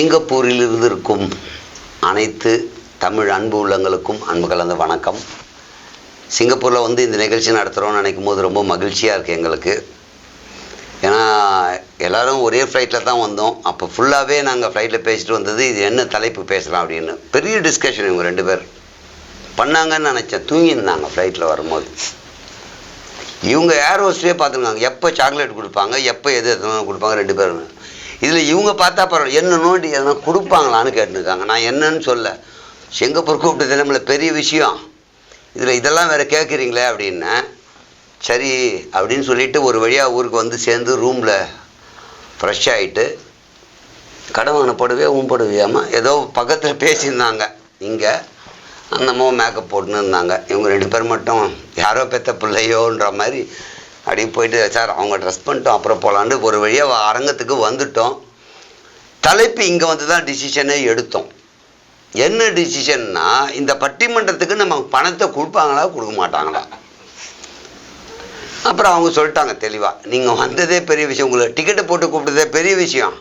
சிங்கப்பூரில் இருந்திருக்கும் அனைத்து தமிழ் அன்பு உள்ளங்களுக்கும் அன்பு கலந்த வணக்கம். சிங்கப்பூரில் இந்த நிகழ்ச்சி நடத்துகிறோன்னு நினைக்கும் போது ரொம்ப மகிழ்ச்சியாக இருக்குது எங்களுக்கு. ஏன்னா எல்லோரும் ஒரே ஃப்ளைட்டில் தான் வந்தோம். அப்போ ஃபுல்லாகவே நாங்கள் ஃப்ளைட்டில் பேசிட்டு வந்தது இது என்ன தலைப்பு பேசலாம் அப்படின்னு. பெரிய டிஸ்கஷன் இவங்க 2 பேர் பண்ணாங்கன்னு நினச்சேன். தூங்கியிருந்தாங்க ஃப்ளைட்டில் வரும்போது. இவங்க ஏர் ஹோஸ்ட்லேயே பார்த்துருக்காங்க எப்போ சாக்லேட் கொடுப்பாங்க, எப்போ எது எத்தனை கொடுப்பாங்க 2 பேரும். இதில் இவங்க பார்த்தா பரவாயில்ல, என்ன நோண்டி எதனா கொடுப்பாங்களான்னு கேட்டுருக்காங்க. நான் என்னன்னு சொல்ல, சிங்கப்பூர் கூப்பிட்டது நம்மள பெரிய விஷயம், இதில் இதெல்லாம் வேறு கேட்குறீங்களே அப்படின்னேன். சரி அப்படின்னு சொல்லிவிட்டு ஒரு வழியாக ஊருக்கு சேர்ந்து ரூமில் ஃப்ரெஷ் ஆகிட்டு கடவான போடவே போடுவியாமா ஏதோ பக்கத்தில் பேசியிருந்தாங்க. இங்கே அந்த அம்மா மேக்கப் போட்டுன்னு இருந்தாங்க. இவங்க 2 பேர் மட்டும் யாரோ பெற்ற பிள்ளையோன்ற மாதிரி அப்படியே போயிட்டு, சார் அவங்க ட்ரெஸ் பண்ணிட்டோம் அப்புறம் போகலான்னு ஒரு வழியாக அரங்கத்துக்கு வந்துட்டோம். தலைப்பு இங்கே தான் டிசிஷனே எடுத்தோம். என்ன டிசிஷன்னா, இந்த பட்டிமன்றத்துக்கு நம்ம பணத்தை கொடுப்பாங்களா கொடுக்க மாட்டாங்களா. அப்புறம் அவங்க சொல்லிட்டாங்க தெளிவாக, நீங்கள் வந்ததே பெரிய விஷயம், உங்களை டிக்கெட்டை போட்டு கூப்பிட்டதே பெரிய விஷயம்,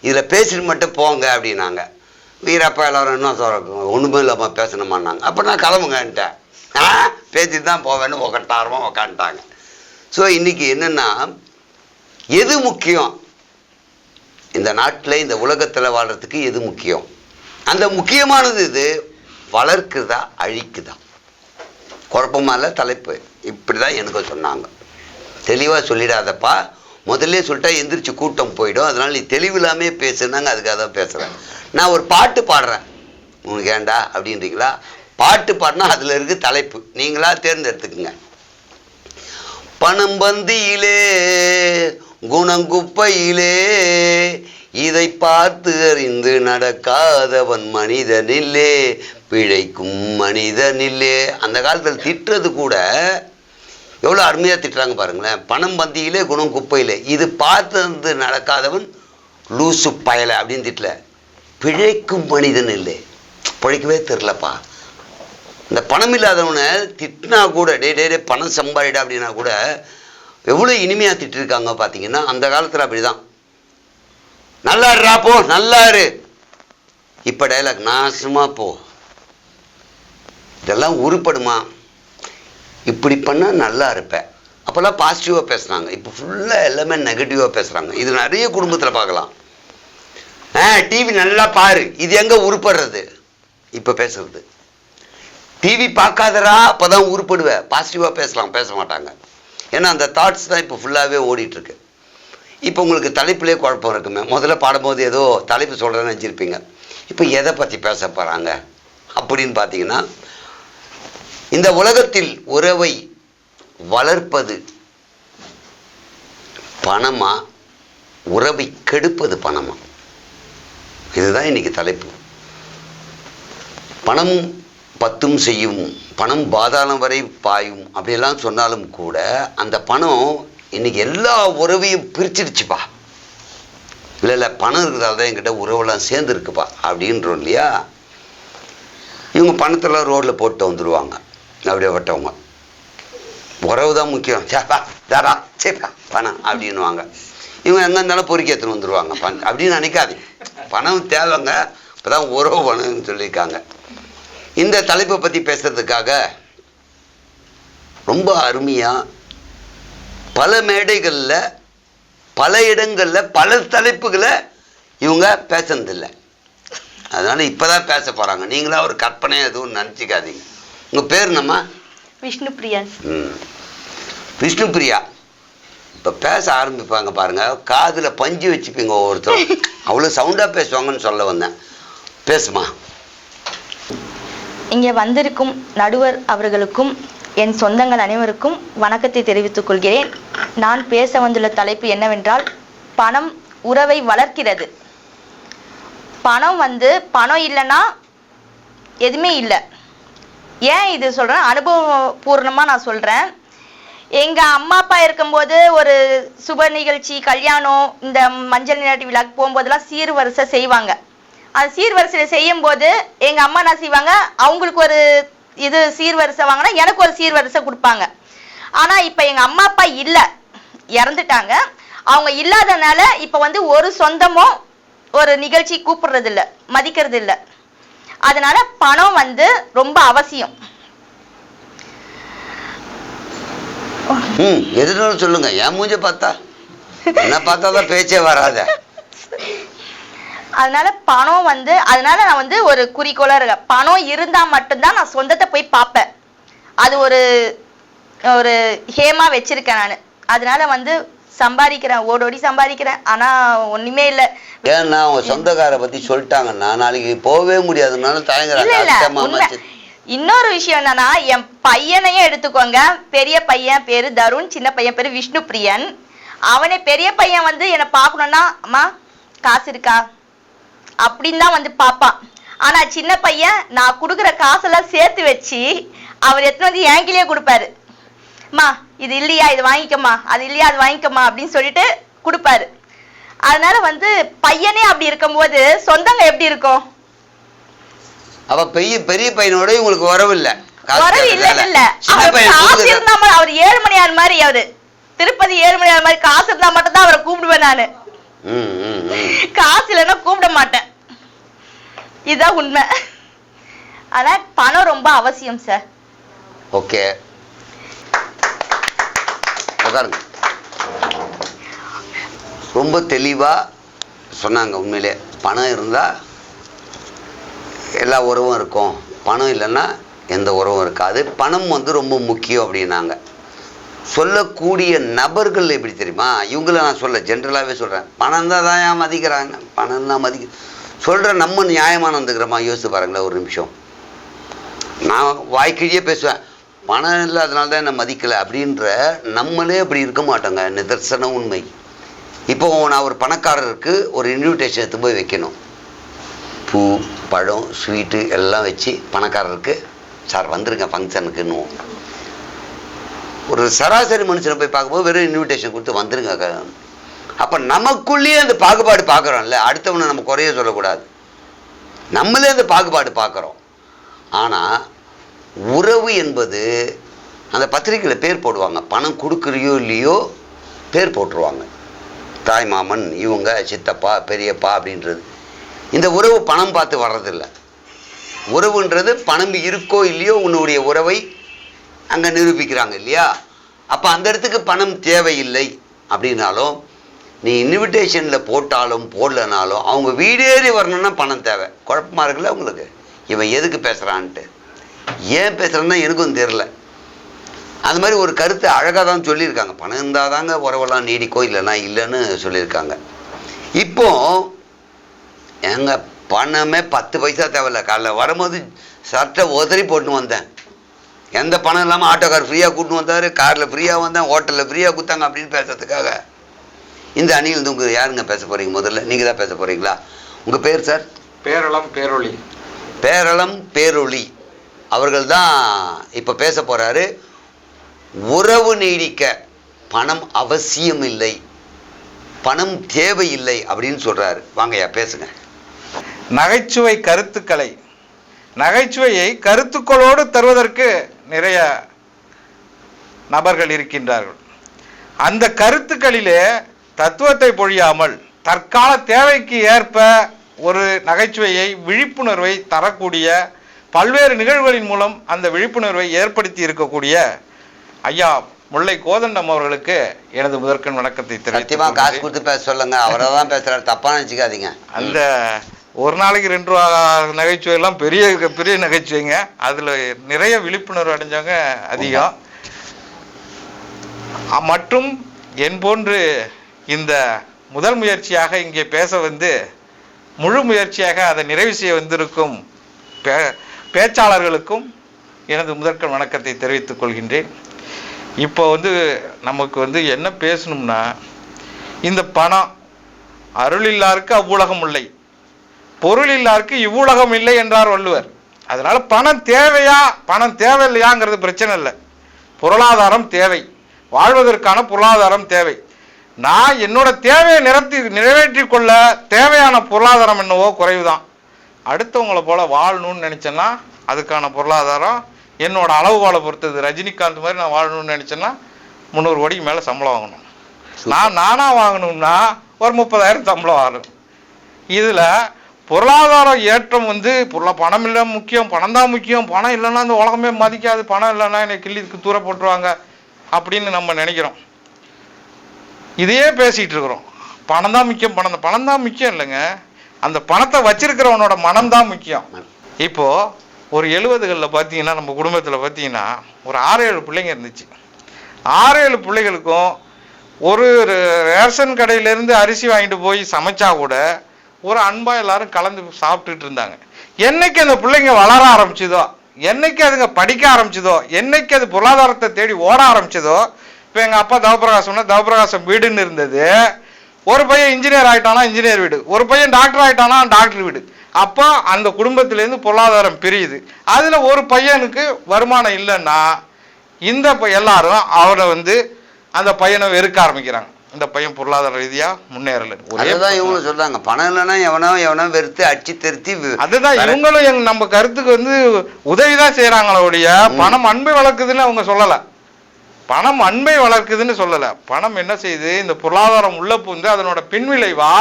இதில் பேசிட்டு மட்டும் போங்க அப்படின்னாங்க. வீரப்பா எல்லோரும் இன்னும் ஒன்றுமே இல்லாமல் பேசணுமான்னாங்க. அப்போ நான் கிளம்புங்கன்ட்டேன். பேசிட்டு தான் போவேன்னு உக்காரமாக உக்காந்துட்டாங்க. ஸோ இன்றைக்கி என்னென்னா, எது முக்கியம் இந்த நாட்டில் இந்த உலகத்தில் வாழ்கிறதுக்கு, எது முக்கியம்? அந்த முக்கியமானது இது வளர்க்குதா அழிக்குதா? குழப்பமாக இல்லை தலைப்பு. இப்படி தான் எனக்கு சொன்னாங்க. தெளிவாக சொல்லிடாதப்பா, முதல்ல சொல்லிட்டா எந்திரிச்சு கூட்டம் போயிடும், அதனால் நீ தெளிவில்லாமே பேசுனாங்க. அதுக்காக தான் பேசுகிறேன். நான் ஒரு பாட்டு பாடுறேன், உங்களுக்கு ஏண்டா அப்படின்றீங்களா? பாட்டு பாடினா அதில் இருக்குது தலைப்பு, நீங்களா தேர்ந்தெடுத்துக்குங்க. பணம் பந்தியிலே குணங்குப்பையிலே இதை பார்த்து அறிந்து நடக்காதவன் மனிதனில்லே, பிழைக்கும் மனிதனில்லே. அந்த காலத்தில் திட்டுறது கூட எவ்வளோ அருமையாக திட்டுறாங்க பாருங்களேன். பணம் பந்தியிலே குணம் குப்பையிலே, இது பார்த்து நடக்காதவன் லூசு பயலை அப்படின்னு திட்டல, பிழைக்கும் மனிதன் இல்லை. பிழைக்கவே தெரிலப்பா. இந்த பணம் இல்லாதவனை திட்டினா கூட டே பணம் சம்பாதிடா அப்படின்னா கூட எவ்வளோ இனிமையாக திட்டிருக்காங்க பார்த்தீங்கன்னா. அந்த காலத்தில் அப்படி தான். நல்லாடுறா போ, நல்லாரு. இப்போ டைலாக், நாசமாக போ. இதெல்லாம் உருப்படுமா? இப்படி பண்ணால் நல்லா இருப்பேன். அப்போல்லாம் பாசிட்டிவாக பேசுகிறாங்க. இப்போ ஃபுல்லாக எல்லாமே நெகட்டிவாக பேசுகிறாங்க. இது நிறைய குடும்பத்தில் பார்க்கலாம். டிவி நல்லா பாரு, இது எங்கே உருப்படுறது? இப்போ பேசுறது. டிவி பார்க்காதரா, அப்போ தான் உருப்படுவேன். பாசிட்டிவாக பேசலாம், பேச மாட்டாங்க. ஏன்னா அந்த தாட்ஸ் தான் இப்போ ஃபுல்லாகவே ஓடிட்டுருக்கு. இப்போ உங்களுக்கு தலைப்புலேயே குழப்பம் இருக்குமே. முதல்ல பாடும்போது ஏதோ தலைப்பு சொல்கிறேன்னு நினச்சிருப்பீங்க. இப்போ எதை பற்றி பேச போகிறாங்க அப்படின்னு பார்த்தீங்கன்னா, இந்த உலகத்தில் உறவை வளர்ப்பது பணமா, உறவை கெடுப்பது பணமா? இதுதான் இன்னைக்கு தலைப்பு. பணம் பத்தும் செய்யும், பணம் பாதாளம் வரை பாயும் அப்படியெல்லாம் சொன்னாலும் கூட, அந்த பணம் இன்னைக்கு எல்லா உறவையும் பிரிச்சிடுச்சுப்பா. இல்லை பணம் இருக்கிறதால தான் என்கிட்ட உறவெல்லாம் சேர்ந்துருக்குப்பா அப்படின்றோம் இல்லையா. இவங்க பணத்தெல்லாம் ரோட்டில் போட்டு வந்துடுவாங்க. அப்படியே விட்டவங்க உறவு தான் முக்கியம், சேப்பா தாரா சேப்பா பணம் அப்படின்வாங்க. இவங்க எங்கே இருந்தாலும் பொறுக்கி எடுத்துன்னு வந்துடுவாங்க பணம் அப்படின்னு நினைக்காது. பணம் தேவைங்க, இப்போ தான் உறவு பணம்னு சொல்லியிருக்காங்க. இந்த தலைப்பை பற்றி பேசுறதுக்காக ரொம்ப அருமையாக பல மேடைகளில், பல இடங்களில், பல தலைப்புகளை இவங்க பேசுனதில்லை. அதனால் இப்போ தான் பேச போகிறாங்க. நீங்களா ஒரு கற்பனை எதுவும் நினச்சிக்காதீங்க. உங்கள் பேர் நம்ம விஷ்ணுபிரியா. விஷ்ணுபிரியா. இப்போ பேச ஆரம்பிப்பாங்க பாருங்கள், காதில் பஞ்சு வச்சுப்பீங்க ஒவ்வொருத்தரும். அவ்வளோ சவுண்டாக பேசுவாங்கன்னு சொல்ல வந்தேன். பேசுமா. இங்கே வந்திருக்கும் நடுவர் அவர்களுக்கும் என் சொந்தங்கள் அனைவருக்கும் வணக்கத்தை தெரிவித்துக் கொள்கிறேன். நான் பேச வந்துள்ள தலைப்பு என்னவென்றால், பணம் உறவை வளர்க்கிறது. பணம் பணம் இல்லைன்னா எதுவுமே இல்லை. ஏன் இது சொல்கிறேன், அனுபவபூர்ணமாக நான் சொல்கிறேன். எங்கள் அம்மா அப்பா இருக்கும்போது ஒரு சுப நிகழ்ச்சி, கல்யாணம், இந்த மஞ்சள் நீராட்டு விழாக்கு போகும்போதெல்லாம் சீர்வரிசை செய்வாங்க. அது சீர்வரிசையில் செய்யும் போது எங்கள் அம்மா என்ன செய்வாங்க, அவங்களுக்கு ஒரு இது சீர்வரிசை வாங்கினா எனக்கு ஒரு சீர்வரிசை கொடுப்பாங்க. ஆனால் இப்போ எங்கள் அம்மா அப்பா இல்லை, இறந்துட்டாங்க. அவங்க இல்லாதனால இப்போ ஒரு சொந்தமோ ஒரு நிகழ்ச்சி கூப்பிடுறது இல்ல, மதிக்கிறது இல்ல. அதனால பணம் வந்து ரொம்ப அவசியம். எதுனாலும் சொல்லுங்க. என் மூஞ்ச பார்த்தா என்ன பார்த்தாதான் பேச்சே வராத. அதனால பணம் வந்து, அதனால நான் வந்து ஒரு குறிக்கோளா இருக்கேன். பணம் இருந்தா மட்டும்தான் நான் சொந்தத்தை போய் பார்ப்பேன். அது ஒரு ஒரு ஹேமா வச்சிருக்கேன் நானு. அதனால வந்து சம்பாதிக்கிறேன், ஓடோடி சம்பாதிக்கிறேன். ஆனா ஒண்ணுமே இல்ல. ஏன்னா அவங்க சொந்தக்கார பத்தி சொல்லிட்டாங்கன்னா நாளைக்கு போகவே முடியாதுனால தயங்குறாங்க. இன்னொரு விஷயம் என்னன்னா, என் பையனையும் எடுத்துக்கோங்க. பெரிய பையன் பேரு தருண், சின்ன பையன் பேரு விஷ்ணு பிரியன். அவனே பெரிய பையன் வந்து என்னை பார்க்கணும்னா, அம்மா காசு இருக்கா அப்படின்னு தான் வந்து பாப்பான். ஆனா சின்ன பையன் நான் கொடுக்குற காசெல்லாம் சேர்த்து வச்சு அவர் எத்தனை வந்து என்கிலேயே கொடுப்பாரு. அம்மா இது இல்லையா, இது வாங்கிக்கம்மா, அது இல்லையா, அது வாங்கிக்கம்மா அப்படின்னு சொல்லிட்டு கொடுப்பாரு. அதனால வந்து பையனே அப்படி இருக்கும்போது சொந்தங்க எப்படி இருக்கும்? அவ பெரிய பையனோட உங்களுக்கு வரவு இல்ல. வரவு இல்ல இல்ல. காசு இருந்தா அவர் ஏழுமணியார் மாதிரி, அவரு திருப்பதி ஏழுமணியார் மாதிரி காசு இருந்தா மட்டும் தான் அவரை கூப்பிடுவேன் நானு. காசு இல்லைன்னா கூப்பிட மாட்டேன். இதுதான் உண்மை. ஆனா பணம் ரொம்ப அவசியம் சார். ஓகே, உட்காருங்க. ரொம்ப தெளிவா சொன்னாங்க. உண்மையிலே பணம் இருந்தா எல்லா உறவும் இருக்கும், பணம் இல்லைன்னா எந்த உறவும் இருக்காது. பணம் வந்து ரொம்ப முக்கியம் அப்படின்னாங்க. சொல்லக்கூடிய நபர்கள் எப்படி தெரியுமா? இவங்கள நான் சொல்ல ஜென்ரலாகவே சொல்கிறேன். பணம் தான் தான் ஏன் மதிக்கிறாங்க, பணம் தான் சொல்கிற நம்ம நியாயமாக வந்துக்கிறோமா? யோசிச்சு பாருங்களேன் ஒரு நிமிஷம். நான் வாய்க்கிழியே பேசுவேன், பணம் இல்லை அதனால தான் என்ன மதிக்கலை அப்படின்ற நம்மளே அப்படி இருக்க மாட்டோங்க. நிதர்சன உண்மை. இப்போ நான் ஒரு பணக்காரருக்கு ஒரு இன்விடேஷன் எடுத்து போய் வைக்கணும். பூ, பழம், ஸ்வீட்டு எல்லாம் வச்சு பணக்காரருக்கு சார் வந்துருங்க ஃபங்க்ஷனுக்குன்னு. ஒரு சராசரி மனுஷனை போய் பார்க்கும்போது வெறும் இன்விடேஷன் கொடுத்து வந்துருங்க. அப்போ நமக்குள்ளேயே அந்த பாகுபாடு பார்க்குறோம்ல. அடுத்தவனை நம்ம குறைய சொல்லக்கூடாது, நம்மளே அந்த பாகுபாடு பார்க்குறோம். ஆனால் உறவு என்பது அந்த பத்திரிக்கையில் பேர் போடுவாங்க. பணம் கொடுக்குறியோ இல்லையோ பேர் போட்டுருவாங்க. தாய் மாமன், இவங்க சித்தப்பா, பெரியப்பா அப்படின்றது. இந்த உறவு பணம் பார்த்து வர்றதில்லை. உறவுன்றது பணம் இருக்கோ இல்லையோ உன்னுடைய உறவை அங்கே நிரூபிக்கிறாங்க இல்லையா? அப்போ அந்த இடத்துக்கு பணம் தேவையில்லை அப்படின்னாலும், நீ இன்விடேஷனில் போட்டாலும் போடலனாலும் அவங்க வீடேறி வரணும்னா பணம் தேவை. குழப்பமாக இருக்குல்ல உங்களுக்கு? இவன் எதுக்கு பேசுகிறான்ட்டு, ஏன் பேசுகிறான்னா எனக்கும் தெரில. அது மாதிரி ஒரு கருத்தை அழகாக தான் சொல்லியிருக்காங்க. பணம் இருந்தால் தாங்க உறவெல்லாம் நீடிக்கோ, இல்லைன்னா இல்லைன்னு சொல்லியிருக்காங்க. இப்போ எங்கள் பணமே 10 பைசா தேவையில்ல. காலைல வரும்போது சட்டை உதறி போட்டுன்னு வந்தேன். எந்த பணம் இல்லாமல் ஆட்டோக்கார் ஃப்ரீயாக கூட்டின்னு வந்தார், காரில் ஃப்ரீயாக வந்தேன், ஹோட்டலில் ஃப்ரீயாக கொடுத்தாங்க அப்படின்னு பேசுறதுக்காக இந்த அணியில் உங்க யாருங்க பேச போகிறீங்க? முதல்ல நீங்கள் தான் பேச போகிறீங்களா? உங்கள் பேர் சார்? பேரளம் பேரொளி. பேரளம் பேரொளி அவர்கள் தான் இப்போ பேச போகிறாரு. உறவு நீடிக்க பணம் அவசியம் இல்லை, பணம் தேவையில்லை அப்படின்னு சொல்கிறாரு. வாங்கய்யா பேசுங்க. நகைச்சுவை கருத்துக்களை, நகைச்சுவையை கருத்துக்களோடு தருவதற்கு நிறைய நபர்கள் இருக்கின்றார்கள். அந்த கருத்துக்களிலே தத்துவத்தை பொழியாமல் தற்கால தேவைக்கு ஏற்ப ஒரு நகைச்சுவையை, விழிப்புணர்வை தரக்கூடிய பல்வேறு நிகழ்வுகளின் மூலம் அந்த விழிப்புணர்வை ஏற்படுத்தி இருக்கக்கூடிய ஐயா முல்லை கோதண்டம் அவர்களுக்கு எனது முதற்கண் வணக்கத்தை தெரிவித்துக் காசு கொடுத்து பேச சொல்லுங்க. அவரை தான் பேசுறாரு, தப்பா நினைச்சுக்காதீங்க. அந்த ஒரு நாளைக்கு 2 ரூபா நகைச்சுவை எல்லாம் பெரிய பெரிய நகைச்சுவைங்க. அதுல நிறைய விழிப்புணர்வு அடைஞ்சவங்க அதிகம். மற்றும் என் போன்று இந்த முதல் முயற்சியாக இங்கே பேச வந்து முழு முயற்சியாக அதை நிறைவு செய்ய வந்திருக்கும் பேச்சாளர்களுக்கும் எனது முதற்கண் வணக்கத்தை தெரிவித்துக் கொள்கின்றேன். இப்போ நமக்கு என்ன பேசணும்னா, இந்த பணம் அருளில்லாருக்கு அவ்வுலகம் இல்லை, பொருள் இல்லாருக்கு இவ்வுலகம் இல்லை என்றார் வள்ளுவர். அதனால பணம் தேவையா பணம் தேவையில்லையாங்கிறது பிரச்சனை இல்லை. பொருளாதாரம் தேவை, வாழ்வதற்கான பொருளாதாரம் தேவை. நான் என்னோட தேவையை நிறைவேற்றி கொள்ள தேவையான பொருளாதாரம் என்னவோ குறைவுதான். அடுத்தவங்களை போல வாழணும்னு நினைச்சேன்னா அதுக்கான பொருளாதாரம் என்னோட அளவுகோலை பொறுத்தது. ரஜினிகாந்த் மாதிரி நான் வாழணும்னு நினைச்சேன்னா 300 கோடிக்கு மேலே சம்பளம் வாங்கணும். நானா வாங்கணும்னா ஒரு 30,000 சம்பளம் ஆகும். இதுல பொருளாதார ஏற்றம் வந்து பணம் இல்லை முக்கியம், பணம் தான் முக்கியம், பணம் இல்லைன்னா இந்த உலகமே மதிக்காது, பணம் இல்லைன்னா என்னை கிள்ளிக்கு தூர போட்டுருவாங்க அப்படின்னு நம்ம நினைக்கிறோம். இதையே பேசிட்டு இருக்கிறோம். பணம் தான் முக்கியம், பணம் தான் முக்கியம் இல்லைங்க, அந்த பணத்தை வச்சிருக்கிறவனோட மனம் தான் முக்கியம். இப்போ ஒரு 70களில் பார்த்தீங்கன்னா நம்ம குடும்பத்தில் பார்த்தீங்கன்னா ஒரு 6-7 பிள்ளைங்க இருந்துச்சு. 6-7 பிள்ளைகளுக்கும் ஒரு ரேஷன் கடையிலேருந்து அரிசி வாங்கிட்டு போய் சமைச்சா கூட ஒரு அன்பா எல்லாரும் கலந்து சாப்பிட்டுட்டு இருந்தாங்க. என்னைக்கு அந்த பிள்ளைங்க வளர ஆரம்பிச்சதோ, என்னைக்கு அதுங்க படிக்க ஆரம்பிச்சதோ, என்னைக்கு அது பொருளாதாரத்தை தேடி ஓட ஆரம்பிச்சதோ, இப்போ எங்கள் அப்பா தவப்பிரகாசம்னா தவப்பிரகாசம் வீடுன்னு இருந்தது. ஒரு பையன் இன்ஜினியர் ஆகிட்டானா இன்ஜினியர் வீடு, ஒரு பையன் டாக்டர் ஆகிட்டானா டாக்டர் வீடு. அப்போ அந்த குடும்பத்திலேருந்து பொருளாதாரம் பிரியுது. அதில் ஒரு பையனுக்கு வருமானம் இல்லைன்னா இந்த எல்லாரும் அவரை வந்து அந்த பையனை வெறுக்க ஆரம்பிக்கிறாங்க. இந்த பையன் பொருளாதார ரீதியா முன்னேறல. அதுதான் இவங்களும் சொல்றாங்க, பணம் இல்லைன்னா எவனோ வெறுத்து அடிச்சு திருத்தி. அதுதான் இவங்களும் நம்ம கருத்துக்கு வந்து உதவிதான் செய்யறாங்களே ஒழிய பணம் அன்பை வளர்க்குதுன்னு அவங்க சொல்லல. பணம் அன்பை வளர்க்குதுன்னு சொல்லல. பணம் என்ன செய்யுது, இந்த பொருளாதாரம் உள்ள புகுந்து அதனோட பின்விளைவா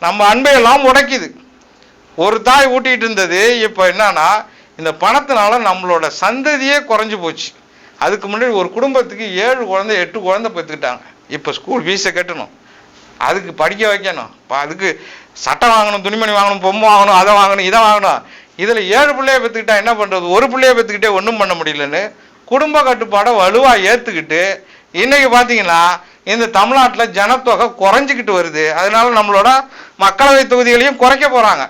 நம்ம அன்பை எல்லாம் உடைக்குது. ஒரு தாய் ஊட்டிட்டு இருந்தது, இப்ப என்னன்னா இந்த பணத்தினால நம்மளோட சந்ததியே குறைஞ்சு போச்சு. அதுக்கு முன்னாடி ஒரு குடும்பத்துக்கு 7 குழந்தை 8 குழந்தை பெற்றுக்கிட்டாங்க. இப்போ ஸ்கூல் ஃபீஸை கட்டணும், அதுக்கு படிக்க வைக்கணும், அதுக்கு சட்டை வாங்கணும், துணிமணி வாங்கணும், பொம்மை வாங்கணும், அதை வாங்கணும், இதை வாங்கணும். இதில் 7 பிள்ளைய பெற்றுக்கிட்டா என்ன பண்ணுறது, ஒரு பிள்ளைய பெற்றுக்கிட்டே ஒன்றும் பண்ண முடியலன்னு குடும்ப கட்டுப்பாடை வலுவாக ஏற்றுக்கிட்டு இன்னைக்கு பார்த்தீங்கன்னா இந்த தமிழ்நாட்டில் ஜனத்தொகை குறைஞ்சிக்கிட்டு வருது. அதனால நம்மளோட மக்களவை தொகுதிகளையும் குறைக்க போகிறாங்க.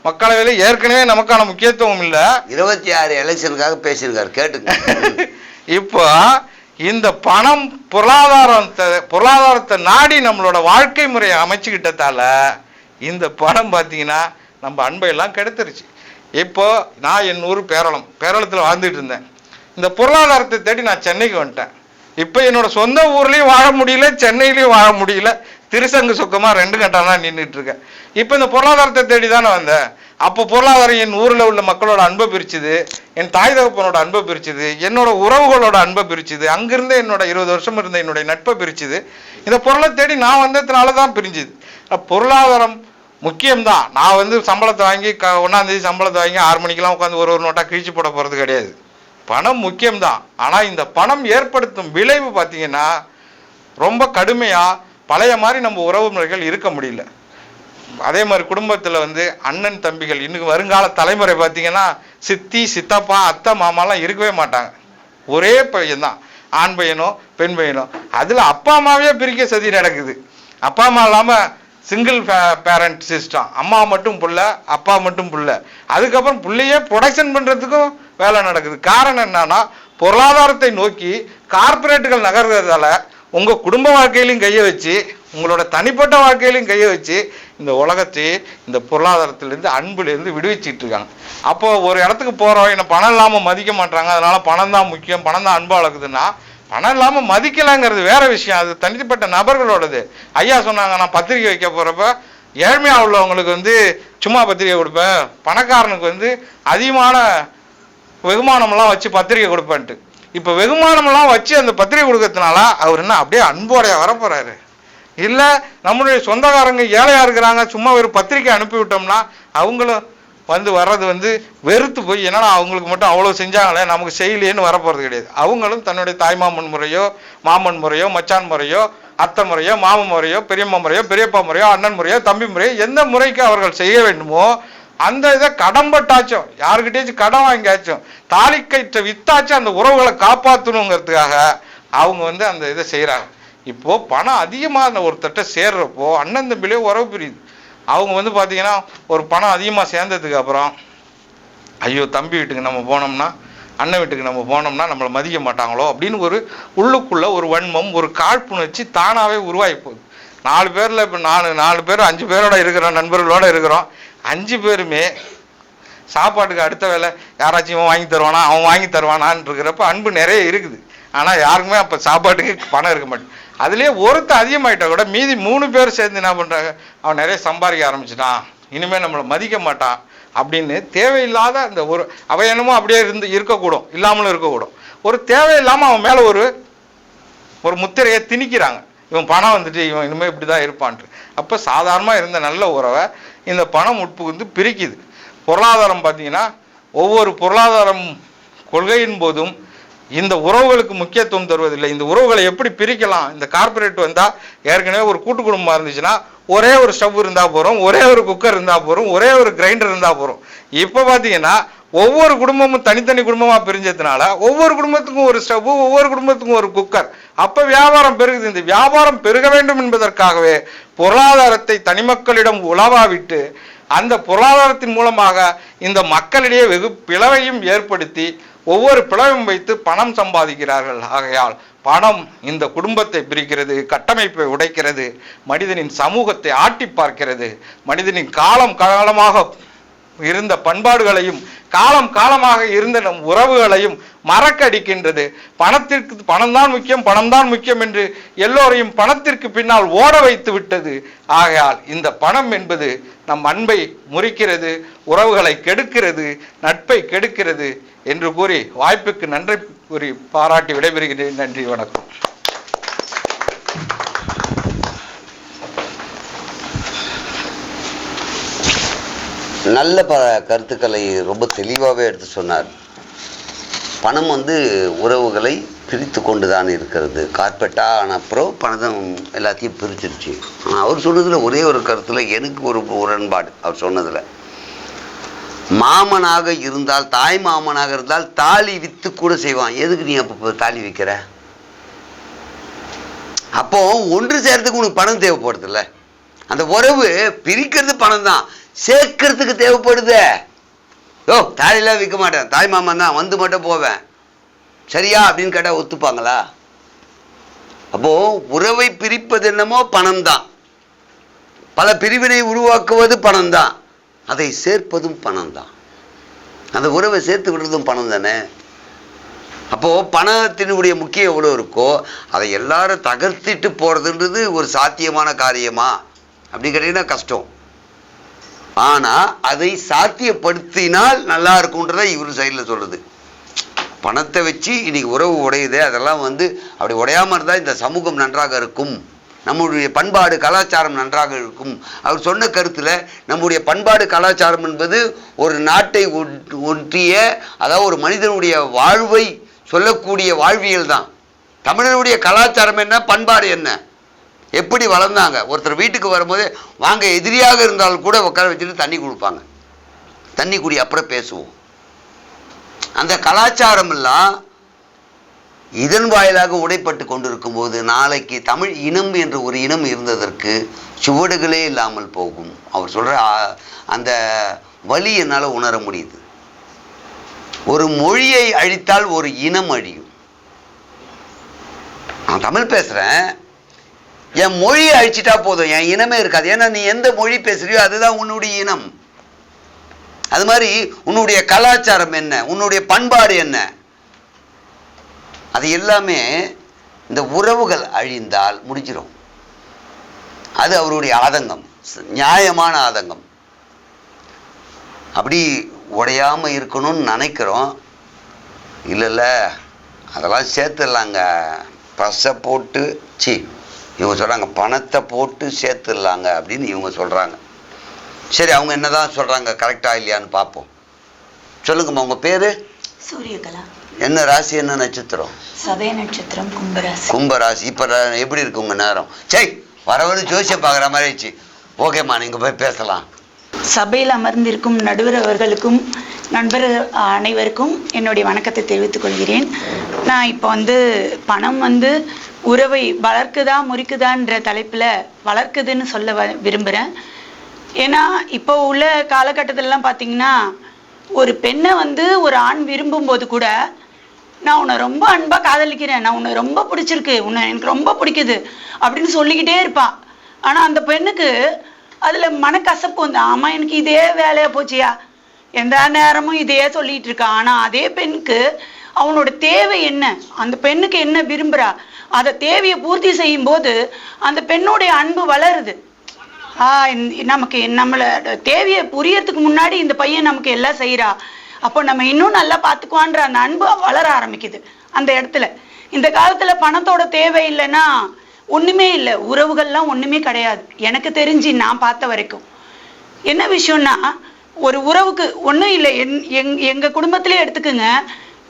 மக்களவையில் ஏற்கனவே நமக்கான முக்கியத்துவம் இல்லை. 26 எலெக்ஷனுக்காக பேசியிருக்காரு, கேட்டுங்க. இப்போ இந்த பணம் பொருளாதாரத்தை நாடி நம்மளோட வாழ்க்கை முறையை அமைச்சுக்கிட்டதால இந்த பணம் பார்த்தீங்கன்னா நம்ம அன்பையெல்லாம் கெடுத்துருச்சு. இப்போ நான் என் ஊர் பேரளத்தில் வாழ்ந்துட்டு இருந்தேன். இந்த பொருளாதாரத்தை தேடி நான் சென்னைக்கு வந்துட்டேன். இப்போ என்னோட சொந்த ஊர்லேயும் வாழ முடியல, சென்னையிலையும் வாழ முடியல, திருசங்கு சுக்கமாக 2 கட்டானா நின்றுட்டு இருக்கேன். இப்போ இந்த பொருளாதாரத்தை தேடி தானே வந்தேன். அப்போ பொருளாதாரம் என் ஊரில் உள்ள மக்களோட அன்பை பிரிச்சுது, என் தாய் தகப்பனோட அன்பை பிரிச்சுது, என்னோட உறவுகளோட அன்பை பிரிச்சுது, அங்கிருந்து என்னோட 20 வருஷம் இருந்த என்னுடைய நட்பை பிரிச்சுது. இந்த பொருளை தேடி நான் வந்ததுனால தான் பிரிஞ்சுது. பொருளாதாரம் முக்கியம்தான். நான் வந்து சம்பளத்தை வாங்கி 1ஆம் தேதி சம்பளத்தை வாங்கி 6 மணிக்கெல்லாம் உட்காந்து ஒரு நோட்டாக கிழிச்சு போட போகிறது கிடையாது. பணம் முக்கியம்தான். ஆனால் இந்த பணம் ஏற்படுத்தும் விளைவு பார்த்தீங்கன்னா ரொம்ப கடுமையாக பழைய மாதிரி நம்ம உறவு முறைகள் இருக்க முடியல. அதே மாதிரி குடும்பத்தில் வந்து அண்ணன் தம்பிகள் இன்னும் வருங்கால தலைமுறை பார்த்தீங்கன்னா சித்தி சித்தப்பா அத்தை மாமாலாம் இருக்கவே மாட்டாங்க. ஒரே பையன்தான், ஆண் பையனோ பெண் பையனோ. அதில் அப்பா அம்மாவே பிரிக்க சதி நடக்குது. அப்பா அம்மா இல்லாமல் சிங்கிள் பேரண்ட் சிஸ்டம், அம்மா மட்டும் புள்ள அப்பா மட்டும் புள்ள. அதுக்கப்புறம் பிள்ளையே ப்ரொடக்ஷன் பண்ணுறதுக்கும் வேலை நடக்குது. காரணம் என்னன்னா பொருளாதாரத்தை நோக்கி கார்பரேட்டுகள் நகர்றதால உங்கள் குடும்ப வாழ்க்கையிலையும் கையை வச்சு உங்களோட தனிப்பட்ட வாழ்க்கையிலையும் கையை வச்சு இந்த உலகத்தை இந்த பொருளாதாரத்திலேருந்து அன்புலேருந்து விடுவிச்சிட்டு இருக்காங்க. அப்போ ஒரு இடத்துக்கு போகிறோம், என்ன பணம் இல்லாமல் மதிக்க மாட்டாங்க, அதனால பணம் தான் முக்கியம், பணம் தான் அன்பு வளர்க்குதுன்னா பணம் இல்லாமல் மதிக்கலாங்கிறது வேற விஷயம். அது தனிப்பட்ட நபர்களோடது. ஐயா சொன்னாங்க, நான் பத்திரிக்கை வைக்க போகிறப்ப ஏழ்மையாக உள்ளவங்களுக்கு வந்து சும்மா பத்திரிக்கை கொடுப்பேன், பணக்காரனுக்கு வந்து அதிகமான வெகுமானமெல்லாம் வச்சு பத்திரிக்கை கொடுப்பேன்ட்டு. இப்போ வெகுமானமெல்லாம் வச்சு அந்த பத்திரிக்கை கொடுக்கறதுனால அவர் என்ன அப்படியே அன்போடைய வரப்போறாரு? இல்லை நம்மளுடைய சொந்தக்காரங்க ஏழையாக இருக்கிறாங்க, சும்மா ஒரு பத்திரிக்கை அனுப்பி விட்டோம்னா அவங்களும் வர்றது வந்து வெறுத்து போய் என்னன்னா அவங்களுக்கு மட்டும் அவ்வளோ செஞ்சாங்களே நமக்கு செய்யலேன்னு வரப்போகிறது கிடையாது. அவங்களும் தன்னுடைய தாய்மாமன் முறையோ மாமன் முறையோ மச்சான் முறையோ அத்தை முறையோ மாமன் முறையோ பெரியம்மா முறையோ பெரியப்பா முறையோ அண்ணன் முறையோ தம்பி முறையோ எந்த முறைக்கு அவர்கள் செய்ய வேண்டுமோ அந்த இதை கடன்பட்டாச்சும் யாருக்கிட்டேச்சும் கடன் வாங்கியாச்சும் தாலி கயிற்ற வித்தாச்சும் அந்த உறவுகளை காப்பாற்றணுங்கிறதுக்காக அவங்க வந்து அந்த இதை செய்கிறாங்க. இப்போ பணம் அதிகமாக ஒருத்தட்ட சேர்றப்போ அண்ணன் தம்பிலே உறவு பிரியுது. அவங்க வந்து பார்த்தீங்கன்னா ஒரு பணம் அதிகமாக சேர்ந்ததுக்கு அப்புறம் ஐயோ தம்பி வீட்டுக்கு நம்ம போனோம்னா அண்ணன் வீட்டுக்கு நம்ம போனோம்னா நம்மளை மதிக்க மாட்டாங்களோ அப்படின்னு ஒரு உள்ளுக்குள்ள ஒரு வன்மம் ஒரு காழ்ப்புணர்ச்சி தானாகவே உருவாகி போகுது. 4 பேரில் இப்போ 4 பேர் 5 பேரோட இருக்கிறோம், நண்பர்களோட இருக்கிறோம். 5 பேருமே சாப்பாட்டுக்கு அடுத்த வேலை யாராச்சும் வாங்கி தருவானா அவன் வாங்கி தருவானான்னு இருக்கிறப்ப அன்பு நிறைய இருக்குது. ஆனால் யாருக்குமே அப்போ சாப்பாட்டுக்கு பணம் இருக்க மாட்டேன். அதுலேயே ஒருத்தர் அதிகமாகிட்டா கூட மீதி 3 பேர் சேர்ந்து என்ன பண்ணுறாங்க, அவன் நிறைய சம்பாதிக்க ஆரம்பிச்சிட்டான், இனிமேல் நம்மளை மதிக்க மாட்டான் அப்படின்னு தேவையில்லாத அந்த ஒரு அவன் என்னமோ அப்படியே இருக்கக்கூடும், இல்லாமலும் இருக்கக்கூடும். ஒரு தேவையில்லாமல் அவன் மேலே ஒரு முத்திரையை திணிக்கிறாங்க. இவன் பணம் வந்துட்டு இவன் இனிமேல் இப்படி தான் இருப்பான்ட்டு. அப்போ சாதாரணமாக இருந்த நல்ல உறவை இந்த பணம் உட்புகுந்து பிரிக்குது. பொருளாதாரம் பார்த்தீங்கன்னா ஒவ்வொரு பொருளாதாரம் கொள்கையின் போதும் இந்த உறவுகளுக்கு முக்கியத்துவம் தருவதில்லை. இந்த உறவுகளை எப்படி பிரிக்கலாம்? இந்த கார்பரேட் வந்தால் ஏற்கனவே ஒரு கூட்டு குடும்பமாக இருந்துச்சுன்னா ஒரே ஒரு ஸ்டவ் இருந்தால் போகிறோம், ஒரே ஒரு குக்கர் இருந்தால் போகிறோம், ஒரே ஒரு கிரைண்டர் இருந்தால் போகிறோம். இப்போ பார்த்தீங்கன்னா ஒவ்வொரு குடும்பமும் தனித்தனி குடும்பமாக பிரிஞ்சதுனால ஒவ்வொரு குடும்பத்துக்கும் ஒரு ஸ்டவ், ஒவ்வொரு குடும்பத்துக்கும் ஒரு குக்கர். அப்போ வியாபாரம் பெருகுது. இந்த வியாபாரம் பெருக வேண்டும் என்பதற்காகவே பொருளாதாரத்தை தனிமக்களிடம் உலவாவிட்டு அந்த பொருளாதாரத்தின் மூலமாக இந்த மக்களிடையே வெகு பிளவையும் ஏற்படுத்தி ஒவ்வொரு பிளவையும் வைத்து பணம் சம்பாதிக்கிறார்கள். ஆகையால் பணம் இந்த குடும்பத்தை பிரிக்கிறது, கட்டமைப்பை உடைக்கிறது, மனிதனின் சமூகத்தை ஆட்டி பார்க்கிறது, மனிதனின் காலம் காலமாக இருந்த பண்பாடுகளையும் காலம் காலமாக இருந்த நம் உறவுகளையும் மறக்கடிக்கின்றது. பணத்திற்கு பணம்தான் முக்கியம், பணம்தான் முக்கியம் என்று எல்லோரையும் பணத்திற்கு பின்னால் ஓட வைத்து விட்டது. ஆகையால் இந்த பணம் என்பது நம் அன்பை முறிக்கிறது, உறவுகளை கெடுக்கிறது, நட்பை கெடுக்கிறது என்று கூறி வாய்ப்புக்கு நன்றி கூறி பாராட்டி விடைபெறுகிறேன். நன்றி, வணக்கம். நல்ல கருத்துக்களை ரொம்ப தெளிவாகவே எடுத்து சொன்னார். பணம் உறவுகளை பிரித்து கொண்டு தான் இருக்கிறது. கார்பெட்டாக ஆன அப்புறம் பணம் எல்லாத்தையும் பிரிச்சிருச்சு. ஆனால் அவர் சொன்னதில் ஒரே ஒரு கருத்தில் எனக்கு ஒரு உடன்பாடு. அவர் சொன்னதில் மாமனாக இருந்தால், தாய் மாமனாக இருந்தால் தாலி வித்து கூட செய்வான். எதுக்கு நீ அப்போ தாலி விற்கிற? அப்போ ஒன்று சேர்றதுக்கு உனக்கு பணம் தேவைப்படுதுல்ல. அந்த உறவு பிரிக்கிறது பணம் தான், சேர்க்கறதுக்கு தேவைப்படுது. தாலிலாம் விற்க மாட்டேன், தாய் மாமன் தான், வந்து மட்டும் போவேன், சரியா அப்படின்னு கேட்டால் ஒத்துப்பாங்களா? அப்போ உறவை பிரிப்பது என்னமோ பணம் தான், பல பிரிவினை உருவாக்குவது பணம் தான், அதை சேர்ப்பதும் பணம் தான், அந்த உறவை சேர்த்து விடுறதும் பணம் தானே. அப்போ பணத்தினுடைய முக்கியம் எவ்வளோ இருக்கோ அதை எல்லாரும் தகர்த்திட்டு போறதுன்றது ஒரு சாத்தியமான காரியமா அப்படி கேட்டீங்கன்னா கஷ்டம். ஆனா அதை சாத்தியப்படுத்தினால் நல்லா இருக்கும்ன்றத இவர் சைடில் சொல்றது. பணத்தை வச்சு இன்னைக்கு உறவு உடையுது, அதெல்லாம் அப்படி உடையாம இருந்தா இந்த சமூகம் நன்றாக இருக்கும், நம்முடைய பண்பாடு கலாச்சாரம் நன்றாக இருக்கும். அவர் சொன்ன கருத்துல நம்முடைய பண்பாடு கலாச்சாரம் என்பது ஒரு நாட்டை ஒன்றிய, அதாவது ஒரு மனிதனுடைய வாழ்வை சொல்லக்கூடிய வாழ்வியல் தான். தமிழனுடைய கலாச்சாரம் என்ன, பண்பாடு என்ன, எப்படி வளர்ந்தாங்க. ஒருத்தர் வீட்டுக்கு வரும்போது வாங்க எதிரியாக இருந்தாலும் கூட உட்கார வச்சுட்டு தண்ணி கொடுப்பாங்க, தண்ணி குடி அப்புறம் பேசுவோம். அந்த கலாச்சாரம் எல்லாம் இதன் வாயிலாக உடைப்பட்டு கொண்டிருக்கும் போது நாளைக்கு தமிழ் இனம் என்ற ஒரு இனம் இருந்ததற்கு சுவடுகளே இல்லாமல் போகும். அவர் சொல்ற அந்த வலி என்னால் உணர முடியுது. ஒரு மொழியை அழித்தால் ஒரு இனம் அழியும். நான் தமிழ் பேசுறேன், என் மொழியை அழிச்சிட்டா போதும், என் இனமே இருக்காது. ஏன்னா நீ எந்த மொழி பேசுறியோ அதுதான் உன்னுடைய இனம். அது மாதிரி உன்னுடைய கலாச்சாரம் என்ன, உன்னுடைய பண்பாடு என்ன, அது எல்லாமே இந்த உறவுகள் அழிந்தால் முடிஞ்சிடும். அது அவருடைய ஆதங்கம், நியாயமான ஆதங்கம். அப்படி உடையாம இருக்கணும்னு நினைக்கிறோம். இல்லைல்ல, அதெல்லாம் சேர்த்துடலாங்க, பசை போட்டு இவங்க சொல்றாங்க பணத்தை போட்டு சேர்த்துடலாங்க அப்படின்னு இவங்க சொல்றாங்க. சரி, அவங்க என்னதான் சொல்றாங்க, கரெக்டா இல்லையான்னு பார்ப்போம். சொல்லுங்கம்மா, உங்க பேரு? சூரியகலா. என்ன ராசி, என்ன நட்சத்திரம்? சதய நட்சத்திரம், கும்பராசி. கும்பராசி. இப்ப எப்படி இருக்கு உங்க நேரம்? வரவரு ஜோசியம் பாக்குற மாதிரி ஆயிடுச்சு. ஓகேம்மா, நீங்க போய் பேசலாம். சபையில் அமர்ந்திருக்கும் நடுவர் அவர்களுக்கும் நண்பர் அனைவருக்கும் என்னுடைய வணக்கத்தை தெரிவித்துக் கொள்கிறேன். நான் இப்போ பணம் உறவை வளர்க்குதா முறிக்குதான்ற தலைப்புல வளர்க்குதுன்னு சொல்ல விரும்புறேன். ஏன்னா இப்போ உள்ள காலகட்டத்திலலாம் பார்த்தீங்கன்னா ஒரு பெண்ணை ஒரு ஆண் விரும்பும் போது கூட நான் உன்னை ரொம்ப அன்பா காதலிக்கிறேன், நான் உன்னை ரொம்ப பிடிச்சிருக்கு, உன்னை எனக்கு ரொம்ப பிடிக்குது அப்படின்னு சொல்லிக்கிட்டே இருப்பான். ஆனா அந்த பெண்ணுக்கு அதுல மனக்கசப்பு ஆமா எனக்கு இதே வேலையா போச்சியா, எந்த நேரமும் இதையே சொல்லிட்டு இருக்கான். ஆனா அதே பெண்ணுக்கு அவனோட தேவை என்ன, அந்த பெண்ணுக்கு என்ன விரும்புறா, அதை தேவையை பூர்த்தி செய்யும் போது அந்த பெண்ணுடைய அன்பு வளருது. நமக்கு நம்மளோட தேவையை புரியறதுக்கு முன்னாடி இந்த பையன் நமக்கு எல்லாம் செய்யறா, அப்போ நம்ம இன்னும் நல்லா பார்த்துக்குவான்ற அந்த அன்பு வளர ஆரம்பிக்குது அந்த இடத்துல. இந்த காலத்துல பணத்தோட தேவை இல்லைன்னா ஒண்ணுமே இல்லை, உறவுகள்லாம் ஒண்ணுமே கிடையாது எனக்கு தெரிஞ்சு நான் பார்த்த வரைக்கும். என்ன விஷயம்னா, ஒரு உறவுக்கு ஒன்றும் இல்லை, எங்கள் குடும்பத்திலே எடுத்துக்குங்க,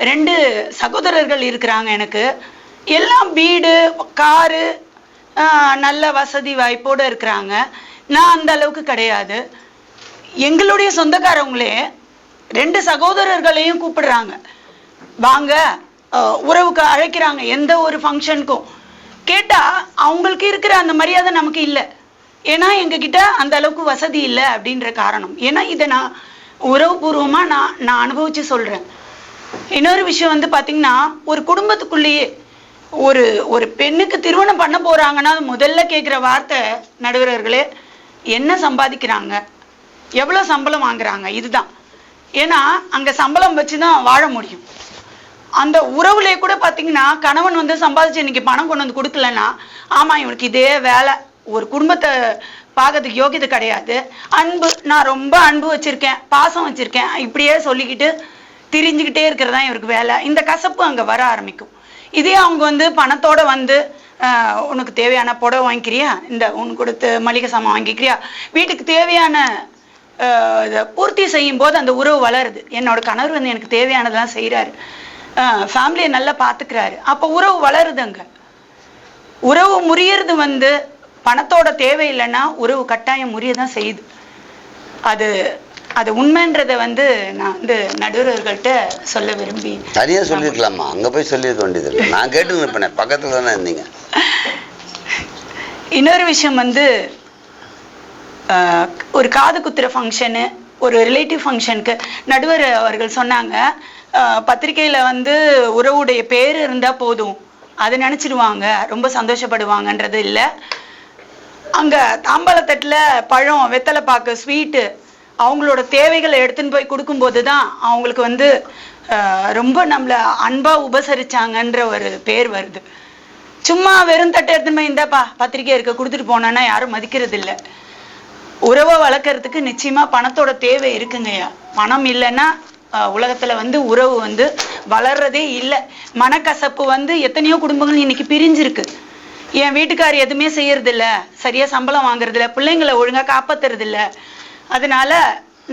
2 சகோதரர்கள் இருக்கிறாங்க எனக்கு. எல்லாம் வீடு, காரு, நல்ல வசதி வாய்ப்போடு இருக்கிறாங்க. நான் அந்த அளவுக்கு கிடையாது. எங்களுடைய சொந்தக்காரவங்களே 2 சகோதரர்களையும் கூப்பிடுறாங்க, வாங்க உறவுக்கு அழைக்கிறாங்க, எந்த ஒரு ஃபங்க்ஷனுக்கும். கேட்டால் அவங்களுக்கு இருக்கிற அந்த மரியாதை நமக்கு இல்லை. ஏன்னா எங்ககிட்ட அந்த அளவுக்கு வசதி இல்லை அப்படின்ற காரணம். ஏன்னா இதை நான் உறவுபூர்வமாக நான் அனுபவித்து சொல்கிறேன். இன்னொரு விஷயம் வந்து பார்த்திங்கன்னா, ஒரு குடும்பத்துக்குள்ளேயே ஒரு பெண்ணுக்கு திருமணம் பண்ண போகிறாங்கன்னா முதல்ல கேட்குற வார்த்தை நடுவர்களே, என்ன சம்பாதிக்கிறாங்க, எவ்வளோ சம்பளம் வாங்குறாங்க, இதுதான். ஏன்னா அங்கே சம்பளம் வச்சு தான் வாழ முடியும். அந்த உறவுலே கூட பார்த்தீங்கன்னா, கணவன் வந்து சம்பாதிச்சு இன்னைக்கு பணம் கொண்டு வந்து கொடுக்கலன்னா, ஆமாம் இவனுக்கு இதே வேலை, ஒரு குடும்பத்தை பார்க்கறதுக்கு யோகியதை கிடையாது, அன்பு, நான் ரொம்ப அன்பு வச்சுருக்கேன், பாசம் வச்சுருக்கேன், இப்படியே சொல்லிக்கிட்டு திரிஞ்சுக்கிட்டே இருக்கிறதா இவருக்கு வேலை. இந்த கசப்பு அங்கே வர ஆரம்பிக்கும். இதே அவங்க வந்து பணத்தோடு வந்து, உனக்கு தேவையான புடவை வாங்கிக்கிறியா, இந்த உனக்கு கொடுத்து மளிகை சாமான் வாங்கிக்கிறியா, வீட்டுக்கு தேவையான இதை பூர்த்தி செய்யும் போது அந்த உறவு வளருது. என்னோட கணவர் வந்து எனக்கு தேவையானதெல்லாம் செய்கிறாரு, ஃபேமிலியை நல்லா பார்த்துக்கிறாரு, அப்போ உறவு வளருதுங்க. உறவு முறியறது வந்து பணத்தோட தேவை இல்லைன்னா உறவு கட்டாயம் முறிய தான் செய்யுது. அது உண்மைன்றதை வந்து நான் வந்து நடுவர்கள்ட்ட சொல்ல விரும்பி. தனியாக சொல்லியிருக்கலாமா, அங்கே போய் சொல்லியிருக்க வேண்டியது இல்லை, நான் கேட்டு இருப்பேன், பக்கத்தில் தானே இருந்தீங்க. இன்னொரு விஷயம் வந்து, ஒரு காது குத்துற ஃபங்க்ஷனு, ஒரு ரிலேட்டிவ் ஃபங்க்ஷனுக்கு நடுவர் அவர்கள் சொன்னாங்க, பத்திரிக்கையில் வந்து உறவுடைய பேர் இருந்தால் போதும், அதை நினச்சிடுவாங்க, ரொம்ப சந்தோஷப்படுவாங்கன்றது இல்லை. அங்கே தாம்பாளத்தட்டில் பழம், வெத்தலை பாக்கு, ஸ்வீட்டு, அவங்களோட தேவைகளை எடுத்துன்னு போய் கொடுக்கும்போது தான் அவங்களுக்கு வந்து ரொம்ப நம்மளை அன்பாக உபசரிச்சாங்கன்ற ஒரு பேர் வருது. சும்மா வெறும் தட்டை எடுத்துன்னு போய் இந்தாப்பா பத்திரிக்கை இருக்க கொடுத்துட்டு போனோன்னா யாரும் மதிக்கிறது இல்லை. உறவை வளர்க்கறதுக்கு நிச்சயமாக பணத்தோட தேவை இருக்குங்கய்யா. பணம் இல்லைன்னா உலகத்தில் வந்து உறவு வந்து வளர்றதே இல்லை. மனக்கசப்பு வந்து எத்தனையோ குடும்பங்கள் இன்னைக்கு பிரிஞ்சிருக்கு. என் வீட்டுக்கார் எதுவுமே செய்யறதில்ல, சரியா சம்பளம் வாங்குறதில்ல, பிள்ளைங்களை ஒழுங்காக காப்பாத்துறதில்ல, அதனால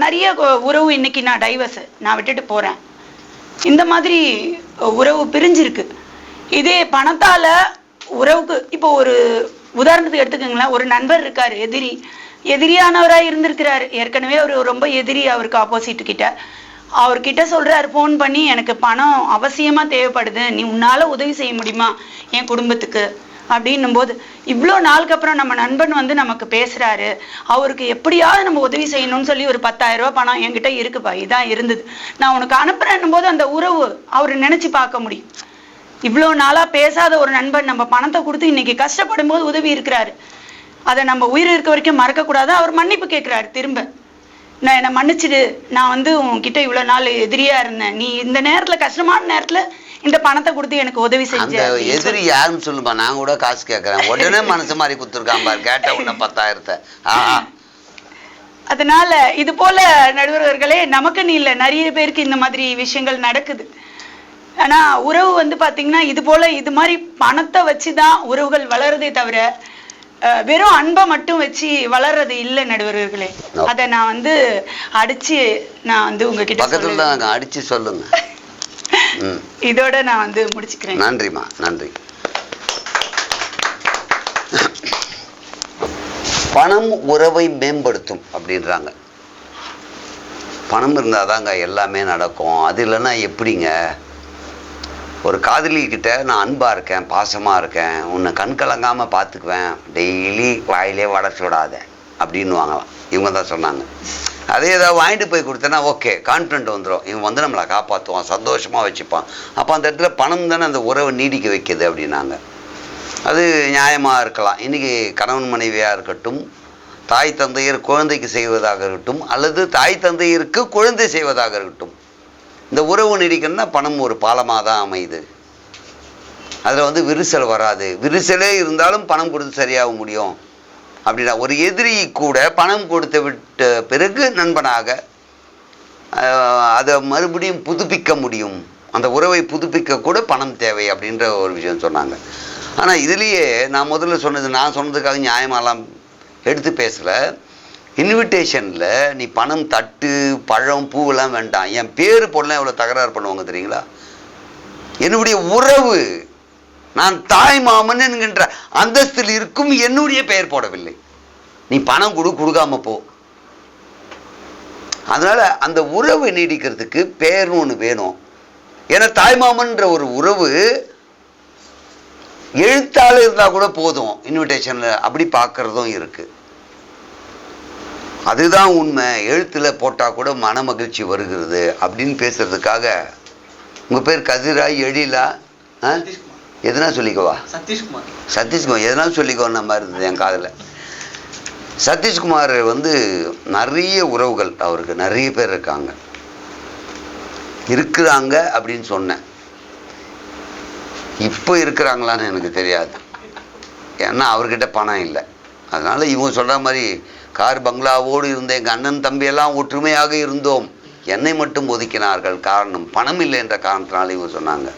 நிறைய உறவு இன்னைக்கு நான் டைவர்ஸ், நான் விட்டுட்டு போறேன், இந்த மாதிரி உறவு பிரிஞ்சிருக்கு. இதே பணத்தால உறவுக்கு, இப்போ ஒரு உதாரணத்துக்கு எடுத்துக்கோங்களேன், ஒரு நண்பர் இருக்காரு, எதிரியானவராக இருந்திருக்கிறாரு, ஏற்கனவே அவர் ரொம்ப எதிரி, அவருக்கு ஆப்போசிட் கிட்ட. அவர்கிட்ட சொல்றாரு ஃபோன் பண்ணி, எனக்கு பணம் அவசியமா தேவைப்படுது, நீ உன்னால உதவி செய்ய முடியுமா என் குடும்பத்துக்கு அப்படின்னும் போது, இவ்வளோ நாளுக்கு அப்புறம் நம்ம நண்பன் வந்து நமக்கு பேசுறாரு, அவருக்கு எப்படியாவது நம்ம உதவி செய்யணும்னு சொல்லி ஒரு 10,000 ரூபாய் பணம் என்கிட்ட இருக்குப்பா, இதான் இருந்தது, நான் உனக்கு அனுப்புறேன்னும் போது அந்த உறவு அவர் நினைச்சு பார்க்க முடியும். இவ்வளோ நாளா பேசாத ஒரு நண்பன் நம்ம பணத்தை கொடுத்து இன்னைக்கு கஷ்டப்படும் போது உதவி இருக்கிறாரு, அதை நம்ம உயிர் இருக்க வரைக்கும் மறக்கக்கூடாது. அவர் மன்னிப்பு கேட்கிறாரு திரும்ப, நான் என்னை மன்னிச்சிடு, நான் வந்து உன்கிட்ட இவ்வளோ நாள் எதிரியா இருந்தேன், நீ இந்த நேரத்தில் கஷ்டமான நேரத்தில் இந்த பணத்தை கொடுத்து எனக்கு உதவி செஞ்ச. எதிரி யாருன்னு சொல்லுப்பா, நான் கூட காசு கேட்கறேன், உடனே மனசு மாதிரி கொடுத்துருக்கான் பாரு, கேட்ட உடனே 10,000. அதனால இது போல நடுவர்களே, நமக்குன்னு இல்லை, நிறைய பேருக்கு இந்த மாதிரி விஷயங்கள் நடக்குது. ஆனா உறவு வந்து பாத்தீங்கன்னா இது போல இது மாதிரி பணத்தை வச்சுதான் உறவுகள் வளருதே தவிர வெறும் அன்பை மட்டும் வச்சு வளர்றது இல்லை நடுவர்களே. அதை நான் வந்து அடிச்சு நான் வந்து உங்ககிட்ட அடிச்சு சொல்லுங்க. இதோட நான் வந்து முடிச்சுக்கிறேன். நன்றிமா, நன்றி. பணம் உறவை மேம்படுத்தும் அப்படின்றாங்க. பணம் இருந்தாதாங்க எல்லாமே நடக்கும், அது இல்லைன்னா எப்படிங்க? ஒரு காதலிக்கிட்ட நான் அன்பாக இருக்கேன், பாசமாக இருக்கேன், உன்னை கண் கலங்காமல் பார்த்துக்குவேன், டெய்லி வாயிலே வடை சுடாத அப்படின்னு வாங்கலாம், இவங்க தான் சொன்னாங்க. அதே ஏதாவது வாங்கிட்டு போய் கொடுத்தேன்னா ஓகே, கான்ஃபிடென்ட் வந்துடும், இவன் வந்து நம்மளை காப்பாற்றுவான், சந்தோஷமாக வச்சுப்பான். அப்போ அந்த இடத்துல பணம் தானே அந்த உறவை நீடிக்க வைக்கிது அப்படின்னாங்க. அது நியாயமாக இருக்கலாம். இன்றைக்கி கணவன் மனைவியாக இருக்கட்டும், தாய் தந்தையர் குழந்தைக்கு செய்வதாக இருக்கட்டும், அல்லது தாய் தந்தையருக்கு குழந்தை செய்வதாக இருக்கட்டும், இந்த உறவு நீடிக்கணும்னா பணம் ஒரு பாலமாக தான் அமையுது. அதில் வந்து விரிசல் வராது. விரிசலே இருந்தாலும் பணம் கொடுத்து சரியாக முடியும் அப்படின்னா, ஒரு எதிரி கூட பணம் கொடுத்து விட்ட பிறகு நண்பனாக அதை மறுபடியும் புதுப்பிக்க முடியும். அந்த உறவை புதுப்பிக்க கூட பணம் தேவை அப்படின்ற ஒரு விஷயம் சொன்னாங்க. ஆனால் இதுலேயே நான் முதல்ல சொன்னது, நான் சொன்னதுக்காக நியாயமாலாம் எடுத்து பேசலை. இன்விடேஷனில் நீ பணம், தட்டு, பழம், பூவெல்லாம் வேண்டாம், என் பேர் போடலாம் எவ்வளோ தகராறு பண்ணுவாங்க தெரியுங்களா? என்னுடைய உறவு, நான் தாய் மாமன் என்கின்ற அந்தஸ்தில் இருக்கும் என்னுடைய பெயர் போடவில்லை. நீ பணம் கொடுக்காம போ. அதனால அந்த உறவு நீடிக்கிறதுக்கு பெயர்னு ஒன்று வேணும். ஏன்னா தாய்மாமன்ற ஒரு உறவு எழுத்தாள இருந்தால் கூட போதும், இன்விடேஷன்ல அப்படி பார்க்கறதும் இருக்கு. அதுதான் உண்மை. எழுத்துல போட்டா கூட மன மகிழ்ச்சி வருகிறது அப்படின்னு பேசுறதுக்காக. உங்க பேர் கதிரா, எழிலா, எதனா சொல்லிக்கோவா? சதீஷ்குமார் எதனா சொல்லிக்கோன்னா மாதிரி இருந்தது என் காதில். சதீஷ்குமார் நிறைய உறவுகள், அவருக்கு நிறைய பேர் இருக்கிறாங்க அப்படின்னு சொன்னேன். இப்போ இருக்கிறாங்களான்னு எனக்கு தெரியாது, ஏன்னா அவர்கிட்ட பணம் இல்லை. அதனால இவங்க சொல்ற மாதிரி கார் பங்களாவோடு இருந்த எங்கள் அண்ணன் தம்பியெல்லாம் ஒற்றுமையாக இருந்தோம், என்னை மட்டும் ஒதுக்கினார்கள், காரணம் பணம் இல்லை என்ற காரணத்தினால இவங்க சொன்னாங்க.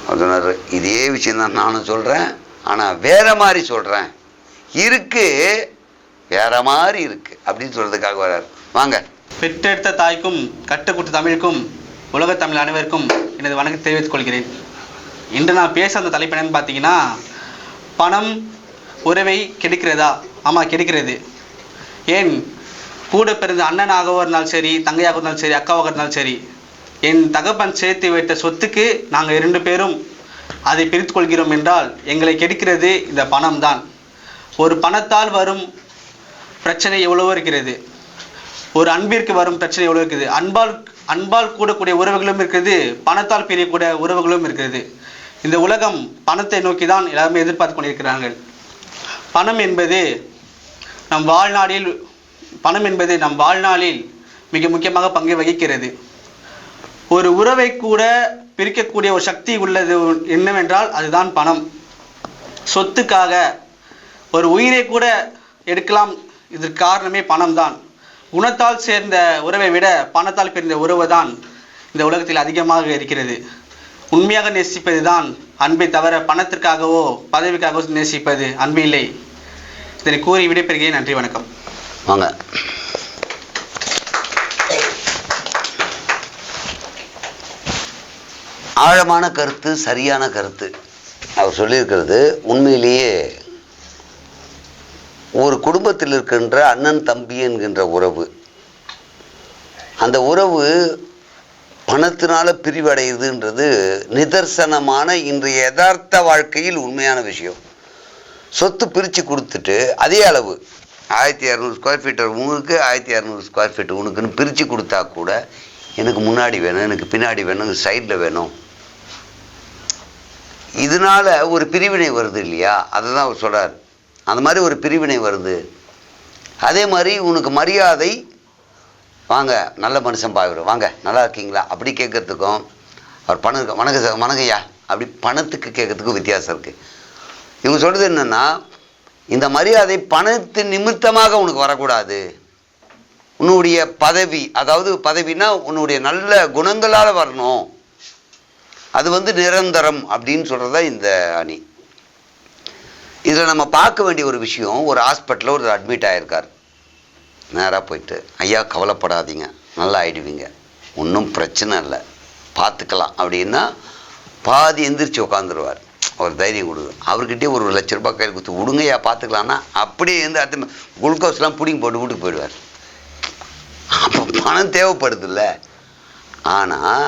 அவர் சொன்னார், இதே விஷயம்தான் நானும் சொல்கிறேன், ஆனால் வேற மாதிரி சொல்கிறேன், இருக்கு வேற மாதிரி இருக்கு அப்படின்னு சொல்றதுக்காக வர்றார். வாங்க. பெற்றெடுத்த தாய்க்கும் கட்டுக்குட்டு தமிழுக்கும் உலக தமிழ் அனைவருக்கும் எனது வணக்கத்தை தெரிவித்துக் கொள்கிறேன். இன்று நான் பேச அந்த தலைப்பு என்னன்னு பார்த்தீங்கன்னா, பணம் உறவை கெடுக்கிறதா? ஆமாம், கெடுக்கிறது. ஏன், கூட பிறந்த அண்ணனாக இருந்தாலும் சரி, தங்கையாக இருந்தாலும் சரி, அக்காவாக இருந்தாலும் சரி, என் தகப்பன் சேர்த்து வைத்த சொத்துக்கு நாங்கள் 2 பேரும் அதை பிரித்து கொள்கிறோம் என்றால் எங்களை கெடுக்கிறது இந்த பணம் தான். ஒரு பணத்தால் வரும் பிரச்சனை எவ்வளவோ இருக்கிறது, ஒரு அன்பிற்கு வரும் பிரச்சனை எவ்வளோ இருக்குது. அன்பால் கூடக்கூடிய உறவுகளும் இருக்கிறது, பணத்தால் பிரியக்கூடிய உறவுகளும் இருக்கிறது. இந்த உலகம் பணத்தை நோக்கி தான் எல்லாருமே எதிர்பார்த்து கொண்டிருக்கிறார்கள். பணம் என்பது நம் வாழ்நாளில் மிக முக்கியமாக பங்கு வகிக்கிறது. ஒரு உறவை கூட பிரிக்கக்கூடிய ஒரு சக்தி உள்ளது என்னவென்றால் அதுதான் பணம். சொத்துக்காக ஒரு உயிரை கூட எடுக்கலாம், இதற்கு காரணமே பணம் தான். குணத்தால் சேர்ந்த உறவை விட பணத்தால் பிரிந்த உறவு தான் இந்த உலகத்தில் அதிகமாக இருக்கிறது. உண்மையாக நேசிப்பது தான் அன்பை தவிர பணத்திற்காகவோ பதவிக்காகவோ நேசிப்பது அன்பு இல்லை. இதனை கூறி விடைபெறுகிறேன். நன்றி, வணக்கம். வாங்க. ஆழமான கருத்து, சரியான கருத்து அவர் சொல்லியிருக்கிறது. உண்மையிலேயே ஒரு குடும்பத்தில் இருக்கின்ற அண்ணன் தம்பி என்கின்ற உறவு, அந்த உறவு பணத்தினால பிரிவடையுதுன்றது நிதர்சனமான இன்றைய யதார்த்த வாழ்க்கையில் உண்மையான விஷயம். சொத்து பிரித்து கொடுத்துட்டு அதே அளவு 1200 ஸ்கொயர் ஃபீட் உனக்கு, 1200 ஸ்கொயர் ஃபீட் உனக்குன்னு பிரித்து கொடுத்தா கூட எனக்கு முன்னாடி வேணும், எனக்கு பின்னாடி வேணும், எனக்கு சைடில் வேணும், இதனால ஒரு பிரிவினை வருது இல்லையா? அதை தான் அவர் சொல்கிறார். அந்த மாதிரி ஒரு பிரிவினை வருது. அதே மாதிரி உனக்கு மரியாதை, வாங்க நல்ல மனுஷன் பாவிடும், வாங்க நல்லா இருக்கீங்களா அப்படி கேட்கறதுக்கும், அவர் பணம் வணக்கையா அப்படி பணத்துக்கு கேட்கறதுக்கும் வித்தியாசம் இருக்குது. இவங்க சொல்கிறது என்னென்னா, இந்த மரியாதை பணத்தின் நிமித்தமாக உனக்கு வரக்கூடாது. உன்னுடைய பதவி, அதாவது பதவினா உன்னுடைய நல்ல குணங்களால் வரணும், அது நிரந்தரம் அப்படின்னு சொல்கிறதா இந்த அணி. இதில் நம்ம பார்க்க வேண்டிய ஒரு விஷயம், ஒரு ஹாஸ்பிட்டலில் ஒரு அட்மிட் ஆகிருக்கார். நேராக போயிட்டு, ஐயா கவலைப்படாதீங்க, நல்லா ஆயிடுவீங்க, ஒன்றும் பிரச்சனை இல்லை, பார்த்துக்கலாம் அப்படின்னா பாதி எந்திரிச்சு உட்காந்துருவார். அவர் தைரியம் கொடுக்குது. அவர்கிட்டே ஒரு ₹1,00,000 கையில் கொடுத்து விடுங்கய்யா பார்த்துக்கலான்னா அப்படியே அடுத்த குளுக்கோஸ்லாம் பிடிங்கி போட்டு வீட்டுக்கு போயிடுவார். அப்போ பணம் தேவைப்படுது இல்லை. ஆனால்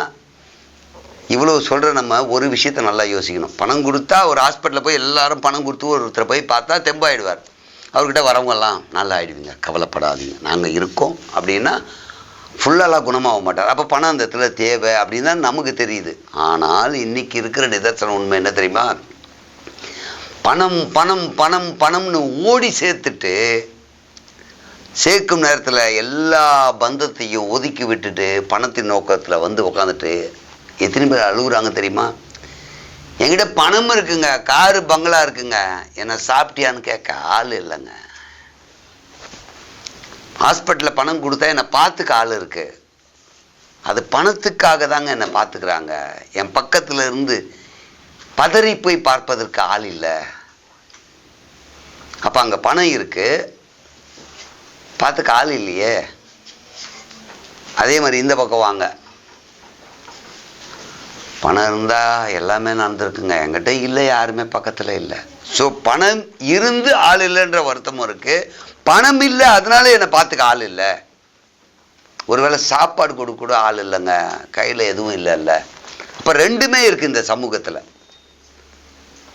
இவ்வளோ சொல்கிற நம்ம ஒரு விஷயத்த நல்லா யோசிக்கணும். பணம் கொடுத்தா ஒரு ஹாஸ்பிட்டலில் போய் எல்லாரும் பணம் கொடுத்து ஒருத்தரை போய் பார்த்தா தெம்பாயிடுவார். அவர்கிட்ட வரவங்கெல்லாம் நல்லா ஆகிடுவீங்க, கவலைப்படாதீங்க, நாங்கள் இருக்கோம் அப்படின்னா ஃபுல்லாலாம் குணமாக மாட்டார். அப்போ பணம் அந்த இடத்துல தேவை அப்படின்னு தான் நமக்கு தெரியுது. ஆனால் இன்னைக்கு இருக்கிற நிதர்சனம் உண்மை என்ன தெரியுமா? பணம் பணம் பணம் பணம்னு ஓடி சேர்த்துட்டு சேர்க்கும் நேரத்தில் எல்லா பந்தத்தையும் ஒதுக்கி விட்டுட்டு பணத்தின் நோக்கத்தில் உட்காந்துட்டு எத்தனை பேர் அழுகுறாங்க தெரியுமா? என்கிட்ட பணம் இருக்குங்க, காரு பங்களா இருக்குங்க, என்னை சாப்பிட்டியான்னு கேட்க ஆள் இல்லைங்க. ஹாஸ்பிட்டலில் பணம் கொடுத்தா என்னை பார்த்துக்க ஆள் இருக்கு. அது பணத்துக்காக தாங்க என்னை பார்த்துக்கிறாங்க. என் பக்கத்தில் இருந்து பதறி போய் பார்ப்பதற்கு ஆள் இல்லை. அப்போ அங்கே பணம் இருக்கு, பார்த்துக்க ஆள் இல்லையே. அதே மாதிரி இந்த பக்கம் வாங்க, பணம் இருந்தால் எல்லாமே நடந்திருக்குங்க. என்கிட்ட இல்லை, யாருமே பக்கத்தில் இல்லை. ஸோ பணம் இருந்து ஆள் இல்லைன்ற வருத்தமும் இருக்குது. பணம் இல்லை அதனால என்னை பார்த்துக்க ஆள் இல்லை. ஒருவேளை சாப்பாடு கொடுக்க கூட ஆள் இல்லைங்க, கையில் எதுவும் இல்லைல்ல. அப்போ ரெண்டுமே இருக்குது இந்த சமூகத்தில்.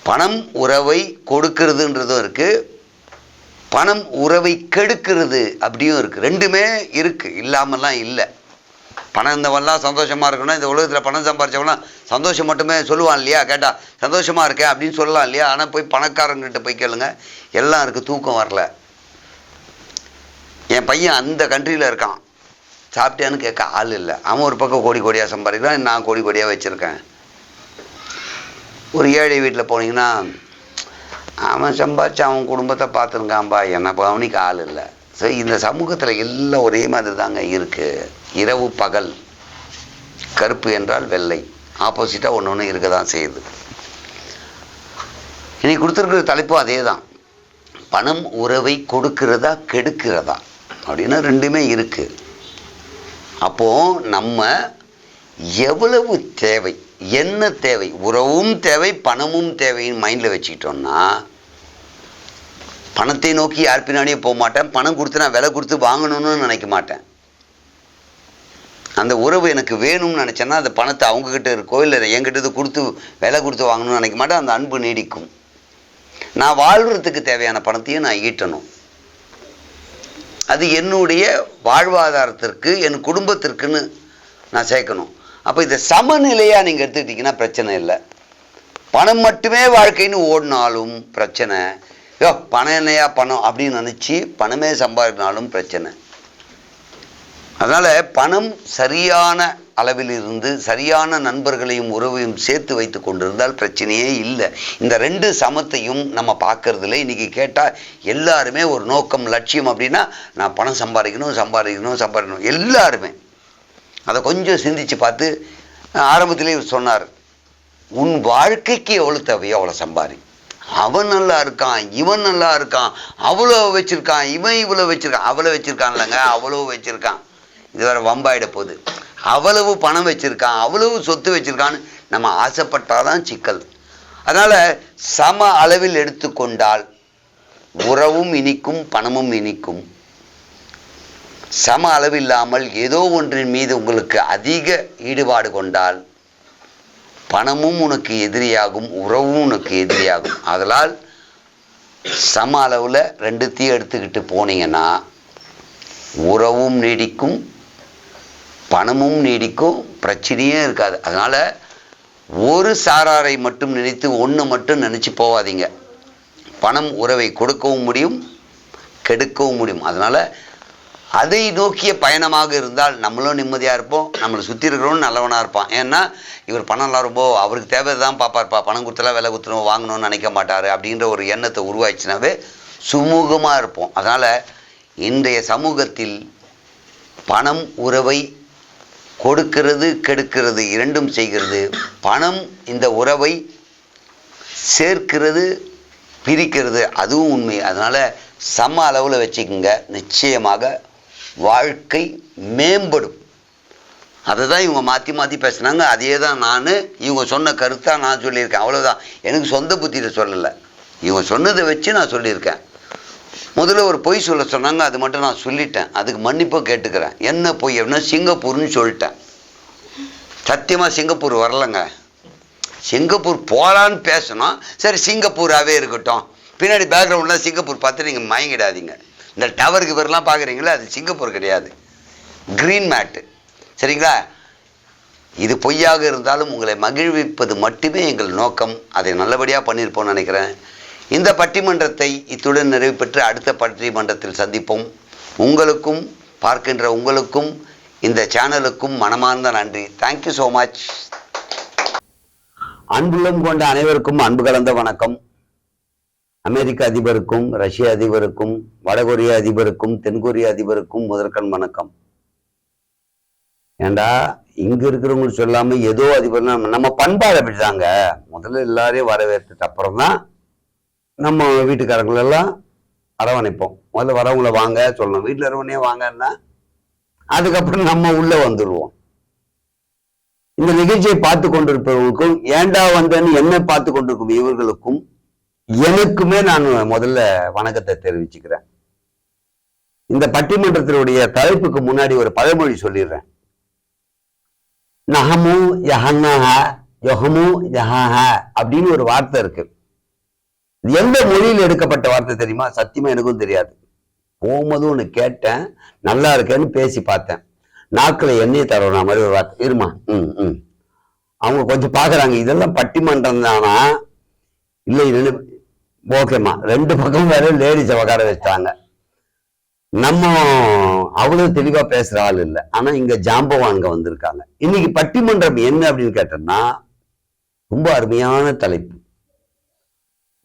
பணம் உறவை கொடுக்கறதுன்றதும் இருக்குது, பணம் உறவை கெடுக்கிறது அப்படியும் இருக்குது. ரெண்டுமே இருக்குது, இல்லாமல்லாம் இல்லை. பணம் இருந்தவன்லாம் சந்தோஷமாக இருக்கணும். இந்த உலகத்தில் பணம் சம்பாரிச்சவங்களாம் சந்தோஷம் மட்டுமே சொல்லுவான் இல்லையா? கேட்டால் சந்தோஷமாக இருக்கேன் அப்படின்னு சொல்லலாம் இல்லையா? ஆனால் போய் பணக்காரங்கிட்ட போய் கேளுங்க, எல்லாம் இருக்குது, தூக்கம் வரல. என் பையன் அந்த கண்ட்ரியில் இருக்கான், சாப்பிட்டேன்னு கேட்க ஆள் இல்லை. அவன் ஒரு பக்கம் கோடி கோடியாக சம்பாதிக்கிறான், நான் கோடி கோடியாக வச்சுருக்கேன். ஒரு ஏழை வீட்டில் போனீங்கன்னா அவன் சம்பாதிச்சு அவன் குடும்பத்தை பார்த்துருக்கான்பா, என்னை கவனிக்க ஆள் இல்லை. ஸோ இந்த சமூகத்தில் எல்லாம் ஒரே மாதிரி தாங்க இருக்குது. இரவு பகல், கருப்பு என்றால் வெள்ளை, ஆப்போசிட்டாக ஒன்று ஒன்று இருக்க தான் செய்யுது. இன்னைக்கு கொடுத்துருக்கிற தலைப்பும் அதே தான். பணம் உறவை கொடுக்கிறதா கெடுக்கிறதா அப்படின்னா ரெண்டுமே இருக்குது. அப்போது நம்ம எவ்வளவு தேவை, என்ன தேவை, உறவும் தேவை பணமும் தேவைன்னு மைண்டில் வச்சுக்கிட்டோம்னா பணத்தை நோக்கி யார் பின்னாடியே போக மாட்டேன். பணம் கொடுத்து நான் விலை கொடுத்து வாங்கணும்னு நினைக்க மாட்டேன். அந்த உறவு எனக்கு வேணும்னு நினச்சேன்னா அந்த பணத்தை அவங்கக்கிட்ட இருக்கோ இல்லை என்கிட்ட கொடுத்து விலை கொடுத்து வாங்கணும்னு நினைக்க மாட்டேன். அந்த அன்பு நீடிக்கும். நான் வாழ்கிறதுக்கு தேவையான பணத்தையும் நான் ஈட்டணும். அது என்னுடைய வாழ்வாதாரத்திற்கு, என் குடும்பத்திற்குன்னு நான் சேர்க்கணும். அப்போ இதை சமநிலையாக நீங்கள் எடுத்துக்கிட்டிங்கன்னா பிரச்சனை இல்லை. பணம் மட்டுமே வாழ்க்கைன்னு ஓடினாலும் பிரச்சனை. பணம் என்னையா பணம் அப்படின்னு நினச்சி பணமே சம்பாதினாலும் பிரச்சனை. அதனால் பணம் சரியான அளவில் இருந்து சரியான நண்பர்களையும் உறவையும் சேர்த்து வைத்து கொண்டிருந்தால் பிரச்சனையே இல்லை. இந்த ரெண்டு சமத்தையும் நம்ம பார்க்கறதில்ல. இன்றைக்கி கேட்டால் எல்லாருமே ஒரு நோக்கம், லட்சியம் அப்படின்னா நான் பணம் சம்பாதிக்கணும். எல்லாருமே அதை கொஞ்சம் சிந்திச்சு பார்த்து, ஆரம்பத்திலே சொன்னார், உன் வாழ்க்கைக்கு எவ்வளோ தேவையோ அவ்வளோ சம்பாதி. அவன் நல்லா இருக்கான், இவன் நல்லா இருக்கான், அவ்வளோ வச்சுருக்கான், இவன் இவ்வளோ வச்சுருக்கான், அவ்வளோ வச்சுருக்கான்லங்க, அவ்வளோ வச்சுருக்கான். இது வேறு வம்பாயிட போகுது. அவ்வளவு பணம் வச்சுருக்கான், அவ்வளவு சொத்து வச்சுருக்கான்னு நம்ம ஆசைப்பட்டாதான் சிக்கல். அதனால் சம அளவில் எடுத்துக்கொண்டால் உறவும் இனிக்கும், பணமும் இனிக்கும். சம அளவில்லாமல் ஏதோ ஒன்றின் மீது உங்களுக்கு அதிக ஈடுபாடு கொண்டால் பணமும் உனக்கு எதிரியாகும், உறவும் உனக்கு எதிரியாகும். அதனால் சம அளவில் ரெண்டுத்தையும் எடுத்துக்கிட்டு போனீங்கன்னா உறவும் நீடிக்கும், பணமும் நீடிக்கும், பிரச்சனையே இருக்காது. அதனால் ஒரு சாராரை மட்டும் நினைத்து ஒன்று மட்டும் நினச்சி போகாதீங்க. பணம் உறவை கொடுக்கவும் முடியும், கெடுக்கவும் முடியும். அதனால் அதை நோக்கிய பயணமாக இருந்தால் நம்மளும் நிம்மதியாக இருப்போம், நம்மளை சுற்றி இருக்கிறவனும் நல்லவனாக இருப்பான். ஏன்னா இவர் பணம்லாம் ரொம்ப அவருக்கு தேவை தான் பார்ப்பார்ப்பா, பணம் கொடுத்தலாம் விலை கொடுத்துணும் வாங்கணும்னு நினைக்க மாட்டார் அப்படின்ற ஒரு எண்ணத்தை உருவாச்சுனாவே சுமூகமாக இருப்போம். அதனால் இன்றைய சமூகத்தில் பணம் உறவை கொடுக்கிறது கெடுக்கிறது இரண்டும் செய்கிறது. பணம் இந்த உறவை சேர்க்கிறது பிரிக்கிறது, அதுவும் உண்மை. அதனால் சம அளவில் வச்சுக்கோங்க, நிச்சயமாக வாழ்க்கை மேம்படும். அதை தான் இவங்க மாற்றி மாற்றி பேசுனாங்க. அதே தான் இவங்க சொன்ன கருத்தாக நான் சொல்லியிருக்கேன். அவ்வளோதான். எனக்கு சொந்த புத்தியில் சொல்லலை, இவங்க சொன்னதை வச்சு நான் சொல்லியிருக்கேன். முதல்ல ஒரு பொய் சொல்ல சொன்னாங்க, அது மட்டும் நான் சொல்லிட்டேன். அதுக்கு மன்னிப்பு கேட்டுக்கிறேன். என்ன பொய் அப்படின்னா சிங்கப்பூர்னு சொல்லிட்டேன். சத்தியமாக சிங்கப்பூர் வரலைங்க. சிங்கப்பூர் போகலான்னு பேசணும். சரி சிங்கப்பூராகவே இருக்கட்டும். பின்னாடி பேக்ரவுண்டில் சிங்கப்பூர் பார்த்து நீங்கள் மயங்கிடாதீங்க. இந்த டவருக்கு பேர்லாம் பார்க்குறீங்களா, அது சிங்கப்பூர் கிடையாது, க்ரீன் மேட்டு. சரிங்களா? இது பொய்யாக இருந்தாலும் உங்களை மகிழ்விப்பது மட்டுமே எங்கள் நோக்கம். அதை நல்லபடியாக பண்ணியிருப்போம்னு நினைக்கிறேன். இந்த பட்டிமன்றத்தை இத்துடன் நிறைவு பெற்று அடுத்த பட்டிமன்றத்தில் சந்திப்போம். உங்களுக்கும் பார்க்கின்ற உங்களுக்கும் இந்த சேனலுக்கும் மனமார்ந்த நன்றி. Thank you so much. அன்புள்ளம் கொண்ட அனைவருக்கும் அன்பு கலந்த வணக்கம். அமெரிக்க அதிபருக்கும், ரஷ்ய அதிபருக்கும், வடகொரிய அதிபருக்கும், தென்கொரிய அதிபருக்கும் முதற்கண் வணக்கம். ஏண்டா இங்க இருக்கிறவங்களுக்கு சொல்லாம ஏதோ அதிபர்னா நம்ம பண்பாடு அப்படிதாங்க. முதல்ல எல்லாரையும் வரவேற்றுட்டு அப்புறம் தான் நம்ம வீட்டுக்காரங்களெல்லாம் அரவணைப்போம். முதல்ல வரவங்களை வாங்க சொல்லணும், வீட்டில் இருக்கவனே வாங்கன்னா அதுக்கப்புறம் நம்ம உள்ள வந்துடுவோம். இந்த நிகழ்ச்சியை பார்த்து கொண்டிருப்பவர்களுக்கும், ஏண்டா வந்தேன்னு என்ன பார்த்து கொண்டிருக்கும் இவர்களுக்கும் எனக்குமே நான் முதல்ல வணக்கத்தை தெரிவிச்சுக்கிறேன். இந்த பட்டிமன்றத்தினுடைய தலைப்புக்கு முன்னாடி ஒரு பழமொழி சொல்லிடுறேன். நகமு யஹன்னஹ யொஹமு யஹஹ அப்படின்னு ஒரு வார்த்தை இருக்கு. எந்த மொழியில் எடுக்கப்பட்ட வார்த்தை தெரியுமா? சத்தியமா எனக்கும் தெரியாது. போகும்போது ஒன்று கேட்டேன், நல்லா இருக்கேன்னு பேசி பார்த்தேன். நாக்குல எண்ணெய் தரணும் மாதிரி ஒரு வார்த்தை இருமா. அவங்க கொஞ்சம் பாக்குறாங்க, இதெல்லாம் பட்டிமன்றம் தானா இல்லை இல்லைன்னு. ஓகேம்மா, 2 பக்கம் வேற லேடிஸை உட்கார வச்சிட்டாங்க. நம்ம அவ்வளவு தெளிவா பேசுற ஆள் இல்லை, ஆனா இங்க ஜாம்பவான்க வந்திருக்காங்க. இன்னைக்கு பட்டிமன்றம் என்ன அப்படின்னு கேட்டோம்னா ரொம்ப அருமையான தலைப்பு.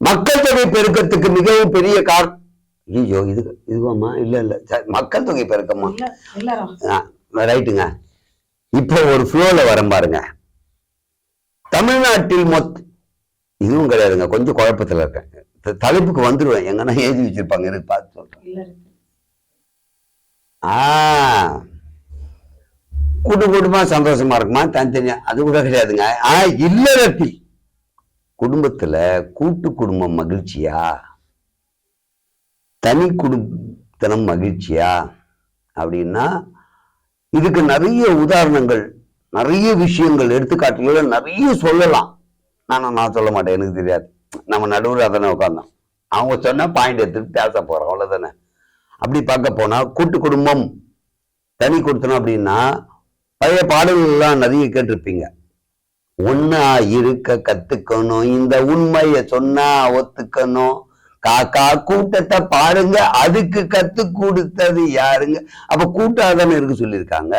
மக்கள் தொகை பெருக்கத்துக்கு மிகவும் பெரிய ஐயோ இதுவாமா இல்ல மக்கள் தொகை பெருக்கமா ரைட்டுங்க. இப்போ ஒரு ஃப்ளோல வரம் பாருங்க. தமிழ்நாட்டில் இதுவும் கிடையாதுங்க, கொஞ்சம் குழப்பத்துல இருக்கேன். தலைப்புக்கு வந்துருவேன், எங்கன்னா எழுதி வச்சிருப்பாங்க, எனக்கு பார்த்து சொல்றேன். குடும்பமா சந்தோஷமா இருக்குமா, தனித்தனியா அது கூட கிடையாதுங்க. இல்லறத்தில் குடும்பத்துல கூட்டு குடும்பம் மகிழ்ச்சியா, தனி குடும்பத்தனம் மகிழ்ச்சியா அப்படின்னா இதுக்கு நிறைய உதாரணங்கள், நிறைய விஷயங்கள், எடுத்துக்காட்டுகள் நிறைய சொல்லலாம். நான் சொல்ல மாட்டேன், எனக்கு தெரியாது. நம்ம நடுவில் அதானே உட்காந்தோம், அவங்க சொன்ன பாயிண்ட் எடுத்துட்டு பேச போறோம், அவ்வளவுதானே. அப்படி பார்க்க போனா கூட்டு குடும்பம் தனி கொடுத்தணும் அப்படின்னா பழைய பாடல்கள்லாம் நிறைய கேட்டிருப்பீங்க. ஒன்னா இருக்க கத்துக்கணும், இந்த உண்மைய சொன்னா ஒத்துக்கணும், காக்கா கூட்டத்தை பாருங்க, அதுக்கு கத்து கொடுத்தது யாருங்க? அப்ப கூட்டாதானே இருக்கு சொல்லியிருக்காங்க.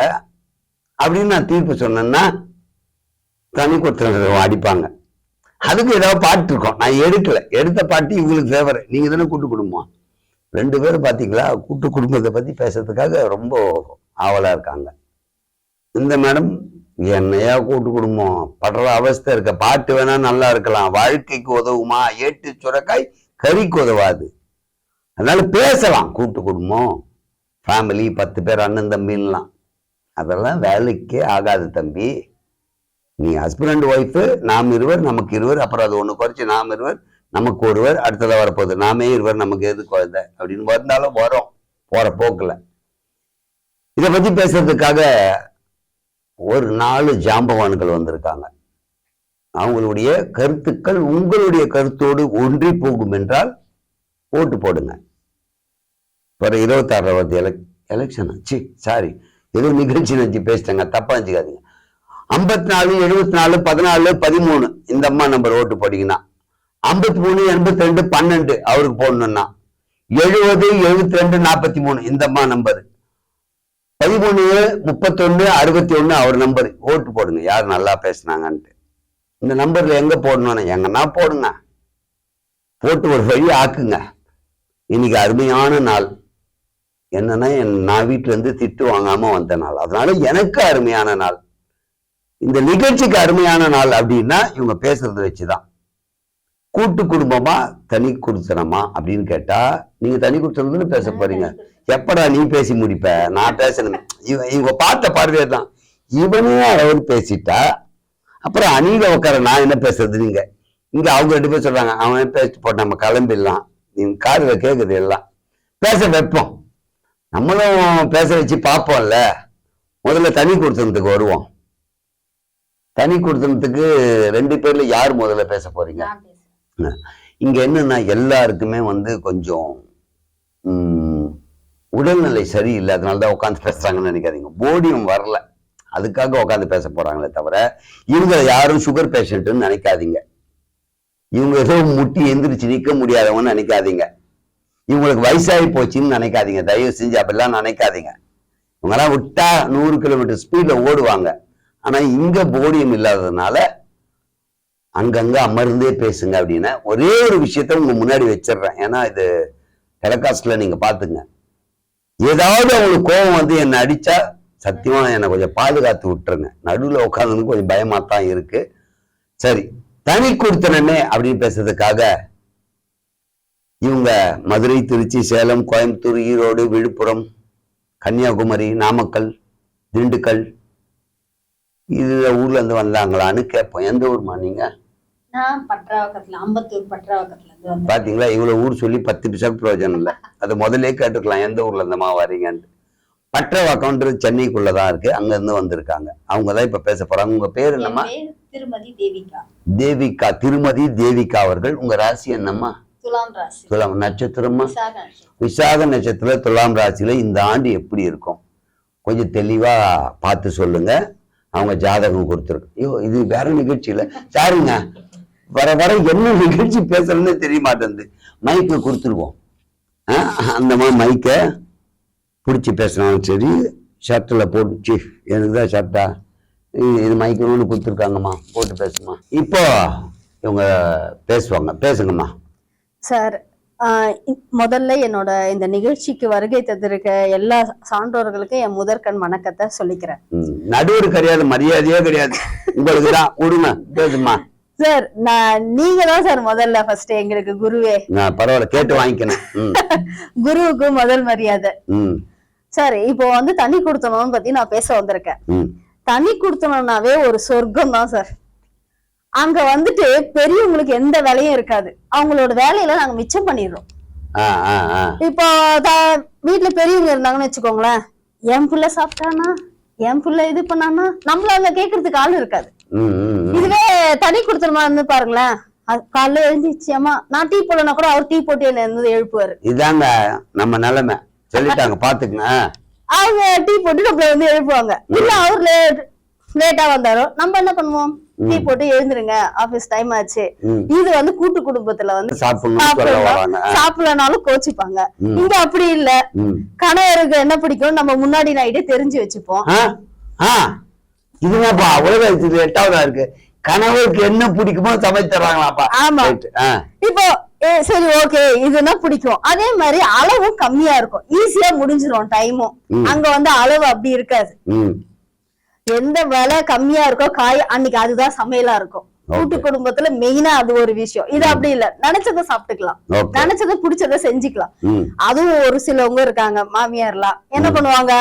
அப்படின்னு நான் தீர்ப்பு சொன்னேன்னா தனி கொடுத்த அடிப்பாங்க. அதுக்கு ஏதாவது பாட்டு இருக்கும், நான் எடுக்கல. எடுத்த பாட்டு இவங்களுக்கு ஃபேவர். நீங்க தானே கூட்டு குடும்பம். 2 பேரும் பாத்தீங்களா கூட்டு குடும்பத்தை பத்தி பேசுறதுக்காக ரொம்ப ஆவலா இருக்காங்க. இந்த மேடம் என்னையா கூட்டு குடும்பம் படுற அவஸ்தை இருக்க, பாட்டு வேணா நல்லா இருக்கலாம், வாழ்க்கைக்கு உதவுமா? ஏட்டு சுரக்காய் கறிக்கு உதவாது. அதனால பேசலாம், கூட்டு குடும்பம் ஃபேமிலி 10 பேர் அண்ணன் தம்பின்லாம், அதெல்லாம் வேலைக்கே ஆகாது தம்பி. நீ ஹஸ்பண்ட் ஒய்ஃபு, நாம் இருவர் நமக்கு இருவர், அப்புறம் அது ஒண்ணு குறைச்சு நாம் இருவர் நமக்கு ஒருவர், அடுத்ததா வரப்போகுது நாமே இருவர் நமக்கு எது குழந்தை அப்படின்னு வந்தாலும் வரும் போற போக்குல. இதை பத்தி பேசுறதுக்காக ஒரு 4 ஜாம்பவான்கள் வந்திருக்காங்க. அவங்களுடைய கருத்துக்கள் உங்களுடைய கருத்தோடு ஒன்றி போகும் என்றால் ஓட்டு போடுங்க. வர 26வது எலெக்ஷன் சாரி ஏதோ நிகழ்ச்சி நினைச்சு பேசிட்டாங்க, தப்பா நினைச்சுக்காதீங்க. 54 74 14 13 இந்த அம்மா நம்பர் ஓட்டு போட்டீங்கன்னா, 53 82 12 அவருக்கு போடணும்னா, 70 72 43 இந்த அம்மா நம்பர், 13 31 61 அவர் நம்பர் ஓட்டு போடுங்க. யார் நல்லா பேசினாங்கன்ட்டு. இந்த நம்பர்ல எங்க போடணும்னா எங்கன்னா போடுங்க, போட்டு ஒரு வழி ஆக்குங்க. இன்னைக்கு அருமையான நாள். என்னன்னா நான் வீட்டுல இருந்து திட்டு வாங்காம வந்த நாள், அதனால எனக்கு அருமையான நாள். இந்த நிகழ்ச்சிக்கு அருமையான நாள் அப்படின்னா இவங்க பேசுறத வச்சுதான். கூட்டு குடும்பமா தனி குடுத்தனமா அப்படின்னு கேட்டா, நீங்க தனி குடுத்தனம்னு பேச போறீங்க. எப்படா நீ பேசி முடிப்ப, நான் பேசணும். இவங்க பார்த்த பார்வையே தான். இவனே அவர் பேசிட்டா அப்புறம் அணியில உட்கார நான் என்ன பேசுறது? நீங்க இங்க அவங்க 2 பேர் சொல்றாங்க, அவன் பேசிட்டு போட்டு நம்ம கிளம்பிடலாம். நீங்க காதுல கேக்குது எல்லாம், பேச வைப்போம். நம்மளும் பேச வச்சு பார்ப்போம்ல. முதல்ல தனி குடுத்தனத்துக்கு வருவோம். தனி குடுத்தனத்துக்கு 2 பேர்ல யார் முதல்ல பேச போறீங்க? இங்க என்னன்னா எல்லாருக்குமே கொஞ்சம் உடல்நிலை சரியில்லை, அதனாலதான் உட்காந்து பேசுறாங்கன்னு நினைக்காதீங்க. போடியம் வரல அதுக்காக உட்காந்து பேச போறாங்களே தவிர இவங்க யாரும் சுகர் பேஷண்ட்னு நினைக்காதீங்க. இவங்க ஏதோ முட்டி எந்திரிச்சு நிக்க முடியாதவங்கன்னு நினைக்காதீங்க. இவங்களுக்கு வயசாகி போச்சுன்னு நினைக்காதீங்க. தயவு செஞ்சு அப்படிலாம் நினைக்காதீங்க. இவங்கெல்லாம் விட்டா 100 கிலோமீட்டர் ஸ்பீட்ல ஓடுவாங்க. ஆனா இங்க போடியம் இல்லாததுனால அங்கங்க அமர்ந்தே பேசுங்க அப்படின்னு ஒரே ஒரு விஷயத்த உங்க முன்னாடி வச்சிடுறேன். ஏன்னா இது டெலகாஸ்ட்ல நீங்க பாத்துங்க. ஏதாவது அவங்களுக்கு கோபம் என்னை அடிச்சா சத்தியமா என்னை கொஞ்சம் பாதுகாத்து விட்டுருங்க. நடுவில் உட்காந்து கொஞ்சம் பயமாத்தான் இருக்கு. சரி, தனி கொடுத்தனே அப்படின்னு பேசுறதுக்காக இவங்க மதுரை, திருச்சி, சேலம், கோயம்புத்தூர், ஈரோடு, விழுப்புரம், கன்னியாகுமரி, நாமக்கல், திண்டுக்கல் இதுல ஊர்ல இருந்து வந்தாங்களான்னு கேட்போம். எந்த ஊர்மா நீங்க? நான் பற்றாவக்கத்துல, அம்பத்தூர் பற்றாவக்கத்துல இருந்து வந்தேன். பாத்தீங்களா, இவ்வளவு ஊர் சொல்லி 10 பைசாக்கு பிரயோஜனம் இல்லை. அதை முதல்ல கேட்டுக்கலாம், எந்த ஊர்ல இருந்தமா வரீங்கன்னு. பற்றவாக்கம்ன்றது சென்னைக்குள்ளதான் இருக்கு, அங்க இருந்து வந்திருக்காங்க. அவங்கதான் இப்ப பேச போறாங்க. உங்க பேர் என்னம்மா? திருமதி தேவிகா. தேவிகா, திருமதி தேவிகா அவர்கள். உங்க ராசி என்னம்மா? துலாம் ராசி. துலாம் நட்சத்திரமா? விசாக நட்சத்திரம். விசாக நட்சத்திரம் துலாம் ராசியில இந்த ஆண்டு எப்படி இருக்கும் கொஞ்சம் தெளிவா பார்த்து சொல்லுங்க. அவங்க ஜாதகம் கொடுத்துருக்கு. ஐயோ, இது வேற நிகழ்ச்சி இல்ல சாருங்க. வர வர என்ன நிகழ்ச்சி பேசுறதுன்னு தெரிய மாட்டேங்குது. மைக்கு கொடுத்துருவோம். அந்த மைக்க பிடிச்சி பேசினாலும் சரி, ஷர்ட்டில் போட்டுச்சு. எனக்கு தான் ஷர்ட்டா இது மைக்கு ஒன்று கொடுத்துருக்காங்கம்மா, போட்டு பேசுமா. இப்போ இவங்க பேசுவாங்க, பேசுங்கம்மா. சார், முதல்ல என்னோட இந்த நிகழ்ச்சிக்கு வருகை தந்திருக்க எல்லா சான்றோர்களுக்கும் என் முதற்கண் வணக்கத்தை சொல்லிக்கிறேன். நடுவர் கிடையாது, மரியாதையே கிடையாது. உங்களுக்கு தான் கொடுங்க, பேசுமா. சார், நீங்க தான் சார் முதல்ல ஃபர்ஸ்ட் எங்களுக்கு குருவே. பரவாயில்ல, கேட்டு வாங்கிக்கணும். குருவுக்கு முதல் மரியாதை. சார், இப்போ வந்து தனி கொடுத்தணும் பத்தி நான் பேச வந்திருக்கேன். தனி கொடுத்தணும்னாவே ஒரு சொர்க்கம் தான் சார். அங்க வந்துட்டு பெரியவங்களுக்கு எந்த வேலையும் இருக்காது. அவங்களோட வேலையில நாங்க மிச்சம் பண்ணிடுறோம். இப்போ வீட்டுல பெரியவங்க இருந்தாங்கன்னு வச்சுக்கோங்களேன், என் புள்ள சாப்பிட்டானா, என் புள்ள இது பண்ணானா, நம்மள அங்க கேக்குறதுக்கு ஆள் இருக்காது. இதுவே தனி கொடுத்தனமா இருந்து பாருங்களேன், காலைல எழுந்திருச்சியம்மா நான் டீ போடனா கூட அவர் டீ போட்டு என்ன இருந்து எழுப்புவாரு. இதாங்க நம்ம நிலைமை. சொல்லிட்டாங்க, பாத்துக்கங்க. அவங்க டீ போட்டு நம்மள வந்து எழுப்புவாங்க. இல்ல அவர் லேட்டா வந்தாரோ நம்ம என்ன பண்ணுவோம், டீ போட்டு எழுந்துருங்க, ஆபீஸ் டைம் ஆச்சு. இது வந்து கூட்டு குடும்பத்துல வந்து சாப்பிடலனாலும் கோச்சிப்பாங்க. இங்க அப்படி இல்ல. கணவருக்கு என்ன பிடிக்கும் நம்ம முன்னாடி நைட்டே தெரிஞ்சு வச்சுப்போம். இதுதான்ப்பா உலகத்துல 8வதா இருக்கு. கணவருக்கு என்ன பிடிக்குமோ சமைச்சு தர்றாங்களாப்பா. ஆமா. இப்போ சரி, ஓகே, இதுனா பிடிக்கும். அதே மாதிரி அளவும் கம்மியா இருக்கும், ஈஸியா முடிஞ்சிரும் டைமும். அங்க வந்து அளவு அப்படி இருக்காது. எந்த விலை கம்மியா இருக்கோ காய் அன்னைக்கு அதுதான் சமையலா இருக்கும். கூட்டு குடும்பத்துல மெயினா அது ஒரு விஷயம். இது அப்படி இல்ல, நினைச்சதை சாப்பிட்டுக்கலாம், நினைச்சதை பிடிச்சதை செஞ்சுக்கலாம். அதுவும் ஒரு சிலவங்க இருக்காங்க மாமியார்லாம் என்ன பண்ணுவாங்க,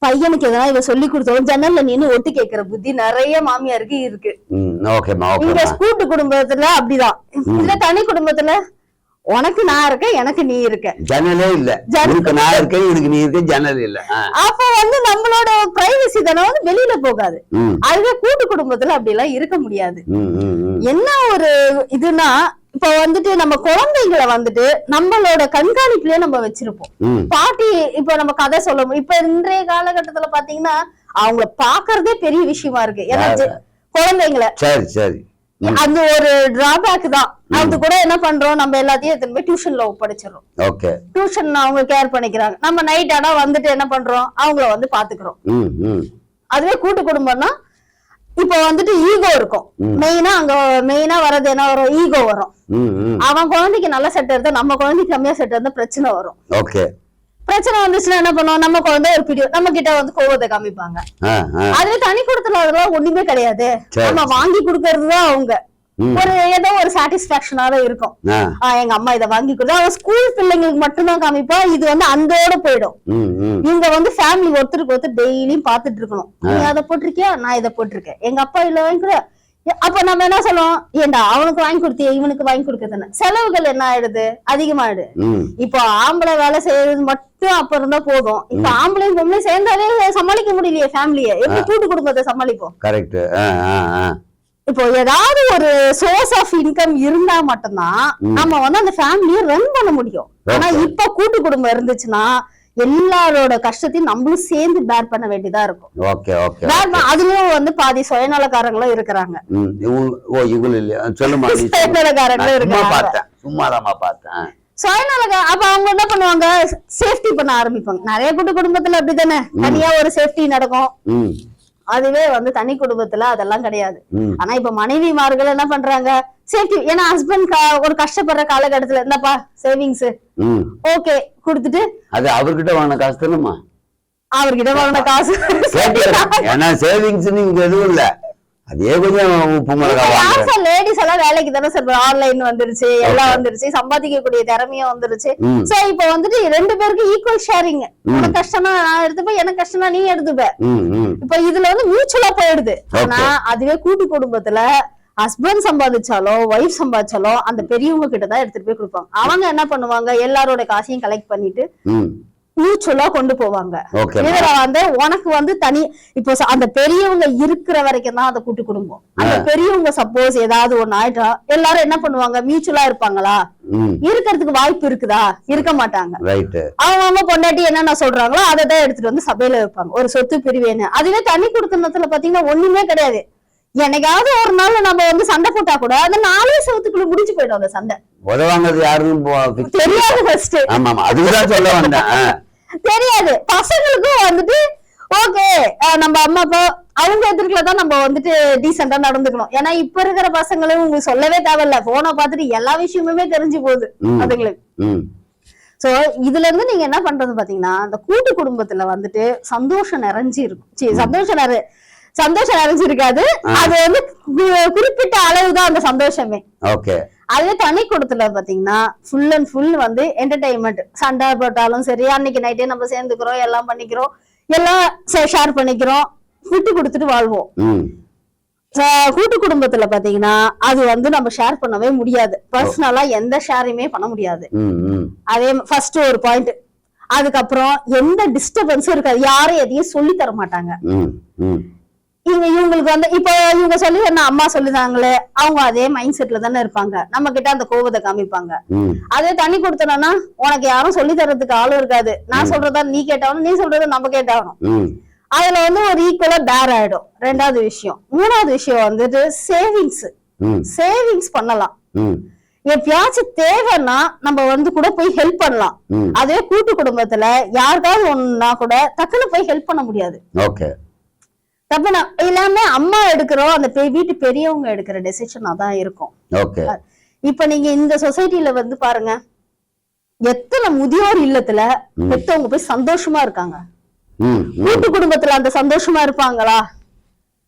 பையனுக்கு எதனா இவ சொல்லி கொடுத்தோம் ஜன்னல்ல நின்னு ஒட்டு கேட்கிற புத்தி நிறைய மாமியாருக்கு இருக்கு. இங்க கூட்டு குடும்பத்துல அப்படிதான். இல்ல தனி குடும்பத்துல உனக்கு நான் இருக்கேன், எனக்கு நீ இருக்க, ஜன்னலே இல்ல. நான் இருக்கேன், எனக்கு நீ இருக்க, ஜன்னல் இல்ல. அப்ப வந்து நம்மளோட பிரைவசி தானே வந்து வெளியில போகாது. அதுவே கூட்டு குடும்பத்துல அப்படி எல்லாம் இருக்க முடியாது. என்ன ஒரு இதுனா, இப்ப வந்துட்டு நம்ம குழந்தைங்களை வந்துட்டு நம்மளோட கண்காணிப்புலயே நம்ம வச்சிருப்போம். பாட்டி இப்ப நம்ம கதை சொல்ல முடியும். இப்ப இன்றைய காலகட்டத்துல பாத்தீங்கன்னா அவங்கள பாக்குறதே பெரிய விஷயமா இருக்கு. ஏன்னா குழந்தைங்களை சரி சரி அந்த ஒரு டிராபேக் தான். அது கூட என்ன பண்றோம், நம்ம எல்லாத்தையும் எடுத்துட்டு போய் டியூஷன்ல ஒப்படைச்சிடறோம். டியூஷன் அவங்க கேர் பண்ணிக்கிறாங்க. நம்ம நைட் ஆனா வந்துட்டு என்ன பண்றோம், அவங்கள வந்து பாத்துக்கிறோம். அதுவே கூட்டு குடும்பம்னா இப்ப வந்துட்டு ஈகோ இருக்கும். மெயினா வர்றது என்ன வரும், ஈகோ வரும். அவன் குழந்தைக்கு நல்ல செட் எடுத்தா நம்ம குழந்தைக்கு கம்மியா செட் இருந்தா பிரச்சனை வரும். பிரச்சனை வந்துச்சுன்னா என்ன பண்ணுவோம், நம்ம குழந்தை ஒரு பிடிக்கும் நம்ம கிட்ட வந்து கோவத்தை காமிப்பாங்க. அதுவே தனி கொடுத்துல அதெல்லாம் ஒண்ணுமே கிடையாது. நம்ம வாங்கி கொடுக்கறதுதான் அவங்க ஒரு ஏதோ ஒரு சாட்டிஸ்பாக்சனால இருக்கும். எங்க அம்மா இதை வாங்கி கொடுத்தா அவன் ஸ்கூல் பிள்ளைங்களுக்கு மட்டும்தான் காமிப்பா. இது வந்து அந்தோட போயிடும். இங்க வந்து ஃபேமிலி ஒருத்தருக்கு ஒருத்தர் டெய்லியும் பாத்துட்டு இருக்கணும். நீ அதை போட்டிருக்கியா, நான் இதை போட்டிருக்கேன், எங்க அப்பா இல்ல வாங்கிக்கிற. அப்ப நம்ம என்ன சொல்லுவோம், ஏண்டா அவனுக்கு வாங்கி கொடுத்திய இவனுக்கு வாங்கி கொடுக்கறதுன்னு செலவுகள் என்ன ஆயிடுது, அதிகமாயிடுது. இப்போ ஆம்பளை வேலை செய்யறது மட்டும் அப்ப இருந்தா போதும். இப்ப ஆம்பளையும் பொம்பளையும் சேர்ந்தாலே சமாளிக்க முடியலையே ஃபேமிலியை. எப்படி கூட்டு குடும்பத்தை சமாளிப்போம்? கரெக்ட். இப்போ ஏதாவது ஒரு சோர்ஸ் ஆஃப் இன்கம் இருந்தா மட்டும்தான் நம்ம வந்து அந்த ஃபேமிலியை ரன் பண்ண முடியும். ஆனா இப்ப கூட்டு குடும்பம் இருந்துச்சுன்னா எல்லாரோட கஷ்டத்தையும் நம்மளும் சேர்ந்து பேர் பண்ண வேண்டியதா இருக்கும். அதுலயும் வந்து பாதி சுயநலக்காரங்களும் இருக்கிறாங்க. சுயநலக்காரங்களும் இருக்காங்க. அப்ப அவங்க என்ன பண்ணுவாங்க, சேஃப்டி பண்ண ஆரம்பிப்பாங்க. நிறைய கூட்டு குடும்பத்துல அப்படித்தானே, தனியா ஒரு சேஃப்டி நடக்கும். அதுவே வந்து தனி குடும்பத்துல அதெல்லாம் கிடையாது. ஆனா இப்ப மனைவிமார்கள் என்ன பண்றாங்க, சேஃப்டி. ஏன்னா ஹஸ்பண்ட் ஒரு கஷ்டப்படுற காலகட்டத்துல என்னப்பா சேவிங்ஸ் ஓகே குடுத்துட்டு அது அவர்கிட்ட வாங்கின காசு தானேமா, அவர்கிட்ட வாங்கின காசு. ஏன்னா சேவிங்ஸ் எதுவும் இல்ல, அதே கொஞ்சம் உப்பு மிளகா லேடிஸ் எல்லாம் வேலைக்கு தானே சார் ஆன்லைன் வந்துருச்சு, எல்லாம் வந்துருச்சு, சம்பாதிக்கக்கூடிய திறமையும் வந்துருச்சு. சோ இப்ப வந்துட்டு 2 பேருக்கு ஈக்குவல் ஷேரிங். உனக்கு கஷ்டம்னா நான் எடுத்துப்பேன், எனக்கு கஷ்டம்னா நீ எடுத்துப்ப. இப்ப இதுல வந்து மியூச்சுவலா போயிடுது. ஆனா அதுவே கூட்டு குடும்பத்துல ஹஸ்பண்ட் சம்பாதிச்சாலும் ஒய்ஃப் சம்பாதிச்சாலும் அந்த பெரியவங்க கிட்டதான் எடுத்துட்டு போய் கொடுப்பாங்க. அவங்க என்ன பண்ணுவாங்க, எல்லாரோட காசையும் கலெக்ட் பண்ணிட்டு மியூச்சுவலா கொண்டு போவாங்க. இதுல வந்து உனக்கு வந்து தனி இப்போ அந்த பெரியவங்க இருக்கிற வரைக்கும் தான் அந்த கூட்டு குடும்பம். அந்த பெரியவங்க சப்போஸ் ஏதாவது ஒண்ணு ஆயிட்டா எல்லாரும் என்ன பண்ணுவாங்க, மியூச்சுவலா இருப்பாங்களா? இருக்கிறதுக்கு வாய்ப்பு இருக்குதா? இருக்க மாட்டாங்க. அவங்க பொண்டாட்டி என்னென்ன சொல்றாங்களோ அதை தான் எடுத்துட்டு வந்து சபையில வைப்பாங்க, ஒரு சொத்து பிரிவேன்னு. அதுவே தனி குடுத்தனத்துல பாத்தீங்கன்னா ஒண்ணுமே கிடையாது. என்னைக்காவது ஒரு நாள் நம்ம வந்து சண்டை போட்டா கூட அந்த 4 வருஷத்துக்குள்ள முடிச்சு போயிடும் அந்த சண்டை. உதவாங்கிறது யாருன்னு தெரியாது. ஃபர்ஸ்ட் அதுதான் சொல்ல வந்தேன். தெரியாது. பசங்களுக்கும் வந்துட்டு ஓகே நம்ம அம்மா அப்பா அவங்க எதிர்க்கலதான் நம்ம வந்துட்டு டீசெண்டா நடந்துக்கணும். ஏன்னா இப்ப இருக்கிற பசங்களும் உங்களுக்கு சொல்லவே தேவையில்ல, போனை பார்த்துட்டு எல்லா விஷயமுமே தெரிஞ்சு போகுது அதுங்களுக்கு. சோ இதுல இருந்து நீங்க என்ன பண்றது பாத்தீங்கன்னா, அந்த கூட்டு குடும்பத்துல வந்துட்டு சந்தோஷம் நிறைஞ்சு இருக்கும். சந்தோஷம் நிறைஞ்சிருக்காது, அது வந்து குறிப்பிட்ட அளவுதான் அந்த சந்தோஷமே. அதே தனி குடும்பத்துல பாத்தீங்கன்னா ஃபுல் அண்ட் ஃபுல் வந்து என்டர்டைன்மெண்ட். சண்டை போட்டாலும் சரி, அன்னைக்கு நைட்டே நம்ம சேர்ந்துக்கிறோம், எல்லாம் பண்ணிக்கிறோம், எல்லாம் ஷேர் பண்ணிக்கிறோம், விட்டு கொடுத்துட்டு வாழ்வோம். கூட்டு குடும்பத்துல பாத்தீங்கன்னா அது வந்து நம்ம ஷேர் பண்ணவே முடியாது. பர்சனலா எந்த ஷேரையுமே பண்ண முடியாது. அதே ஃபர்ஸ்ட் ஒரு பாயிண்ட். அதுக்கப்புறம் எந்த டிஸ்டர்பன்ஸும் இருக்காது, யாரும் எதையும் சொல்லி தர மாட்டாங்க. இவங்களுக்கு வந்து இப்ப இவங்க சொல்லி என்ன அம்மா சொல்லுதாங்களே, அவங்க அதே மைண்ட் செட்ல தானே இருப்பாங்க, நம்ம கிட்ட அந்த கோபத்தை காமிப்பாங்க. அதே தண்ணி கொடுத்தனா உனக்கு யாரும் சொல்லி தர்றதுக்கு ஆளும் இருக்காது, நான் சொல்றதா நீ கேட்டாலும், நீ சொல்றத நம்ம கேட்டாகணும். அதுல வந்து ஒரு ஈக்குவலா பேர் ஆயிடும். 2வது விஷயம். 3வது விஷயம் வந்துட்டு சேவிங்ஸ் பண்ணலாம். எப்பயாச்சும் தேவைன்னா நம்ம வந்து கூட போய் ஹெல்ப் பண்ணலாம். அதே கூட்டு குடும்பத்துல யாருக்காவது ஒண்ணுன்னா கூட டக்குன்னு போய் ஹெல்ப் பண்ண முடியாது. தப்பு எல்லாமே அம்மா எடுக்கிறோம், அந்த வீட்டு பெரியவங்க எடுக்கிற டெசிஷனா தான் இருக்கும். இப்ப நீங்க இந்த சொசைட்டில வந்து பாருங்க, எத்தனை முதியோர் இல்லத்துல பெத்தவங்க போய் சந்தோஷமா இருக்காங்க. கூட்டு குடும்பத்துல அந்த சந்தோஷமா இருப்பாங்களா?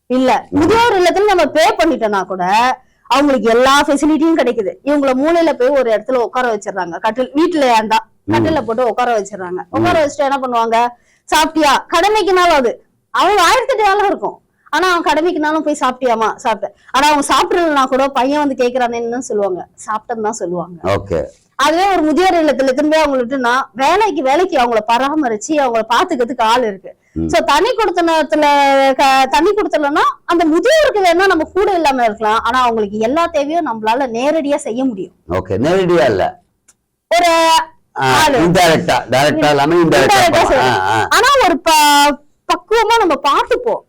இல்ல. முதியோர் இல்லத்துல நம்ம பே பண்ணிட்டோம்னா கூட அவங்களுக்கு எல்லா ஃபெசிலிட்டியும் கிடைக்குது. இவங்கள மூலையில போய் ஒரு இடத்துல உட்கார வச்சிடறாங்க, கட்டில் வீட்டுல ஏண்டா கட்டில போட்டு உட்கார வச்சிடறாங்க. உட்கார வச்சுட்டு என்ன பண்ணுவாங்க, சாப்பிட்டியா? கடமைக்குனாலும் அது அவங்க 1008 வேலை இருக்கும். ஆனா அவன் கடமைக்குனாலும் போய் சாப்பிட்டியாமா? சாப்பிட்டேன். ஆனா அவங்க சாப்பிடலன்னா கூட பையன் வந்து கேக்குறான்னு சொல்லுவாங்க, சாப்பிட்டேன்னு தான் சொல்லுவாங்க. அதுவே ஒரு முதியோர் இல்லத்துல திரும்ப அவங்கள்ட்டுனா வேலைக்கு அவங்கள பராமரிச்சு அவங்கள பாத்துக்கிறதுக்கு ஆள் இருக்கு. சோ தனி கொடுத்தலன்னா அந்த முதியோருக்கு வேணா நம்ம கூட இல்லாம இருக்கலாம், ஆனா அவங்களுக்கு எல்லா தேவையும் நம்மளால நேரடியா செய்ய முடியும். நேரடியா இல்ல, ஒரு ஆனா ஒரு பக்குவமா நம்ம பாத்துப்போம்.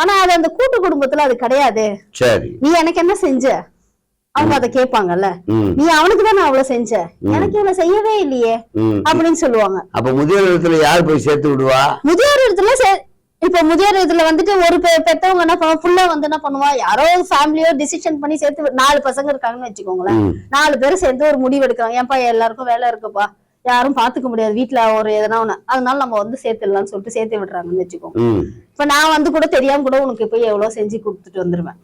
ஆனா அது அந்த கூட்டு குடும்பத்துல அது கிடையாது. நீ எனக்கு என்ன செஞ்ச, அவங்க அதை கேட்பாங்கல்ல, நீ அவனுக்கு தான் அவ்வளவு செஞ்ச, எனக்கு இவ்வளவு செய்யவே இல்லையே அப்படின்னு சொல்லுவாங்க. அப்ப முதியோர் இடத்துல யார் போய் சேர்த்து விடுவா? முதியோர் இடத்துல இப்ப முதியோர் இதுல வந்துட்டு ஒரு பெத்தவங்க என்ன பண்ணுவா, ஃபுல்லா வந்து என்ன பண்ணுவா, யாரோ ஃபேமிலியோ டிசிஷன் பண்ணி சேர்த்து 4 பசங்க இருக்காங்கன்னு வச்சுக்கோங்களேன், 4 பேரும் சேர்ந்து ஒரு முடிவு எடுக்கிறாங்க, ஏன்பா எல்லாருக்கும் வேலை இருக்குப்பா, யாரும் பாத்துக்க முடியாது வீட்டுல ஒரு எதனா ஒண்ணு, அதனால நம்ம வந்து சேர்த்துடலாம்னு சொல்லிட்டு சேர்த்து விடுறாங்கன்னு வச்சுக்கோங்க. இப்ப நான் வந்து கூட தெரியாம கூட உனக்கு போய் எவ்வளவு செஞ்சு கொடுத்துட்டு வந்துருவேன்.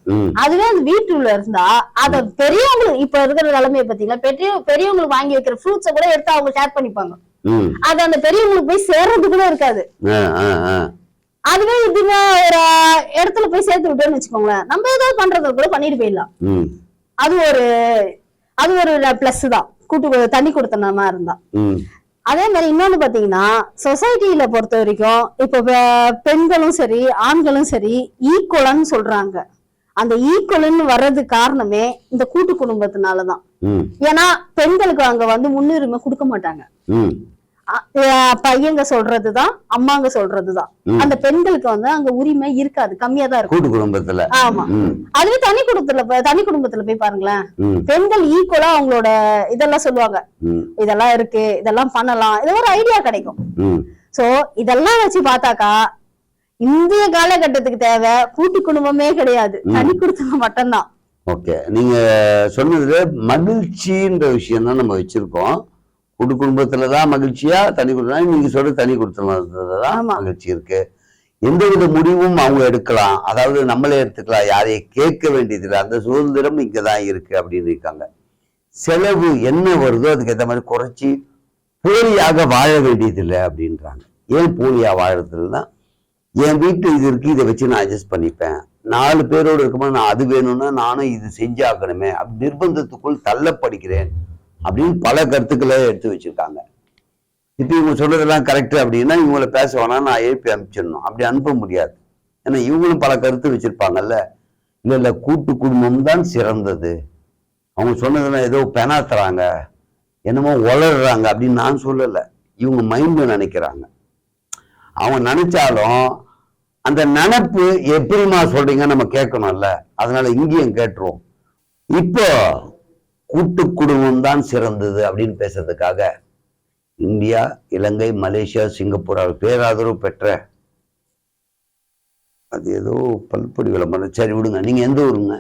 அதுவே அந்த வீட்டுல இருந்தா அத பெரியவங்களுக்கு இப்ப இருக்கிற நிலைமையை பாத்தீங்கன்னா பெரியவங்களுக்கு வாங்கி வைக்கிற ஃப்ரூட்ஸை கூட எடுத்து அவங்க ஷேர் பண்ணிப்பாங்க. அது அந்த பெரியவங்களுக்கு போய் சேர்றது கூட இருக்காது. அதுவே இதுங்க ஒரு இடத்துல போய் சேர்த்து விட்டோம்னு வச்சுக்கோங்களேன், நம்ம ஏதாவது பண்றத கூட பண்ணிட்டு போயிடலாம். அது ஒரு பிளஸ் தான் தண்ணி கொடுத்தனமா இருந்தா. அதே மாதிரி இன்னொன்னு பாத்தீங்கன்னா, சொசைட்டில பொறுத்த வரைக்கும் இப்ப பெண்களும் சரி ஆண்களும் சரி ஈக்குவலன்னு சொல்றாங்க. அந்த ஈக்குவல்னு வர்றது காரணமே இந்த கூட்டு குடும்பத்தினாலதான். ஏன்னா பெண்களுக்கு அங்க வந்து முன்னுரிமை கொடுக்க மாட்டாங்க. பையங்க சொல்றதுதான், அம்மாங்க சொல்றதுதான். அந்த பெண்களுக்கு வந்து அங்க உரிமை இருக்காது, கம்மியா தான் இருக்கும் கூட்டு குடும்பத்துல. ஆமா. அதுவே தனி குடும்பத்துல போய் பாருங்களேன், பெண்கள் ஈக்குவலா அவங்களோட இதெல்லாம் சொல்லுவாங்க, இதெல்லாம் இருக்கு, இதெல்லாம் பண்ணலாம், இது ஒரு ஐடியா கிடைக்கும். சோ இதெல்லாம் வச்சு பார்த்தாக்கா இந்திய காலகட்டத்துக்கு தேவை கூட்டு குடும்பமே கிடையாது, தனி குடும்பம் மட்டும்தான். ஓகே, நீங்க சொன்னதுல மகிழ்ச்சின்ற விஷயம் தான் நம்ம வச்சிருக்கோம். கூட்டு குடும்பத்துலதான் மகிழ்ச்சியா, தனி குடும்பம் நீங்க சொல்ற தனி குடும்பத்துலதான் மகிழ்ச்சி இருக்கு. எந்தவித முடிவும் அவங்க எடுக்கலாம், அதாவது நம்மளே எடுத்துக்கலாம், யாரையும் கேட்க வேண்டியதில்லை, அந்த சுதந்திரம் இங்கதான் இருக்கு அப்படின்னு இருக்காங்க. செலவு என்ன வருதோ அதுக்கு ஏற்ற மாதிரி குறைச்சி போலியாக வாழ வேண்டியதில்லை அப்படின்றாங்க. ஏன் போலியா வாழறதுன்னா, என் வீட்டு இது இருக்கு, இதை வச்சு நான் அட்ஜஸ்ட் பண்ணிப்பேன், 4 பேரோடு இருக்கும்போது நான் அது வேணும்னா நானும் இது செஞ்சாக்கணுமே, அப்படி நிர்பந்தத்துக்குள் தள்ளப்படுகிறேன் அப்படின்னு பல கருத்துக்களை எடுத்து வச்சிருக்காங்க. இப்போ இவங்க சொல்றதெல்லாம் கரெக்ட் அப்படின்னா இவங்களை பேச வேணா நான் எழுப்பி அனுப்பிச்சிடணும், அப்படி அனுப்ப முடியாது. ஏன்னா இவங்களும் பல கருத்து வச்சிருப்பாங்கல்ல. இல்லை கூட்டு குடும்பம் தான் சிறந்தது, அவங்க சொன்னதெல்லாம் ஏதோ பெனாத்துறாங்க, என்னமோ வளர்றாங்க அப்படின்னு நான் சொல்லலை, இவங்க மைண்ட்ல நினைக்கிறாங்க. அவங்க நினைச்சாலும் அந்த நினைப்பு எப்படிமா சொல்றீங்க நம்ம கேட்கணும்ல, அதனால இங்கேயும் கேட்டுருவோம். இப்போ கூட்டு குடும்பம் தான் சிறந்தது அப்படின்னு பேசுறதுக்காக இந்தியா, இலங்கை, மலேசியா, சிங்கப்பூர் பேராதரவு பெற்ற அது ஏதோ பல்பொடி விளம்பரம், சரி விடுங்க. நீங்க எந்த ஊருங்க?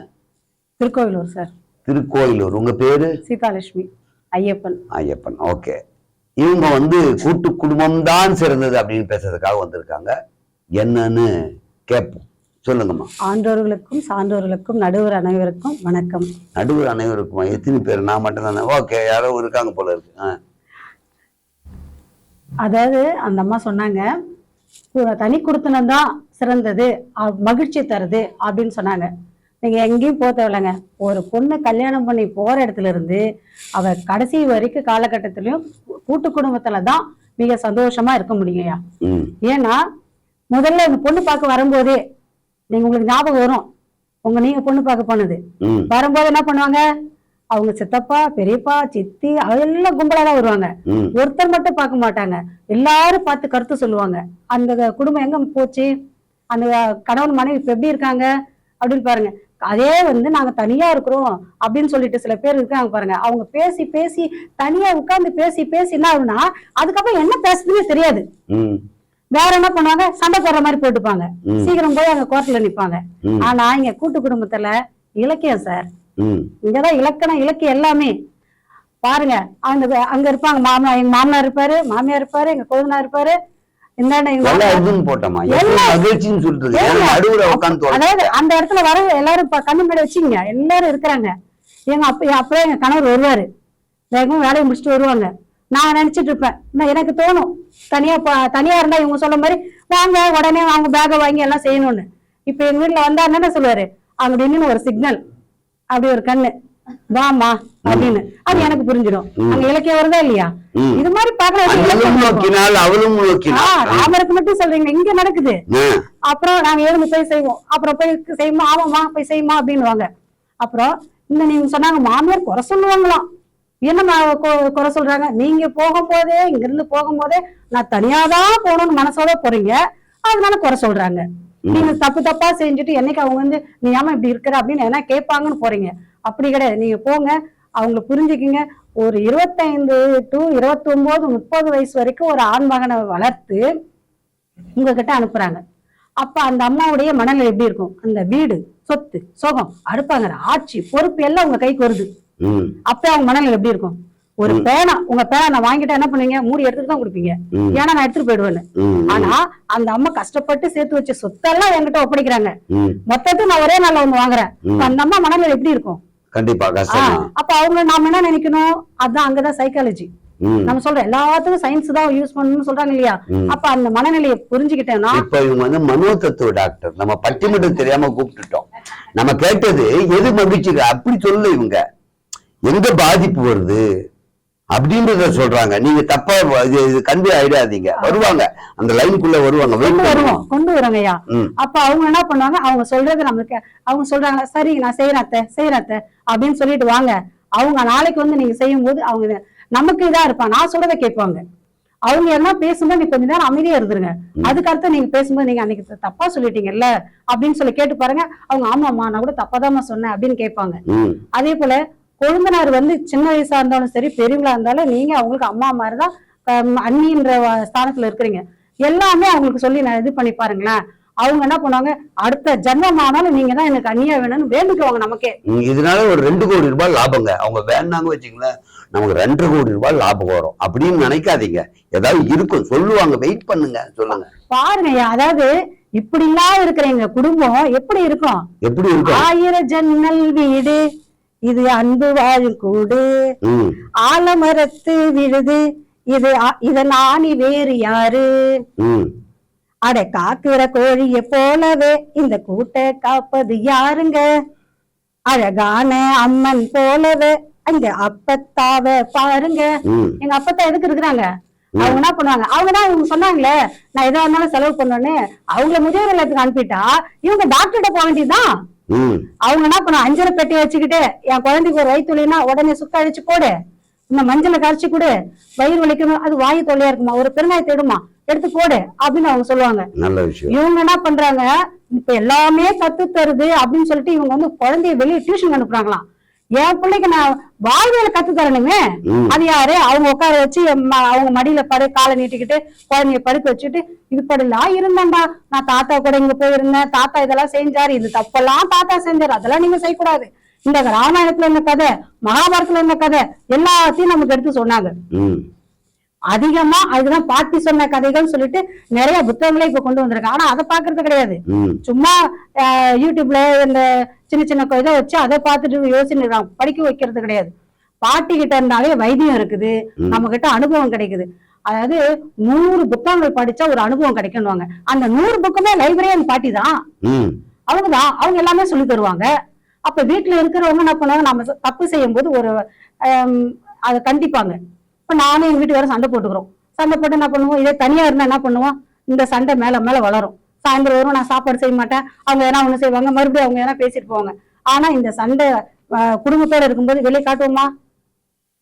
திருக்கோயிலூர் சார். திருக்கோயிலூர். உங்க பேரு? சீதாலட்சுமி. ஐயப்பன். ஐயப்பன். ஓகே. இவங்க கூட்டு குடும்பம் தான் சிறந்தது அப்படின்னு பேசுறதுக்காக வந்திருக்காங்க. என்னன்னு கேட்போம். சொல்லுங்கம்மா. ஆண்டோர்களுக்கும் சான்றோர்களுக்கும் நடுவர் அனைவருக்கும் வணக்கம். நடுவர் அனைவருக்குமா? எத்தனை பேர்? நான் மட்டும் தானே? ஓகே, யாரோ இருக்காங்க போல இருக்கு. அதாவது அந்த அம்மா சொன்னாங்க, தனி குடுத்தனம் தான் சிறந்தது, மகிழ்ச்சி தருது அப்படின்னு சொன்னாங்க. நீங்க எங்கேயும் போக தேவையில்லைங்க. ஒரு பொண்ணு கல்யாணம் பண்ணி போற இடத்துல இருந்து அவ கடைசி வரைக்கும் காலகட்டத்திலயும் கூட்டு குடும்பத்துல தான் மிக சந்தோஷமா இருக்க முடியுங்கய்யா. ஏன்னா முதல்ல இந்த பொண்ணு பார்க்க வரும்போதே உங்களுக்கு ஞாபகம் வரும், நீங்க பொண்ணு பார்க்க போனது வரும்போது என்ன பண்ணுவாங்க, அவங்க சித்தப்பா, பெரியப்பா, சித்தி அதெல்லாம் கும்பலாதான் வருவாங்க. ஒருத்தர் மட்டும் பார்க்க மாட்டாங்க, எல்லாரும் பார்த்து கருத்து சொல்லுவாங்க. அந்த குடும்பம் எங்க போச்சு, அந்த கணவன் மனைவி இப்ப எப்படி இருக்காங்க அப்படின்னு பாருங்க. அதே நாங்க தனியா இருக்கிறோம் அப்படின்னு சொல்லிட்டு சில பேர் இருக்காங்க பாருங்க, அவங்க பேசி பேசி தனியா உட்கார்ந்து பேசி பேசி என்ன ஆகுனா அதுக்கப்புறம் என்ன பேசுறதுன்னே தெரியாது. வேற என்ன பண்ணுவாங்க, சண்டை போடுற மாதிரி போட்டுப்பாங்க, சீக்கிரம் போய் அங்க கோர்ட்ல நிப்பாங்க. ஆனா இங்க கூட்டு குடும்பத்துல இலக்கியம் சார், இங்கதான் இலக்கணம் இலக்கியம் எல்லாமே பாருங்க. அங்க இருப்பாங்க மாமனார், எங்க மாமனார் இருப்பாரு, மாமியார் இருப்பாரு, எங்க கொழுந்தனார் இருப்பாரு, அதாவது அந்த இடத்துல வர எல்லாரும் கண்ணு மேல வச்சுங்க, எல்லாரும் இருக்கிறாங்க. அப்பவே எங்க கணவர் வருவாரு, வேகமா வேலையை முடிச்சுட்டு வருவாங்க. நான் நினைச்சிட்டு இருப்பேன், எனக்கு தோணும் தனியா இருந்தா இவங்க சொல்ல மாதிரி வாங்க உடனே அவங்க பேக வாங்கி எல்லாம் செய்யணும்னு. இப்ப எங்க வீட்டுல வந்தா என்ன சொல்லுவாரு, அப்படின்னு ஒரு சிக்னல், அப்படி ஒரு கண்ணு வாமா அப்படின்னு, அது எனக்கு புரிஞ்சிடும். அங்க இலக்கியம் வருதா இல்லையா? இது மாதிரி ராமருக்கு மட்டும் சொல்றீங்க, இங்க நடக்குது. அப்புறம் நாங்க எழுந்து போய் செய்வோம், அப்புறம் போய் செய்யுமா, ஆமாமா போய் செய்யுமா அப்படின்னு. அப்புறம் நீங்க சொன்னாங்க மாமியார் குறை சொல்லுவாங்களாம். என்ன குறை சொல்றாங்க, நீங்க போகும்போதே இங்க இருந்து போகும்போதே நான் தனியாதான் போகணும்னு மனசோட போறீங்க, அதனால குறை சொல்றாங்க. நீங்க தப்பு தப்பா செஞ்சுட்டு என்னைக்கு அவங்க நீ ஏமா இப்படி இருக்கிற அப்படின்னு என்ன கேட்பாங்கன்னு போறீங்க. அப்படி கிடையாது, நீங்க போங்க, அவங்களை புரிஞ்சுக்கிங்க. ஒரு 25 to 29, 30 வயசு வரைக்கும் ஒரு ஆண் மகனை வளர்த்து உங்ககிட்ட அனுப்புறாங்க. அப்ப அந்த அம்மாவுடைய மனநிலை எப்படி இருக்கும், அந்த வீடு, சொத்து, சுகம், அடுப்பாங்க, ஆட்சி, பொறுப்பு எல்லாம் உங்க கைக்கு வருது. அப்ப அவங்க மனநிலை எப்படி இருக்கும்? ஒரு பேனா, உங்க பேனா நான் வாங்கிட்டா என்ன பண்ணுவீங்க, மூடி எடுத்துட்டு தான் கொடுப்பீங்க, ஏன்னா நான் எடுத்துட்டு போயிடுவேன்னு. ஆனா அந்த அம்மா கஷ்டப்பட்டு சேர்த்து வச்ச சொத்தெல்லாம் என்கிட்ட ஒப்படைக்கிறாங்க, மொத்தத்துக்கு நான் ஒரே நாள்ல வந்து வாங்குறேன். அந்த அம்மா மனநிலை எப்படி இருக்கும்? கண்டிப்பா. அப்ப அவங்க நாம என்ன நினைக்கணும், அதான் அங்கதான் சைக்காலஜி. நம்ம சொல்றோம் எல்லாத்துக்கும் சயின்ஸ் தான் யூஸ் பண்ணணும்னு சொல்றாங்க இல்லையா? அப்ப அந்த மனநிலையை புரிஞ்சுக்கிட்டேன்னா, இப்ப இவங்க மனோதத்துவ டாக்டர், நம்ம பட்டிமன்றம் தெரியாம கூப்பிட்டுட்டோம். நம்ம கேட்டது எது மகிழ்ச்சி, அப்படி சொல்லல, இவங்க எங்க பாதிப்பு வருது அப்படின்றத சொல்றாங்க. நீங்க தப்பா கன்வே ஆயிடாதீங்க, வருவாங்க அந்த லைனுக்குள்ள வருவாங்க, கொண்டு வருவாங்கய்யா. அப்ப அவங்க என்ன பண்ணுவாங்க, அவங்க சொல்றது நம்மளுக்கு, அவங்க சொல்றாங்க சரி நான் செய்யறேன் அப்படின்னு சொல்லிட்டு வாங்க. அவங்க நாளைக்கு நீங்க செய்யும் போது அவங்க நமக்கு இதா இருப்பாங்க, நான் சொல்றதை கேட்பாங்க. அவங்க எல்லாம் பேசும்போது நீங்க கொஞ்ச நேரம் அமைதியா இருந்துருங்க, அதுக்கு அடுத்து நீங்க பேசும்போது நீங்க அன்னைக்கு தப்பா சொல்லிட்டீங்கல்ல அப்படின்னு சொல்லி கேட்டு பாருங்க. அவங்க ஆமாமா நான் கூட தப்பாதாம்மா சொன்னேன் அப்படின்னு கேட்பாங்க. அதே போல கொழுந்தனார் சின்ன வயசா இருந்தாலும் சரி, பெரியவங்களா இருந்தாலும் நீங்க அவங்களுக்கு அம்மா மாதிரிதான், அண்ணின்ற ஸ்தானத்துல இருக்கிறீங்க. எல்லாமே அவங்களுக்கு சொல்லி நான் இது பண்ணி பாருங்களேன். அவங்க என்ன பண்ணுவாங்க, அடுத்த ஜன்மம் ஆனாலும் நீங்க தான் எனக்கு அண்ணியா வேணும்னு வேண்டிக்குவாங்க நமக்கே. இதனால ஒரு 2 கோடி ரூபாய் லாபங்க. அவங்க வேண்டாங்க வச்சுங்களேன், நமக்கு 2 கோடி ரூபாய் லாபம் வரும் அப்படின்னு நினைக்காதீங்க. ஏதாவது இருக்கும் சொல்லுவாங்க, வெயிட் பண்ணுங்க, சொல்லுங்க பாருங்க. அதாவது இப்படிலாம் இருக்கிற எங்க குடும்பம் எப்படி இருக்கும்? எப்படி இருக்கும்? 1000 ஜன்னல் வீடு இது அன்பு வாழும் கூடு, ஆலமரத்து விழுது இத நாணி வேறு யாரு, அட காக்குற கோழிய போலவே இந்த கூட்ட காப்பது யாருங்க, அழகான அம்மன் போலவே அங்க அப்பத்தாவ பாருங்க. எங்க அப்பத்தா எதுக்கு இருக்கிறாங்க? அவங்க என்ன பண்ணுவாங்க? அவங்கதான் இவங்க சொன்னாங்களே நான் எதா இருந்தாலும் செலவு பண்ணோன்னு அவங்கள முதியோர் இல்லத்துக்கு அனுப்பிட்டா இவங்க டாக்டர்கிட்ட போக வேண்டியதுதான். அவங்க என்ன பண்ணுவாங்க? அஞ்சரை பெட்டியை வச்சுக்கிட்டு என் குழந்தைக்கு ஒரு வயிற்று வலினா உடனே சுத்த அழிச்சு போடு, இந்த மஞ்சளை கரைச்சி கொடு, வயிறு வலிக்கணும், அது வாயு தொல்லையா இருக்குமா, ஒரு பெருங்காயத்தை எடுமா எடுத்து போடு அப்படின்னு அவங்க சொல்லுவாங்க. நல்ல விஷயம். இவங்க என்ன பண்றாங்க? இப்ப எல்லாமே கத்து தருது அப்படின்னு சொல்லிட்டு இவங்க வந்து குழந்தைய வெளியே டியூஷன் அனுப்புறாங்களாம். என் பிள்ளைக்கு நான் வாழ்வியல கத்து தரணுமே, அது யாரு? அவங்க உட்கார வச்சு அவங்க மடியில காலை நீட்டிக்கிட்டு குழந்தைய படுக்க வச்சுட்டு இது படலாம் இருந்தாண்டா, நான் தாத்தா கூட இங்க போயிருந்தேன், தாத்தா இதெல்லாம் செஞ்சாரு, இது தப்பெல்லாம் தாத்தா செஞ்சாரு, அதெல்லாம் நீங்க செய்யக்கூடாது, இந்த ராமாயணத்துல என்ன கதை, மகாபாரதத்துல என்ன கதை, எல்லாத்தையும் நமக்கு எடுத்து சொன்னாங்க. அதிகமா அதுதான் பாட்டி சொன்ன கதைகள் சொல்லிட்டு நிறைய புத்தகங்களே இப்ப கொண்டு வந்திருக்காங்க. ஆனா அதை பாக்குறது கிடையாது. சும்மா யூடியூப்ல இந்த சின்ன சின்ன இதை வச்சு அதை பார்த்துட்டு யோசனை படிக்க வைக்கிறது கிடையாது. பாட்டி கிட்ட இருந்தாலே வைத்தியம் இருக்குது, நம்ம கிட்ட அனுபவம் கிடைக்குது. அதாவது 100 புத்தகங்கள் படிச்சா ஒரு அனுபவம் கிடைக்கணுவாங்க. அந்த 100 புக்குமே லைப்ரரி அந்த பாட்டி தான், அவங்கதான், அவங்க எல்லாமே சொல்லி தருவாங்க. அப்ப வீட்டுல இருக்கிறவங்க என்ன பண்ணுவாங்க? நம்ம தப்பு செய்யும் போது ஒரு அதை கண்டிப்பாங்க. இப்ப நானும் எங்க வீட்டுக்காரரும் சண்டை போட்டுக்கிறோம். சண்டை போட்டு என்ன பண்ணுவோம்? இதே தனியா இருந்தா என்ன பண்ணுவோம்? இந்த சண்டை மேல மேல வளரும். சாயந்தரம் வரும், நான் சாப்பாடு செய்ய மாட்டேன், அவங்க எதனா ஒண்ணு செய்வாங்க, மறுபடியும் அவங்க எதனா பேசிட்டு போவாங்க. ஆனா இந்த சண்டை குடும்பத்தோட இருக்கும்போது வெளியே காட்டுவோமா?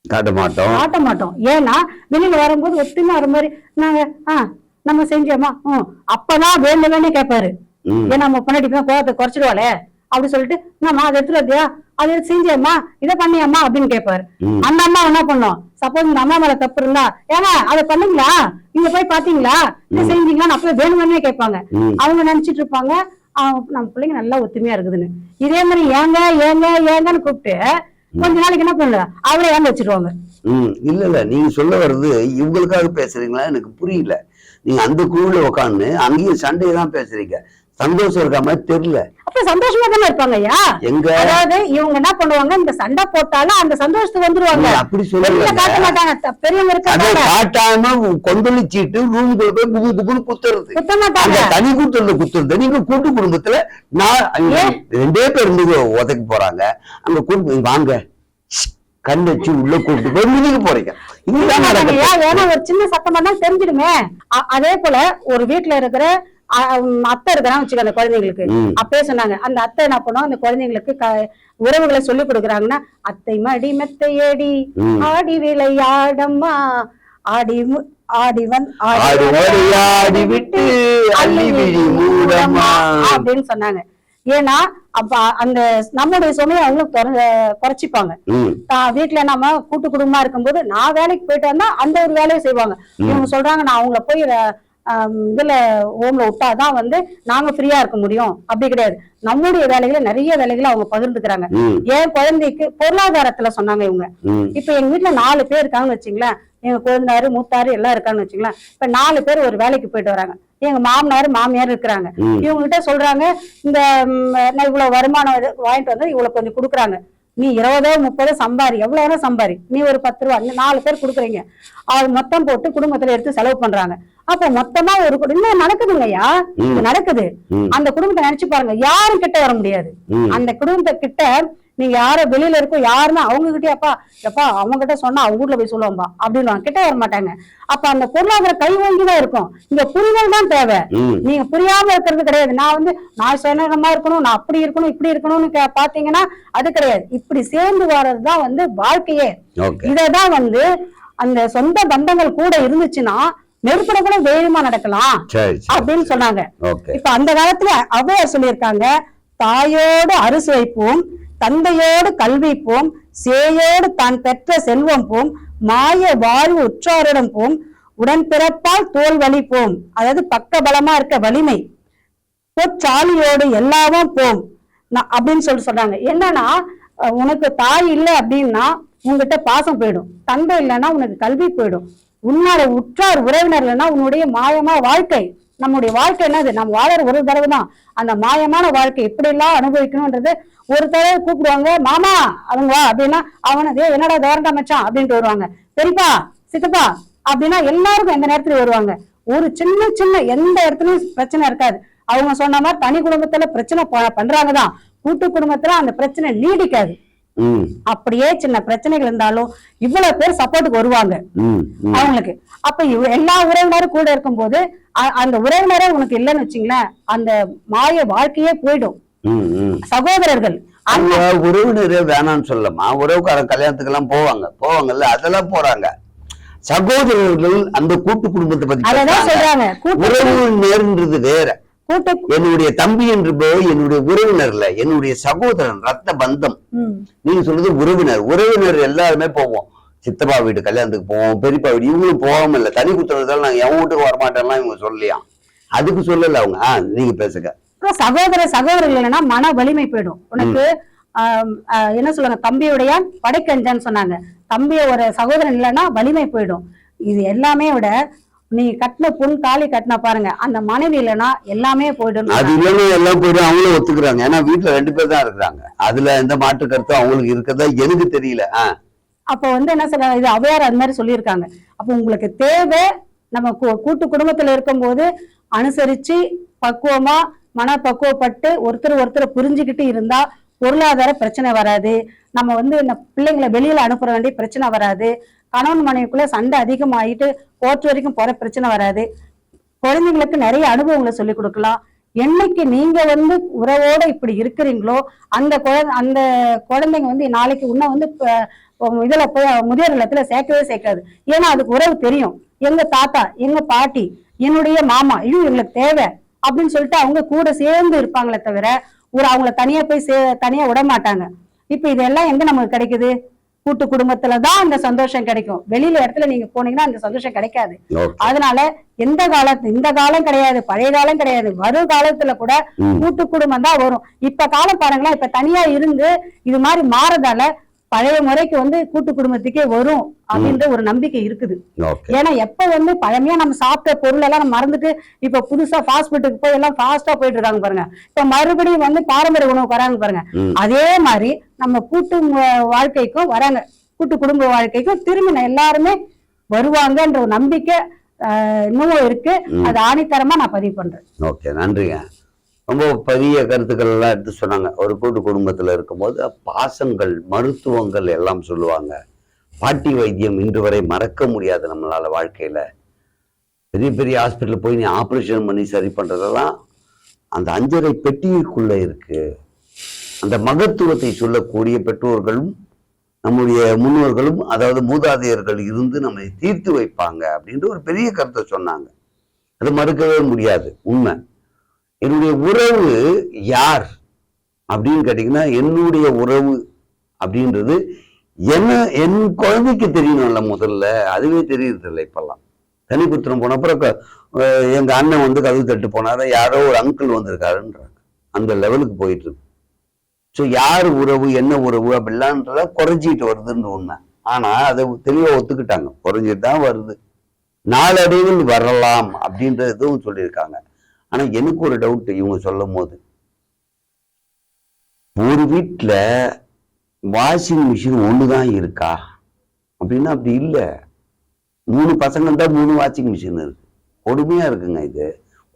காட்ட மாட்டோம். ஏன்னா வெளியில வரும்போது ஒத்துமை வர மாதிரி நாங்க நம்ம செஞ்சோமா, அப்பதான் வேணும்னே கேட்பாரு. ஏன்னா நம்ம பொண்ணாடி கோவத்தை குறைச்சிடுவாளே அப்படி சொல்லிட்டு நம்ம அதை எடுத்துட்டு வந்தியா, அதை செஞ்சியம்மா, இதை பண்ணியம்மா அப்படின்னு கேட்பாரு. அந்த அம்மா என்ன பண்ணும்? சப்போஸ் இந்த அம்மா மேல தப்பு இருந்தா, ஏன்னா அதை பண்ணீங்களா, நீங்க போய் பாத்தீங்களா, இதை செஞ்சீங்களான்னு அப்பவே வேணும்னே கேட்பாங்க. அவங்க நினைச்சிட்டு இருப்பாங்க நம்ம பிள்ளைங்க நல்லா ஒத்துமையா இருக்குதுன்னு. இதே மாதிரி ஏங்க ஏங்க ஏங்கன்னு கூப்பிட்டு கொஞ்ச நாளைக்கு என்ன பண்ணல அவளே ஏங்க வச்சிருவாங்க. இல்ல நீங்க சொல்ல வர்றது இவங்களுக்காக பேசுறீங்களா எனக்கு புரியல. நீங்க அந்த குழுல உட்காந்து அங்கேயும் சண்டையை தான் பேசுறீங்க, சந்தோஷம் இருக்க மாதிரி தெரியல. அப்ப சந்தோஷமா தானே இருப்பாங்க ஐயா. எங்க அதாவது இவங்க என்ன பண்ணுவாங்க? இந்த சண்டை போட்டாலும் அந்த சந்தோஷத்துக்கு வந்துருவாங்க. அப்படி சொல்ல காட்ட மாட்டாங்க. பெரியவங்க இருக்காங்க காட்டாம கொந்தளிச்சிட்டு ரூமுக்குள்ள போய் குபு குபுன்னு குத்துறது, குத்த மாட்டாங்க. தனி குத்துறது. நீங்க கூட்டு குடும்பத்துல நான் 2 பேர் இருந்து உதைக்கு போறாங்க, அங்க கூட்டு வாங்க கண் வச்சு உள்ள கூப்பிட்டு போய் மிதிக்க போறீங்க. ஏன்னா ஒரு சின்ன சத்தமா தான் தெரிஞ்சிடுமே. அதே போல ஒரு வீட்டுல இருக்கிற அத்தை இருக்கிறான்னு வச்சுக்க, அந்த குழந்தைங்களுக்கு அப்பயே சொன்னாங்க, அந்த அத்தை என்ன பண்ணுவோம்? அந்த குழந்தைங்களுக்கு உறவுகளை சொல்லி கொடுக்குறாங்கன்னா, அத்தை மடி மெத்தை ஏடி ஆடி விளையாடம்மா ஆடி ஆடி ஆடி விட்டு அப்படின்னு சொன்னாங்க. ஏன்னா அப்ப அந்த நம்முடைய சுமையை அவங்களும் குறைச்சிப்பாங்க. வீட்டுல நம்ம கூட்டு குடும்பமா இருக்கும்போது நான் வேலைக்கு போயிட்டு வந்தா அந்த ஒரு வேலையை செய்வாங்க. இவங்க சொல்றாங்க நான் அவங்கள போய் இதுல ஹோம்ல விட்டாதான் வந்து நாங்க ஃப்ரீயா இருக்க முடியும். அப்படி கிடையாது. நம்முடைய வேலைகளை நிறைய வேலைகளை அவங்க பகிர்ந்துக்கிறாங்க. என் குழந்தைக்கு பொருளாதாரத்துல சொன்னாங்க இவங்க. இப்ப எங்க வீட்டுல 4 பேர் இருக்காங்கன்னு வச்சுங்களேன், எங்க குழந்தாரு மூத்தாரு எல்லாம் இருக்காங்கன்னு வச்சுங்களேன். இப்ப 4 பேர் ஒரு வேலைக்கு போயிட்டு வராங்க. எங்க மாமனாரு மாமியார் இருக்கிறாங்க. இவங்க கிட்ட சொல்றாங்க, இந்த நான் இவ்வளவு வருமானம் வாங்கிட்டு வந்து இவ்வளவு கொஞ்சம் கொடுக்குறாங்க, நீ 20 30 சம்பாரி, எவ்வளவு வேணா சம்பாரி, நீ ஒரு 10 ரூபா, 4 பேர் கொடுக்குறீங்க, அது மொத்தம் போட்டு குடும்பத்துல எடுத்து செலவு பண்றாங்க. அப்ப மொத்தமா ஒரு இன்னும் நடக்குதுங்கய்யா, நடக்குது. அந்த குடும்பத்தை நினைச்சு பாருங்க, யாரும் கிட்ட வர முடியாது. அந்த குடும்பத்தை கிட்ட நீங்க யார வெளியில இருக்கோ யாருன்னா அவங்க கிட்டே எப்பா அவங்க கிட்ட சொன்னா அவங்க வீட்டுல போய் சொல்லுவாம்பா அப்படின்னு கிட்ட வர மாட்டாங்க. அப்ப அந்த பொருளாதார கை வாங்கிதான் இருக்கும். இங்க புரிதல் தான் தேவை. நீங்க புரியாம இருக்கிறது கிடையாது. நான் சொன்னமா இருக்கணும், நான் அப்படி இருக்கணும் இப்படி இருக்கணும்னு பாத்தீங்கன்னா அது கிடையாது. இப்படி சேர்ந்து வர்றதுதான் வந்து வாழ்க்கையே. இததான் வந்து அந்த சொந்த பந்தங்கள் கூட இருந்துச்சுன்னா நெருப்பட கூட தைரியமா நடக்கலாம் அப்படின்னு சொன்னாங்க. இப்ப அந்த காலத்துல ஔவையார் சொல்லியிருக்காங்க, தாயோடு அரிசி வைப்போம், தந்தையோடு கல்விப்போம், சேயோடு தான் பெற்ற செல்வம் போம், மாய வாழ்வு உற்றாரிடம் போம், உடன்பிறப்பால் தோல் வலிப்போம். அதாவது பக்க பலமா இருக்க வலிமை, பொற்சாலியோடு எல்லாவும் போம் அப்படின்னு சொல்றாங்க. என்னன்னா உனக்கு தாய் இல்லை அப்படின்னா உங்ககிட்ட பாசம் போயிடும், தந்தை இல்லைன்னா உனக்கு கல்வி போயிடும், உன்னோட உற்றார் உறவினர் இல்லைன்னா உன்னுடைய மாயமா வாழ்க்கை நம்முடைய வாழ்க்கை என்னது, நம்ம வாழற ஒரு தடவை தான். அந்த மாயமான வாழ்க்கை எப்படி எல்லாம் அனுபவிக்கணும்ன்றது ஒரு தடவை கூப்பிடுவாங்க, மாமா அவங்க வா அப்படின்னா அவனது என்னடா தோரண்டா மச்சான் அப்படின்ட்டு வருவாங்க, பெரியப்பா சித்தப்பா அப்படின்னா எல்லாருக்கும் எந்த நேரத்துல வருவாங்க. ஒரு சின்ன சின்ன எந்த இடத்துலயும் பிரச்சனை இருக்காது. அவங்க சொன்ன மாதிரி தனி குடும்பத்துல பிரச்சனை பண்றாங்கதான், கூட்டு குடும்பத்துல அந்த பிரச்சனை நீடிக்காது. அப்படியே சின்ன பிரச்சனைகள் இருந்தாலும் இவ்வளவு பேர் சப்போர்ட்டுக்கு வருவாங்க அவங்களுக்கு. அப்ப எல்லா உறவினரும் கூட இருக்கும் போது அந்த உறவினரே உனக்கு இல்லைன்னு வச்சுங்களேன், அந்த மாய வாழ்க்கையே போயிடும். சகோதரர்கள் அந்த உறவினரே வேணாம்னு சொல்லமா, உறவுக்கார கல்யாணத்துக்கு எல்லாம் போவாங்கல்ல, அதெல்லாம் போறாங்க. சகோதரர்கள் அந்த கூட்டு குடும்பத்தை பத்தி அதான் சொல்றாங்க. உறவினர்ன்றது வேற. என்னுடைய தம்பி என்று என்னுடைய உறவினர்ல என்னுடைய சகோதரன், ரத்த பந்தம். நீங்க சொல்றது உறவினர் எல்லாருமே போவோம். சித்தப்பா வீட்டு கல்யாணத்துக்கு போவோம், பெரியப்பா வீடு, இவங்களும் போகாம இல்ல. தனி குத்துறதால நாங்க எவன் வீட்டுக்கு வரமாட்டேன்லாம் இவங்க சொல்லலையா, அதுக்கு சொல்லல அவங்க. நீங்க பேசுங்க. சகோதரர்கள் இல்லைன்னா மன வலிமை போயிடும் உனக்கு. என்ன சொல்லுவாங்க, தம்பியுடைய படைக்கஞ்சான்னு சொன்னாங்க. தம்பிய ஒரு சகோதரன் இல்லைன்னா வலிமை போயிடும். இது எல்லாமே விட நீ கட்டின பொன் தாலி கட்டின பாருங்க, அந்த மனைவி இல்லைன்னா எல்லாமே போயிடும். அது இல்லைன்னா எல்லாம் போயிடும். அவங்களும் ஒத்துக்குறாங்க. ஏன்னா வீட்டுல 2 பேர் தான் இருக்கிறாங்க. அதுல எந்த மாற்று கருத்தும் அவங்களுக்கு இருக்கிறதா எனக்கு தெரியல. அப்ப என்ன சொல்றாங்க, இது அவையார் அந்த மாதிரி சொல்லியிருக்காங்க. அப்ப உங்களுக்கு தேவை, நம்ம கூட்டு குடும்பத்துல இருக்கும் போது அனுசரிச்சு பக்குவமா மனப்பக்குவப்பட்டு ஒருத்தர் புரிஞ்சுக்கிட்டு இருந்தா பொருளாதார பிரச்சனை வராது. நம்ம இந்த பிள்ளைங்களை வெளியில அனுப்புற வேண்டிய பிரச்சனை வராது. கணவன் மனைவிக்குள்ள சண்டை அதிகமாயிட்டு கோர்ட் வரைக்கும் போற பிரச்சனை வராது. குழந்தைங்களுக்கு நிறைய அனுபவங்களை சொல்லி கொடுக்கலாம். என்னைக்கு நீங்க உறவோட இப்படி இருக்கிறீங்களோ அந்த குழந்தைங்க நாளைக்கு உன்ன இதுல போய் முதியோர் இல்லத்துல சேர்க்கவே சேர்க்காது. ஏன்னா அதுக்கு உறவு தெரியும். எங்க தாத்தா, எங்க பாட்டி, என்னுடைய மாமா, எங்களுக்கு தேவை அப்படின்னு சொல்லிட்டு அவங்க கூட சேர்ந்து இருப்பாங்களே தவிர அவங்கள தனியா போய் தனியா விட மாட்டாங்க. இப்ப இதெல்லாம் எங்க நமக்கு கிடைக்குது? கூட்டு குடும்பத்துலதான் அந்த சந்தோஷம் கிடைக்கும். வெளியில இடத்துல நீங்க போனீங்கன்னா அந்த சந்தோஷம் கிடைக்காது. அதனால இந்த காலம் கிடையாது, பழைய காலம் கிடையாது, வரும் காலத்துல கூட கூட்டு குடும்பம் தான் வரும். இப்ப காலம் பாருங்களேன், இப்ப தனியா இருந்து இது மாதிரி மாறதால பழைய முறைக்கு கூட்டு குடும்பத்துக்கே வரும் அப்படின்ற ஒரு நம்பிக்கை இருக்குது. ஏன்னா எப்ப பழமையா நம்ம சாப்பிட்ட பொருள் எல்லாம் நம்ம மறந்துட்டு இப்ப புதுசா ஃபாஸ்ட் ஃபுட்டுக்கு போய் எல்லாம் ஃபாஸ்டா போயிட்டு இருக்காங்க பாருங்க. இப்ப மறுபடியும் பாரம்பரிய உணவுக்கு வராங்க பாருங்க. அதே மாதிரி நம்ம கூட்டு வாழ்க்கைக்கும் வராங்க, கூட்டு குடும்ப வாழ்க்கைக்கும் திரும்பி எல்லாருமே வருவாங்கன்ற ஒரு நம்பிக்கை இன்னும் இருக்கு. அது ஆணித்தரமா நான் பதிவு பண்றேன். ஓகே, நன்றிங்க. ரொம்ப பெரிய கருத்துக்கள் எல்லாம் எடுத்து சொன்னாங்க. ஒரு கூட்டு குடும்பத்துல இருக்கும்போது பாசங்கள், மருத்துவங்கள் எல்லாம் சொல்லுவாங்க. பாட்டி வைத்தியம் இன்று வரை மறக்க முடியாது நம்மளால. வாழ்க்கையில பெரிய பெரிய ஹாஸ்பிட்டல் போய் நீ ஆப்ரேஷன் பண்ணி சரி பண்றதெல்லாம் அந்த 5.5 பெட்டிக்குள்ள இருக்கு. அந்த மகத்துவத்தை சொல்லக்கூடிய பெற்றோர்களும் நம்முடைய முன்னோர்களும், அதாவது மூதாதையர்கள் இருந்து நம்மை தீர்த்து வைப்பாங்க அப்படின்ற ஒரு பெரிய கருத்தை சொன்னாங்க. அது மறுக்கவே முடியாது, உண்மை. என்னுடைய உறவு யார் அப்படின்னு கேட்டீங்கன்னா, என்னுடைய உறவு அப்படின்றது என் குழந்தைக்கு தெரியணும்ல முதல்ல. அதுவே தெரியறது இல்லை இப்பெல்லாம். தனி குத்திரம் போன அப்புறம் எங்க அண்ணன் கதவு தட்டு போனாரா, யாரோ ஒரு அங்கிள் வந்திருக்காருன்றாங்க. அந்த லெவலுக்கு போயிட்டு இருக்கு. ஸோ யார் உறவு, என்ன உறவு அப்படிலான்றத குறைஞ்சிட்டு வருதுன்னு உண்மை. ஆனா அதை தெளிவா ஒத்துக்கிட்டாங்க. குறைஞ்சிட்டு தான் வருது, நாளடைவில் வரலாம் அப்படின்றதும் சொல்லியிருக்காங்க. ஆனா எனக்கு ஒரு டவுட் இவங்க சொல்லும் போது, ஒரு வீட்டுல வாஷிங் மிஷின் ஒண்ணுதான் இருக்கா அப்படின்னா அப்படி இல்லை. 3 பசங்க தான் 3 வாஷிங் மிஷின் இருக்கு. கொடுமையா இருக்குங்க இது.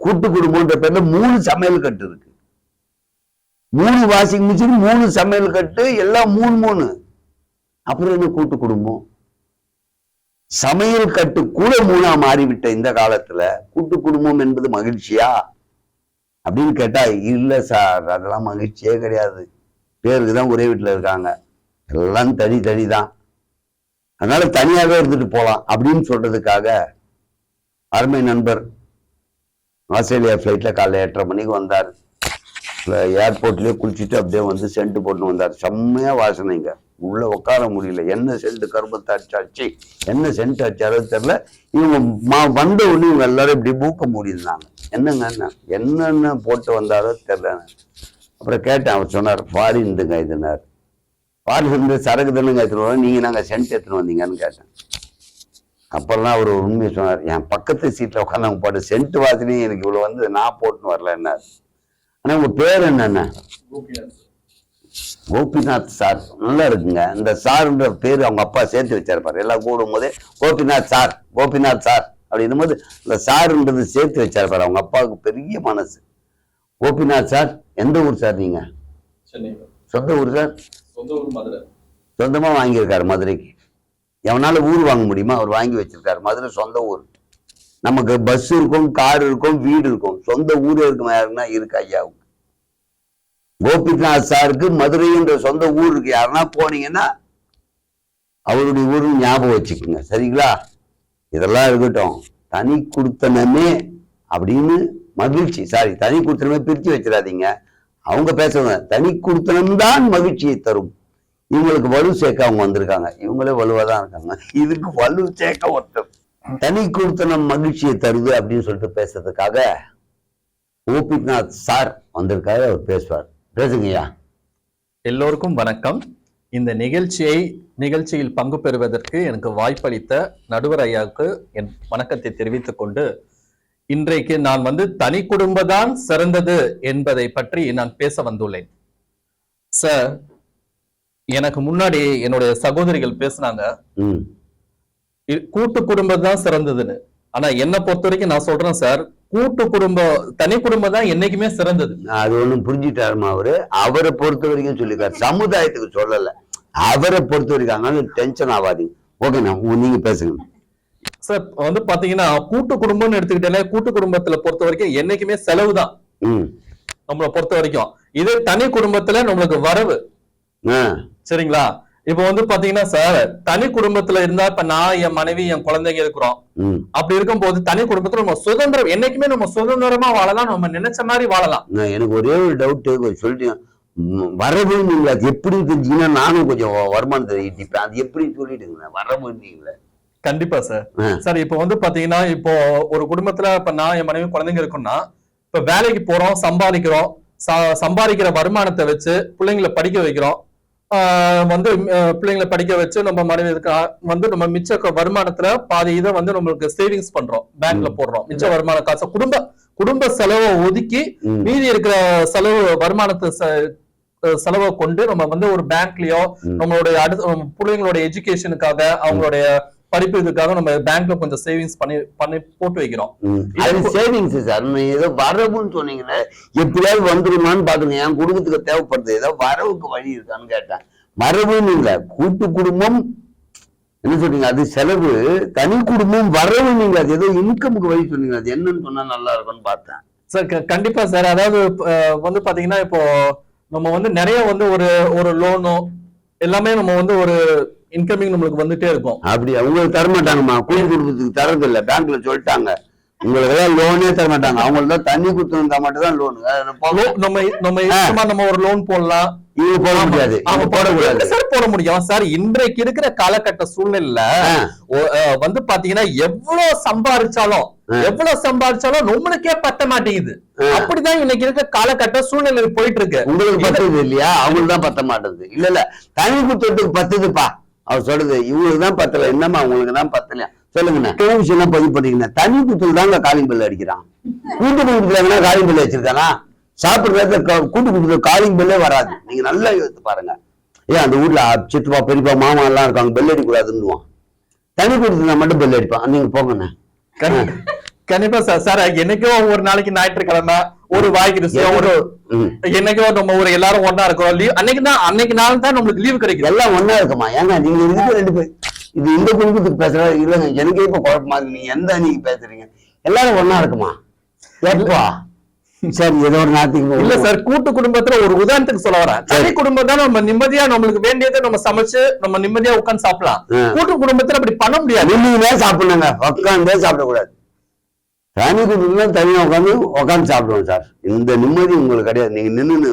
கூட்டு குடும்பம்ன்ற பேர்ல 3 சமையல் கட்டு இருக்கு. 3 வாஷிங் மிஷின், 3 சமையல் கட்டு, எல்லாம் 3. அப்புறம் என்ன கூட்டு குடும்பம்? சமையல் கட்டு கூட 3ஆ மாறிவிட்ட இந்த காலத்துல கூட்டு குடும்பம் என்பது மகிழ்ச்சியா அப்படின்னு கேட்டா, இல்ல சார், அதெல்லாம் மகிழ்ச்சியே கிடையாது. பேருக்கு தான் ஒரே வீட்டுல இருக்காங்க, எல்லாம் தனி தான். அதனால தனியாவே இருந்துட்டு போலாம் அப்படின்னு சொல்றதுக்காக அருமை நண்பர் ஆஸ்திரேலியா ஃபிளைட்ல காலைல 8:30 மணிக்கு வந்தார். ஏர்போர்ட்லயே குளிச்சுட்டு அப்படியே சென்ட் போட்டு வந்தார். செம்மையா வாசனைங்க, உள்ள உட்கார முடியல. என்ன சென்ட் கரும்பத்தை அடிச்சாச்சு, என்ன சென்ட் அடிச்சாரோ தெரியல. இவங்க வந்த உடனே இவங்க எல்லாரும் இப்படி மூக்க முடியிருந்தாங்க. என்னென்ன போட்டு வந்தாரோ தெரியல. அப்புறம் கேட்டேன். அவர் சொன்னார், ஃபாரின் இதுங்க இதுனார். ஃபாரின் இருந்து சரக்கு தானுங்க எடுத்துட்டு வரோம், நீங்க நாங்க சென்ட் எடுத்துன்னு வந்தீங்கன்னு கேட்டேன். அப்பெல்லாம் அவர் ஒரு உண்மையை சொன்னார். என் பக்கத்து சீட்டில் உட்காந்து அவங்க போட்டு சென்ட் வாசனையும் எனக்கு இவ்வளோ வந்து நான் போட்டுன்னு வரல என்ன. ஆனால் உங்கள் பேர் என்னென்ன? கோபிநாத் சார். நல்லா இருக்குங்க. இந்த சார்ன்ற பேர் அவங்க அப்பா சேர்த்து வச்சிருப்பாரு. எல்லாம் கூடும் போதே கோபிநாத் சார் கோபிநாத் சார் அப்படின்னும் போது இந்த சாருன்றது சேர்த்து வச்சிருப்பாரு. அவங்க அப்பாவுக்கு பெரிய மனசு. கோபிநாத் சார் எந்த ஊர் சார் நீங்க? சொந்த ஊர் சார்? சொந்தமா வாங்கியிருக்காரு மதுரைக்கு. எவனால ஊர் வாங்க முடியுமா? அவர் வாங்கி வச்சிருக்காரு. மதுரை சொந்த ஊர். நமக்கு பஸ் இருக்கும், கார் இருக்கும், வீடு இருக்கும். சொந்த ஊரே இருக்குமா யாருன்னா? இருக்கு ஐயாவுக்கு. கோபிநாத் சாருக்கு மதுரைன்ற சொந்த ஊர் இருக்கு. யாருன்னா போனீங்கன்னா அவருடைய ஊருன்னு ஞாபகம் வச்சுக்கோங்க. சரிங்களா? இதெல்லாம் இருக்கட்டும். தனி குடுத்தனமே அப்படின்னு மகிழ்ச்சி, சாரி தனி குடுத்தனமே பிரிச்சு வச்சிடாதீங்க. அவங்க பேசுவாங்க தனி குடுத்தனம்தான் மகிழ்ச்சியை தரும். இவங்களுக்கு வலு சேர்க்க அவங்க வந்திருக்காங்க. இவங்களே வலுவாதான் இருக்காங்க. இதுக்கு வலு சேர்க்க ஒருத்தர். தனி குடுத்தனம் மகிழ்ச்சியை தருது அப்படின்னு சொல்லிட்டு பேசுறதுக்காக கோபிநாத் சார் வந்திருக்காரு. அவர் பேசுவார். பேசுங்கய்யா. எல்லோருக்கும் வணக்கம். இந்த நிகழ்ச்சியில் பங்கு பெறுவதற்கு எனக்கு வாய்ப்பளித்த நடுவர் ஐயாவுக்கு என் வணக்கத்தை தெரிவித்துக் கொண்டு, இன்றைக்கு நான் தனி குடும்பம்தான் சிறந்தது என்பதை பற்றி நான் பேச வந்துள்ளேன். சார், எனக்கு முன்னாடி என்னுடைய சகோதரிகள் பேசினாங்க கூட்டு குடும்பம் தான் சிறந்ததுன்னு. ஆனா என்ன பொறுத்த வரைக்கும் நான் சொல்றேன் சார், தனி குடும்பம் தான் என்னைக்குமே சிறந்தது. அது ஒண்ணும் புரிஞ்சுட்டாருமா அவரு. அவரை பொறுத்த வரைக்கும் சொல்லிருக்காரு, சமுதாயத்துக்கு சொல்லல. அவரை பொறுத்த வரைக்கும் டென்ஷன் ஆகாதீங்க. ஓகேண்ணா, நீங்க பேசுங்க சார். பாத்தீங்கன்னா கூட்டு குடும்பம்னு எடுத்துக்கிட்டாலே கூட்டு குடும்பத்துல பொறுத்த வரைக்கும் என்னைக்குமே செலவு தான் நம்மளை பொறுத்த வரைக்கும். இதே தனி குடும்பத்துல நம்மளுக்கு வரவு. சரிங்களா? இப்ப பாத்தீங்கன்னா சார், தனி குடும்பத்துல இருந்தா இப்ப நான், என் மனைவி, என் குழந்தைங்க இருக்கிறோம். அப்படி இருக்கும் போது தனி குடும்பத்துல நம்ம சுதந்திரம், என்னைக்குமே நம்ம சுதந்திரமா வாழலாம், நம்ம நினைச்ச மாதிரி வாழலாம். எனக்கு ஒரே ஒரு டவுட் சொல்லிட்டு, வரவு நீங்க எப்படி தெரிஞ்சீங்கன்னா நானும் கொஞ்சம் வருமானத்தை ஈட்டிப்பேன். அது எப்படி சொல்லிடுங்க வரவு நீங்கள? கண்டிப்பா சார். சார் இப்ப பாத்தீங்கன்னா, இப்போ ஒரு குடும்பத்துல இப்ப நான், என் மனைவி, குழந்தைங்க இருக்குன்னா, இப்ப வேலைக்கு போறோம், சம்பாதிக்கிறோம். சம்பாதிக்கிற வருமானத்தை வச்சு பிள்ளைங்களை படிக்க வைக்கிறோம். பிள்ளைங்களை படிக்க வச்சு நம்ம மனைவி நம்ம மிச்ச வருமானத்துல பாதி இதை நம்மளுக்கு சேவிங்ஸ் பண்றோம், பேங்க்ல போடுறோம். மிச்ச வருமான காசு குடும்ப செலவை ஒதுக்கி மீதி இருக்கிற வருமானத்தை செலவை கொண்டு நம்ம ஒரு பேங்க்லயோ நம்மளுடைய பிள்ளைங்களோட எஜுகேஷனுக்காக, அவங்களுடைய படிப்புக்காக நம்ம பேங்க்ல கொஞ்சம் சேவிங்ஸ் பண்ணி போட்டு வைக்கிறோம். சேவிங்ஸ் சார், ஏதோ வரவுன்னு சொன்னீங்கன்னா எப்படியாவது வந்துருமான்னு பாத்துங்க. என் குடும்பத்துக்கு தேவைப்படுது, ஏதோ வரவுக்கு வழி இருக்கான்னு கேட்டேன். வரவுன்னு இல்ல, கூட்டு குடும்பம் என்ன சொல்றீங்க, அது செலவு. தனி குடும்பம் வரவு. நீங்க அது ஏதோ இன்கமுக்கு வழி சொன்னீங்க, அது என்னன்னு சொன்னா நல்லா இருக்கும்னு பார்த்தேன் சார். கண்டிப்பா சார். அதாவது பாத்தீங்கன்னா, இப்போ நம்ம நிறைய ஒரு லோனோ எல்லாமே நம்ம ஒரு இன்கமிங் நம்மளுக்கு வந்துட்டே இருக்கும். அப்படியா? உங்களுக்கு தரமாட்டாங்கம்மா, கூட்டு குடும்பத்துக்கு தரது இல்ல. பேங்க்ல சொல்லிட்டாங்க உங்களுக்கு எல்லாம் லோனே தர மாட்டாங்க. அவங்களுக்கு தான் தண்ணி கொடுத்துருந்தா மட்டும் தான் லோன். நம்ம ஒரு லோன் போடலாம், இவங்க போட முடியாது. அவங்க போடக்கூடாது சார். போட முடியும் சார். இன்றைக்கு இருக்கிற காலகட்ட சூழ்நிலையில பாத்தீங்கன்னா எவ்வளவு சம்பாதிச்சாலும் நம்மளுக்கே பத்த மாட்டேங்குது. அப்படிதான் இன்னைக்கு இருக்கிற காலகட்ட சூழ்நிலை போயிட்டு இருக்கு. உங்களுக்கு பத்துது இல்லையா? அவங்களுக்கு தான் பத்த மாட்டேங்குது. இல்ல தனி குடும்பத்துக்கு பத்துதுப்பா அவர் சொல்றது. இவங்களுக்கு தான் பத்தல. என்னமா உங்களுக்கு தான் பத்தலையா? சொல்லுங்கண்ணா. விஷயம் பதிவு பண்ணீங்கன்னா தனி குடும்பத்துல தாங்க காலிங் பெல் அடிக்கிறான். கூட்டு குடும்பத்துல காலிங் பெல் வச்சிருக்கானா? சாப்பிடுற கூட்டு குடும்பத்துல காலிங் பெல்லே வராது. நீங்க நல்லா யோசித்து பாருங்க. ஏன் அந்த ஊர்ல சித்தப்பா, பெரியப்பா, மாமா எல்லாம் இருக்காங்க, பெல் அடிக்கூடாதுன்னுவான். தனி குடும்பத்துல மட்டும் பெல் அடிப்பான். நீங்க போங்கண்ணா. கண்டிப்பா சார். சார் என்னைக்கோ ஒரு நாளைக்கு ஞாயிற்றுக்கிழமை ஒரு வாய்க்கு என்னைக்கோ நம்ம எல்லாரும் ஒன்னா இருக்கோம். லீவ் அன்னைக்கு நாள் தான் நம்மளுக்கு லீவு கிடைக்கும். எல்லாம் ஒன்னா இருக்குமா? ஏங்க நீங்க இதுக்கு 2 பேர் இது இந்த குடும்பத்துக்கு பேசுற இல்லைங்க. எனக்கே இப்ப குழப்பமா இருக்கு. நீங்க எந்த அன்னைக்கு பேசுறீங்க? எல்லாரும் ஒன்னா இருக்குமா? எப்பா சரி, ஏதோ ஒரு நாட்டுக்கு இல்ல சார். கூட்டு குடும்பத்துல ஒரு உதாரணத்துக்கு சொல்ல வரேன். தனி குடும்பம் தான் நம்ம நிம்மதியா நம்மளுக்கு வேண்டியதை நம்ம சமைச்சு நம்ம நிம்மதியா உட்காந்து சாப்பிடலாம். கூட்டு குடும்பத்துல அப்படி பண்ண முடியாது. நிம்மதியா சாப்பிடணுங்க, உட்காந்தே சாப்பிடக்கூடாது. தனி குடும்பத்துல தனியா உட்காந்து சாப்பிடுவோம் சார். இந்த நிம்மதி உங்களுக்கு கிடையாது. நீங்க நின்று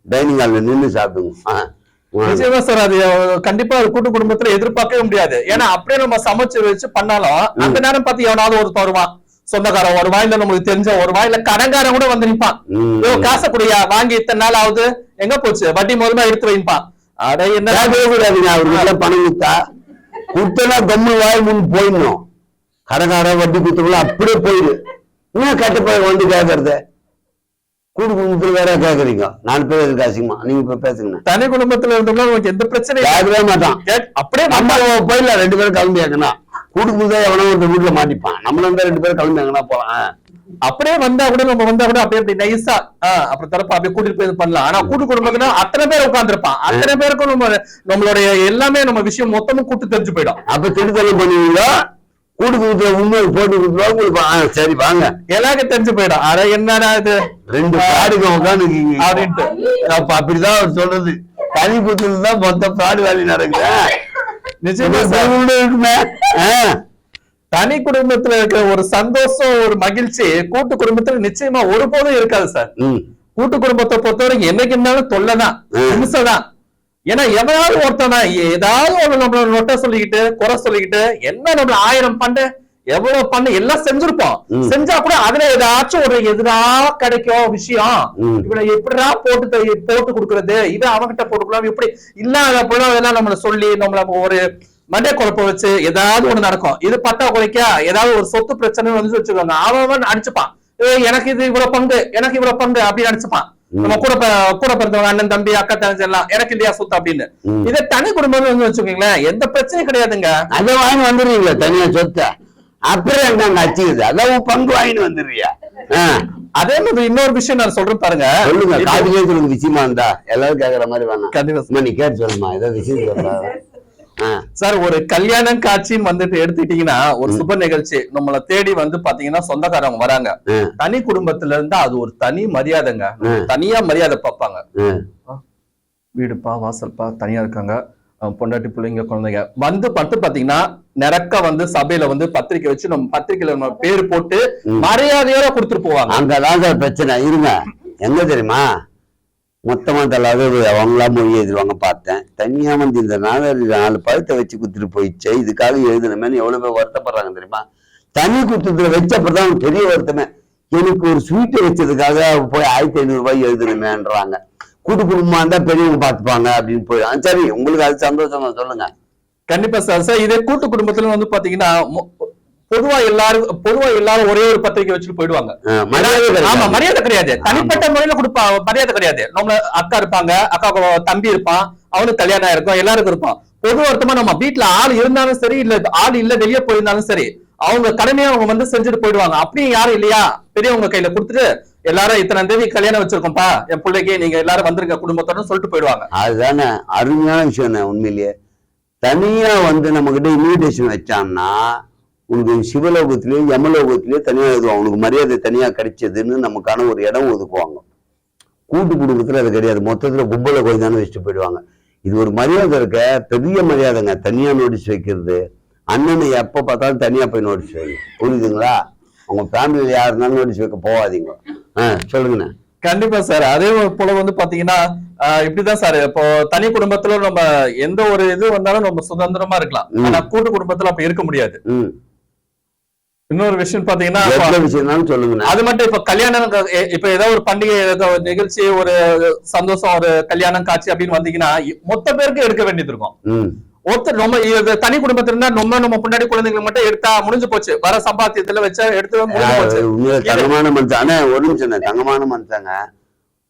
டைனிங் ஹால்ல நின்று சாப்பிடுங்க. நிச்சயமா சார். அது கண்டிப்பா கூட்டு குடும்பத்துல எதிர்பார்க்கவே முடியாது. ஏன்னா அப்படியே நம்ம சமைச்சு வச்சு பண்ணாலும் அந்த நேரம் பார்த்து எவனாவது ஒருத்தர் வருவான், சொந்தக்காரன் வருவான், இல்ல நம்மளுக்கு தெரிஞ்ச வருவான், இல்ல கடன்காரன் கூட வந்து நிப்பான். காசை குடியா, வாங்கி இத்தனை நாள் ஆகுது, எங்க போச்சு, வட்டி முதல்ல எடுத்து வைப்பான். அட என்ன அவருக்கு பணம் கொடுத்தா கொடுத்தனா கம்மு வாய் முன் போயிடணும். கடைக்கார வட்டி குத்துக்குள்ள அப்படியே போயிடு. இன்னும் கட்டப்ப வந்து கேட்கறது கூட்டு குடும்பத்துல வேற கேக்குறீங்க. 4 பேர் இருக்கு அசிங்கமா. நீங்க இப்ப பேசுங்க. தனி குடும்பத்துல இருந்தோம்னா உங்களுக்கு எந்த பிரச்சனையும் கேட்கவே மாட்டான். அப்படியே நம்ம போயிடலாம் 2 பேரும் கிளம்பி ஆக்கணும். கூட்டு குடும்பம் எவனோ ஒரு வீட்டுல மாட்டிப்பான். நம்மள இருந்தா 2 பேரும் கிளம்பி ஆக்கணும் போலாம். அப்படியே வந்தா கூட நம்ம வந்தா கூட அப்படியே அப்படி நைஸா அப்புறம் தரப்ப அப்படியே கூட்டிட்டு போய் பண்ணலாம். ஆனா கூட்டு குடும்பத்துல அத்தனை பேர் உட்கார்ந்துருப்பான். அத்தனை பேருக்கும் நம்மளுடைய எல்லாமே நம்ம விஷயம் மொத்தமும் கூட்டு தெரிஞ்சு போயிடும். அப்ப திருத்தலம் பண்ணுவீங்களோ கூட்டு குடும்பத்துல உண்மை போட்டு கொடுத்துருவாங்க. சரி வாங்க எல்லாருக்கும் தெரிஞ்சு போயிடும். அட என்னடா இது 2 பாடுங்க உட்காந்துருக்கீங்க அப்படின்ட்டு. அப்ப அப்படிதான் அவர் சொல்றது. தனி குடும்பத்துல தான் மொத்த பாடு வேலை நடக்குது. நிச்சயமா இருக்குமே. தனி குடும்பத்துல இருக்கிற ஒரு சந்தோஷம் ஒரு மகிழ்ச்சி கூட்டு குடும்பத்துல நிச்சயமா ஒருபோதும் இருக்காது சார். கூட்டு குடும்பத்தை பொறுத்தவரைக்கும் என்னைக்கு இருந்தாலும் தொல்லைதான், ஹிம்சைதான். ஏன்னா எவனாவது ஒருத்தனா ஏதாவது ஒரு நம்மள நொட்ட சொல்லிக்கிட்டு குறை சொல்லிக்கிட்டு என்ன நம்மள 1000 பண்ணு எவ்வளவு பண்ணு எல்லாம் செஞ்சிருப்போம். செஞ்சா கூட அதுல ஏதாச்சும் ஒரு எதிரா கிடைக்கும் விஷயம். இவனை எப்படிடா போட்டு கொடுக்கறது, இதை அவன்கிட்ட போட்டுக்கலாம், இப்படி இல்லாத போல அதெல்லாம் நம்மள சொல்லி நம்மள ஒரு மண்டை குழப்ப வச்சு ஏதாவது ஒண்ணு நடக்கும். இது பட்டா குறைக்கா ஏதாவது ஒரு சொத்து பிரச்சனை வந்து வச்சுக்கோங்க, அவன் அடிச்சுப்பான். எனக்கு இது இவ்வளவு பங்கு, எனக்கு இவ்வளவு பங்கு அப்படின்னு அடிச்சுப்பான். நம்ம கூட பிறந்தவங்க அண்ணன் தம்பி அக்கா தங்கச்சி எல்லாம் எனக்கு இல்லையா சொத்து அப்படின்னு. இதே தனி குடும்பம் வந்து வச்சுக்கோங்களேன், எந்த பிரச்சனையும் கிடையாதுங்க. அதை வாங்கி வந்துடுவீங்களா தனியா சொத்தை? அப்புறம் என்ன அச்சுக்குது, அதான் பங்கு வாங்கிட்டு வந்துடுறியா? அதே மாதிரி இன்னொரு விஷயம் நான் சொல்றேன் பாருங்க. சொல்லுங்க, காதுலயே சொல்லுங்க. விஷயமா இருந்தா எல்லாரும் கேக்குற மாதிரி வேணாம். கண்டிப்பா நீ கேட்டு சொல்லுமா ஏதாவது விஷயம் சொல்ல. சார் ஒரு கல்யாணம் காட்சின்னு வந்துட்டு எடுத்துக்கிட்டீங்கன்னா ஒரு சுப நிகழ்ச்சி நம்மளை தேடி வந்து பாத்தீங்கன்னா சொந்தக்காரங்க வராங்க. தனி குடும்பத்துல இருந்தா அது ஒரு தனி மரியாதைங்க. தனியா மரியாதை பார்ப்பாங்க. வீடுப்பா வாசல்பா தனியா இருக்காங்க, பொண்டாட்டி பிள்ளைங்க குழந்தைங்க வந்து பட்டு பாத்தீங்கன்னா நிறக்க வந்து சபையில வந்து பத்திரிக்கை வச்சு நம்ம பத்திரிக்கையில நம்ம பேரு போட்டு மரியாதையோட கொடுத்துட்டு போவாங்க. அங்கதான் சார் பிரச்சனை. இருங்க, எங்க தெரியுமா மொத்தமா தள்ளாத அவங்களா மொழி எழுதுவாங்க பார்த்தேன். தனியா வந்து இந்த 4 பழத்தை வச்சு குத்துட்டு போயிடுச்சு, இதுக்காக எழுதுனமேன்னு எவ்வளவு பேர் வருத்தப்படுறாங்க தெரியுமா? தனி குத்தத்துல வச்சப்பதான் பெரிய வருத்தமே. எனக்கு ஒரு ஸ்வீட்டை வச்சதுக்காக போய் 1500 ரூபாய் எழுதுனமேன்றாங்க. கூட்டு குடும்பமா இருந்தா பெரியவங்க பார்த்துப்பாங்க அப்படின்னு போயிடும். சரி, உங்களுக்கு அது சந்தோஷமா சொல்லுங்க. கண்டிப்பா சார். சார் இதே கூட்டு குடும்பத்துல வந்து பாத்தீங்கன்னா பொதுவா எல்லாரும் ஒரே ஒரு பத்திரிக்கை வச்சுட்டு போயிடுவாங்க. ஆமா, மரியாதை கிடையாது. தனிப்பட்ட முறையில கொடுப்பா மரியாதை கிடையாது. நம்ம அக்கா இருப்பாங்க, அக்கா தம்பி இருப்பான், அவனுக்கு கல்யாணம் இருக்கும், எல்லாருக்கும் இருப்பான். பொது ஒருத்தமா நம்ம வீட்டுல ஆள் இருந்தாலும் சரி, இல்ல ஆள் இல்ல வெளியே போயிருந்தாலும் சரி, அவங்க கடமையை அவங்க வந்து செஞ்சுட்டு போயிடுவாங்க. அப்படியும் யாரும் இல்லையா பெரியவங்க கையில கொடுத்துட்டு எல்லாரும் இத்தனை தேதி கல்யாணம் வச்சிருக்கோம்ப்பா என் பிள்ளைக்கு, நீங்க எல்லாரும் வந்துருங்க குடும்பத்தோட சொல்லிட்டு போயிடுவாங்க. அதுதானே அருமையான விஷயம். உண்மையிலேயே தனியா வந்து நம்ம கிட்ட இன்விடேஷன் வச்சான்னா உனக்கு சிவலோகத்திலேயே யமலோகத்திலேயே தனியா எழுதுவாங்க. உனக்கு மரியாதை தனியா கிடைச்சதுன்னு நமக்கான ஒரு இடம் ஒதுக்குவாங்க. கூட்டு குடும்பத்துல அது கிடையாது. மொத்தத்துல கும்பல கோயில் தானே வச்சுட்டு போயிடுவாங்க. இது ஒரு மரியாதை இருக்க, பெரிய மரியாதைங்க. தனியா நோட்டீஸ் வைக்கிறது, அண்ணனை எப்ப பார்த்தாலும் தனியா போய் நோட்டீஸ் வைங்க. புரியுதுங்களா? உங்க ஃபேமிலியில யார் இருந்தாலும் நோட்டீஸ் வைக்க போகாதீங்க. சொல்லுங்கண்ணா. கண்டிப்பா சார். அதே போல வந்து பாத்தீங்கன்னா இப்படிதான் சார். இப்போ தனி குடும்பத்துல நம்ம எந்த ஒரு இது வந்தாலும் நம்ம சுதந்திரமா இருக்கலாம். ஆனா கூட்டு குடும்பத்துல அப்ப இருக்க முடியாது. இன்னொரு விஷயம் பாத்தீங்கன்னா அது மட்டும் இப்ப கல்யாணம், இப்ப ஏதாவது ஒரு பண்டிகை நிகழ்ச்சி, ஒரு சந்தோஷம், ஒரு கல்யாணம் காட்சி அப்படின்னு வந்தீங்கன்னா மொத்த பேருக்கு எடுக்க வேண்டியது இருக்கும். ஒருத்தர் நம்ம தனி குடும்பத்துல இருந்தா நம்ம முன்னாடி குழந்தைங்களுக்கு மட்டும் எடுத்தா முடிஞ்சு போச்சு. வர சம்பாத்தியத்துல வச்சா எடுத்து தங்கமான மனுஷன். ஒரு நிமிஷம், தங்கமான மனுஷங்க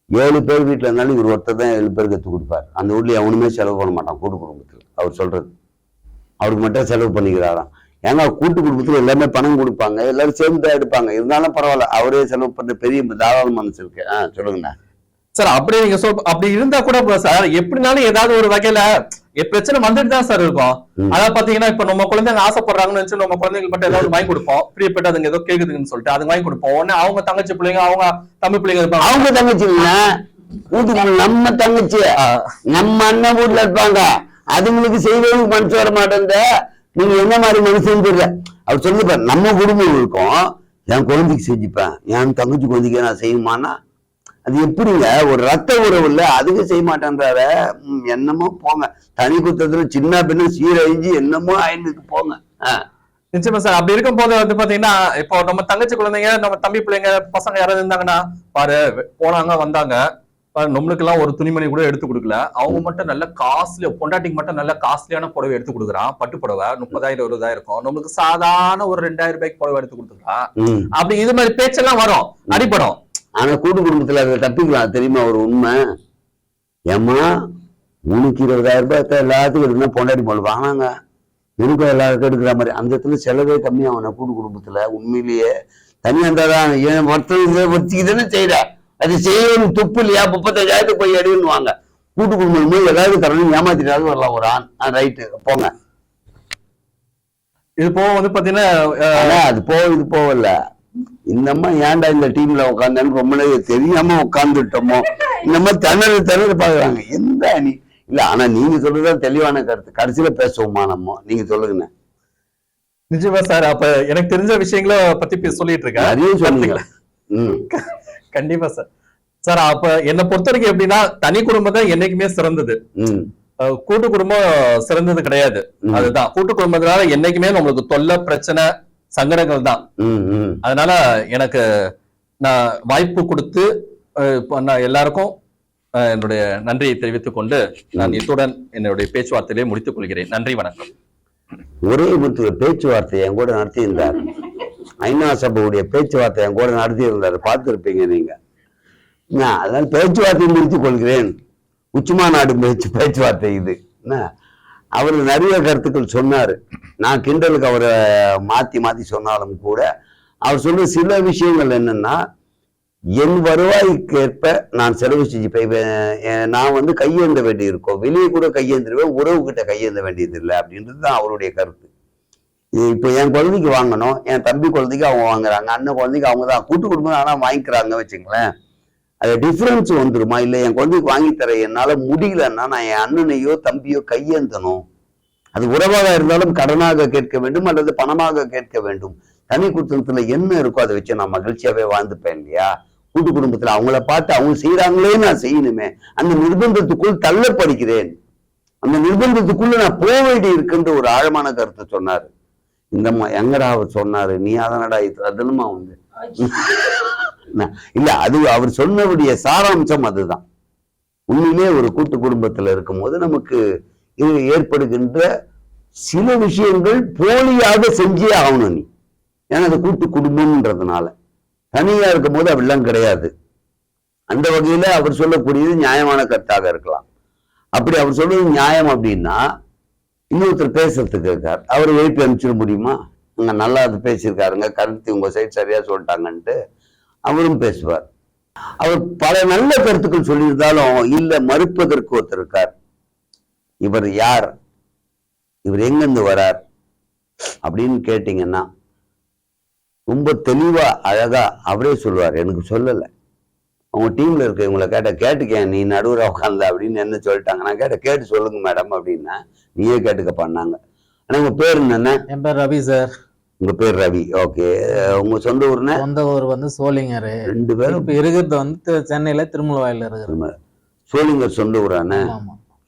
7 பேர் வீட்டுல இருந்தாலும் இவர் ஒருத்தர் தான் 7 பேருக்கு எடுத்து கொடுப்பாரு. அந்த வீட்டுல எவனுமே செலவு பண்ண மாட்டான். கூட்டு குடும்பத்துல அவர் சொல்றது அவருக்கு மட்டும் செலவு பண்ணிக்கிறாராம். ஏன்னா கூட்டு குடும்பத்துல எல்லாமே பணம் கொடுப்பாங்க, எல்லாரும் சேர்ந்து தான் எடுப்பாங்க. இருந்தாலும் பரவாயில்ல, அவரே செலவு பண்ற பெரிய தாராள மனசு இருக்கு. சொல்லுங்கண்ணா. சார் அப்படியே நீங்க அப்படி இருந்தா கூட சார் எப்படினாலும் ஏதாவது ஒரு வகையில பிரச்சனை வந்துட்டு தான் சார் இருக்கும். அதாவது பாத்தீங்கன்னா இப்ப நம்ம குழந்தைங்க ஆசைப்படுறாங்கன்னு வச்சு நம்ம குழந்தைங்களுக்கு மட்டும் ஏதாவது வாங்கி கொடுப்போம். பிரியப்பட்டு அதுங்க ஏதோ கேக்குதுன்னு சொல்லிட்டு அது வாங்கி கொடுப்போம். உடனே அவங்க தங்கச்சி பிள்ளைங்க, அவங்க தம்பி பிள்ளைங்க இருப்பாங்க. அவங்க தங்கச்சி நம்ம தங்கச்சி நம்ம அண்ணன் வீட்டுல இருப்பாங்க. அதுங்களுக்கு செய்வதற்கு மனசு வர மாட்டேன். நீங்க என்ன மாதிரி மனுஷன் தெரியல. அவர் சொல்லிப்பாரு, நம்ம குடும்பம் இருக்கும், என் குழந்தைக்கு செஞ்சுப்பேன், என் தங்கச்சி குழந்தைக்கு நான் செய்யுமானா அது எப்படிங்க? ஒரு ரத்த உறவு இல்ல, அதுக்கு செய்ய மாட்டேன்றாரு. என்னமோ போங்க. தனி குத்தத்துல சின்ன பின்ன சீரழிஞ்சு என்னமோ ஆயினுக்கு போங்க. நிச்சயமா சார். அப்படி இருக்கும் போது வந்து பாத்தீங்கன்னா இப்போ நம்ம தங்கச்சி குழந்தைங்க, நம்ம தம்பி பிள்ளைங்க, பசங்க யாராவது இருந்தாங்கன்னா பாரு போனாங்க வந்தாங்க, நம்மளுக்கு எல்லாம் ஒரு துணிமணி கூட எடுத்து கொடுக்கல. அவங்க மட்டும் நல்ல காஸ்ட்லி, பொண்டாட்டிக்கு மட்டும் நல்ல காஸ்ட்லியான புடவை எடுத்து கொடுக்குறான். பட்டு புடவை 30,000 20,000 இருக்கும். நம்மளுக்கு சாதாரண ஒரு 2,000 ரூபாய்க்கு புடவை எடுத்து கொடுத்துருக்கான். அப்படி இது மாதிரி பேச்செல்லாம் வரும், அடிப்படும். ஆனா கூட்டு குடும்பத்துல அதை தப்பிக்கலாம் தெரியுமா? ஒரு உண்மை, ஏமா உனக்கு 20,000 ரூபாய் எல்லாத்துக்கும் எடுக்கணும், பொண்டாட்டி போல வாங்க எனக்கும் எல்லாருக்கும் எடுக்கிற மாதிரி. அந்த இடத்துல செலவே கம்மியாகும் கூட்டு குடும்பத்துல. உண்மையிலேயே தனியா இருந்தாதான் ஏன் வச்சுக்கிதானே செய்யற, அது செய்யணும் துப்பு இல்லையா? 35,000 போய் எடுன்னு வாங்க. கூட்டு குடும்பம் போது ஏதாவது தரணும், ஏமாத்திட்டாவது வரலாம் ஒரு ஆண். ரைட்டு போங்க. இது போக வந்து பாத்தீங்கன்னா அது இது போகல. இந்த அம்மா ஏன்டா இந்த டீம்ல உட்காந்தேன்னு ரொம்ப நேரம் தெரியாம உட்காந்துட்டோமோ இந்த மாதிரி திணறு பாக்குறாங்க. எந்த அணி இல்ல. ஆனா நீங்க சொல்றதுதான் தெளிவான கருத்து. கடைசியில பேசுவோமா நம்ம? நீங்க சொல்லுங்கண்ணே. நிஜமா சார், அப்ப எனக்கு தெரிஞ்ச விஷயங்களை பத்தி சொல்லிட்டு இருக்கேன். நிறைய சொல்லுங்க. கண்டிப்பா சார். சார் அப்ப என்னை பொறுத்த வரைக்கும் எப்படின்னா, தனி குடும்பம் தான் என்னைக்குமே சிறந்தது. கூட்டு குடும்பம் சிறந்தது கிடையாது. அதுதான் கூட்டு குடும்பத்தினால என்னைக்குமே நம்மளுக்கு தொல்லை, பிரச்சனை, சங்கடங்கள் தான். அதனால எனக்கு நான் வாய்ப்பு கொடுத்து நான் எல்லாருக்கும் என்னுடைய நன்றியை தெரிவித்துக் கொண்டு நான் இத்துடன் என்னுடைய பேச்சுவார்த்தையிலே முடித்துக் கொள்கிறேன். நன்றி, வணக்கம். ஒரே பேச்சுவார்த்தை என் கூட நடத்தி இருந்தார். ஐநா சபையுடைய பேச்சுவார்த்தை என் கூட நடத்தி இருந்தார், பார்த்துருப்பீங்க நீங்க. அதனால பேச்சுவார்த்தையை முடித்துக் கொள்கிறேன். உச்சிமா நாடு பேச்சுவார்த்தை இது. அவர் நிறைய கருத்துக்கள் சொன்னாரு. நான் கிண்டலுக்கு அவரை மாத்தி சொன்னாலும் கூட அவர் சொல்ற சில விஷயங்கள் என்னன்னா, என் வருவாய்க்கேற்ப நான் செலவு செஞ்சு நான் கையேந்த வேண்டி இருக்கும். வெளியே கூட கையேந்துருவேன், உறவு கிட்ட கையேந்த வேண்டியது இல்லை அப்படின்றது தான் அவருடைய கருத்து. இப்போ என் குழந்தைக்கு வாங்கணும், என் தம்பி குழந்தைக்கு அவங்க வாங்குறாங்க, அண்ணன் குழந்தைக்கு அவங்க தான் கூட்டு குடும்பம் ஆனால் வாங்கிக்கிறாங்க வச்சுங்களேன். அது டிஃப்ரென்ஸ் வந்துருமா? இல்லை என் குழந்தைக்கு வாங்கி தர என்னால் முடியலன்னா நான் என் அண்ணனையோ தம்பியோ கையேந்தணும். அது உறவாக இருந்தாலும் கடனாக கேட்க வேண்டும் அல்லது பணமாக கேட்க வேண்டும். தனி குடும்பத்துல என்ன இருக்கோ அதை வச்சு நான் மகிழ்ச்சியாவே வாழ்ந்துப்பேன் இல்லையா? கூட்டு குடும்பத்துல அவங்கள பார்த்து அவங்க செய்யறாங்களே நான் செய்யணுமே. அந்த நிர்பந்தத்துக்குள் தள்ளப்படுகிறேன். அந்த நிர்பந்தத்துக்குள்ள நான் போக வேண்டி இருக்குன்ற ஒரு ஆழமான கருத்தை சொன்னாரு. இந்த எங்கடா அவர் சொன்னாரு, நீ அதனடா அதனமா இல்ல, அது அவர் சொன்னவுடைய சாராம்சம் அதுதான். உண்மையிலே ஒரு கூட்டு குடும்பத்துல இருக்கும் போது நமக்கு இது ஏற்படுகின்ற சில விஷயங்கள் போலியாக செஞ்சே ஆகணும் நீ. ஏன்னா அது கூட்டு குடும்பம்ன்றதுனால. தனியா இருக்கும் போது அப்படிலாம் கிடையாது. அந்த வகையில அவர் சொல்லக்கூடியது நியாயமான கருத்தாக இருக்கலாம். அப்படி அவர் சொல்றது நியாயம் அப்படின்னா இன்னொருத்தர் பேசுறதுக்கு இருக்கார், அவர் எழுப்பி அனுப்பிச்சிட முடியுமா? அங்க நல்லா அது பேசியிருக்காருங்க, கருத்து உங்க சைட் சரியா சொல்லிட்டாங்கன்ட்டு அவரும் பேசுவார். அவர் பல நல்ல கருத்துக்கள் சொல்லியிருந்தாலும் இல்ல மறுப்பதற்கு ஒருத்தர் இருக்கார். இவர் யார், இவர் எங்கிருந்து வரார் அப்படின்னு கேட்டீங்கன்னா ரொம்ப தெளிவா அழகா அவரே சொல்லுவார். எனக்கு சொல்லலை, அவங்க டீம்ல இருக்க இவங்களை கேட்டுக்கேன், நீ நடுவுற உட்காந்த அப்படின்னு என்ன சொல்லிட்டாங்க. நான் கேட்டு சொல்லுங்க மேடம் அப்படின்னா நீயே கேட்டுக்க பண்ணாங்க. ஆனா உங்க பேர் என்னென்ன? என் பேர் ரவி சார். உங்க பேர் ரவி, ஓகே. உங்க சொந்த ஊர்னா? சொந்த ஊர் சோளிங்கர். ரெண்டு பேரும் இப்ப இருக்கிறது சென்னையில திருமலவாயில இருக்கிற. சோளிங்கர் சொந்த ஊரானே?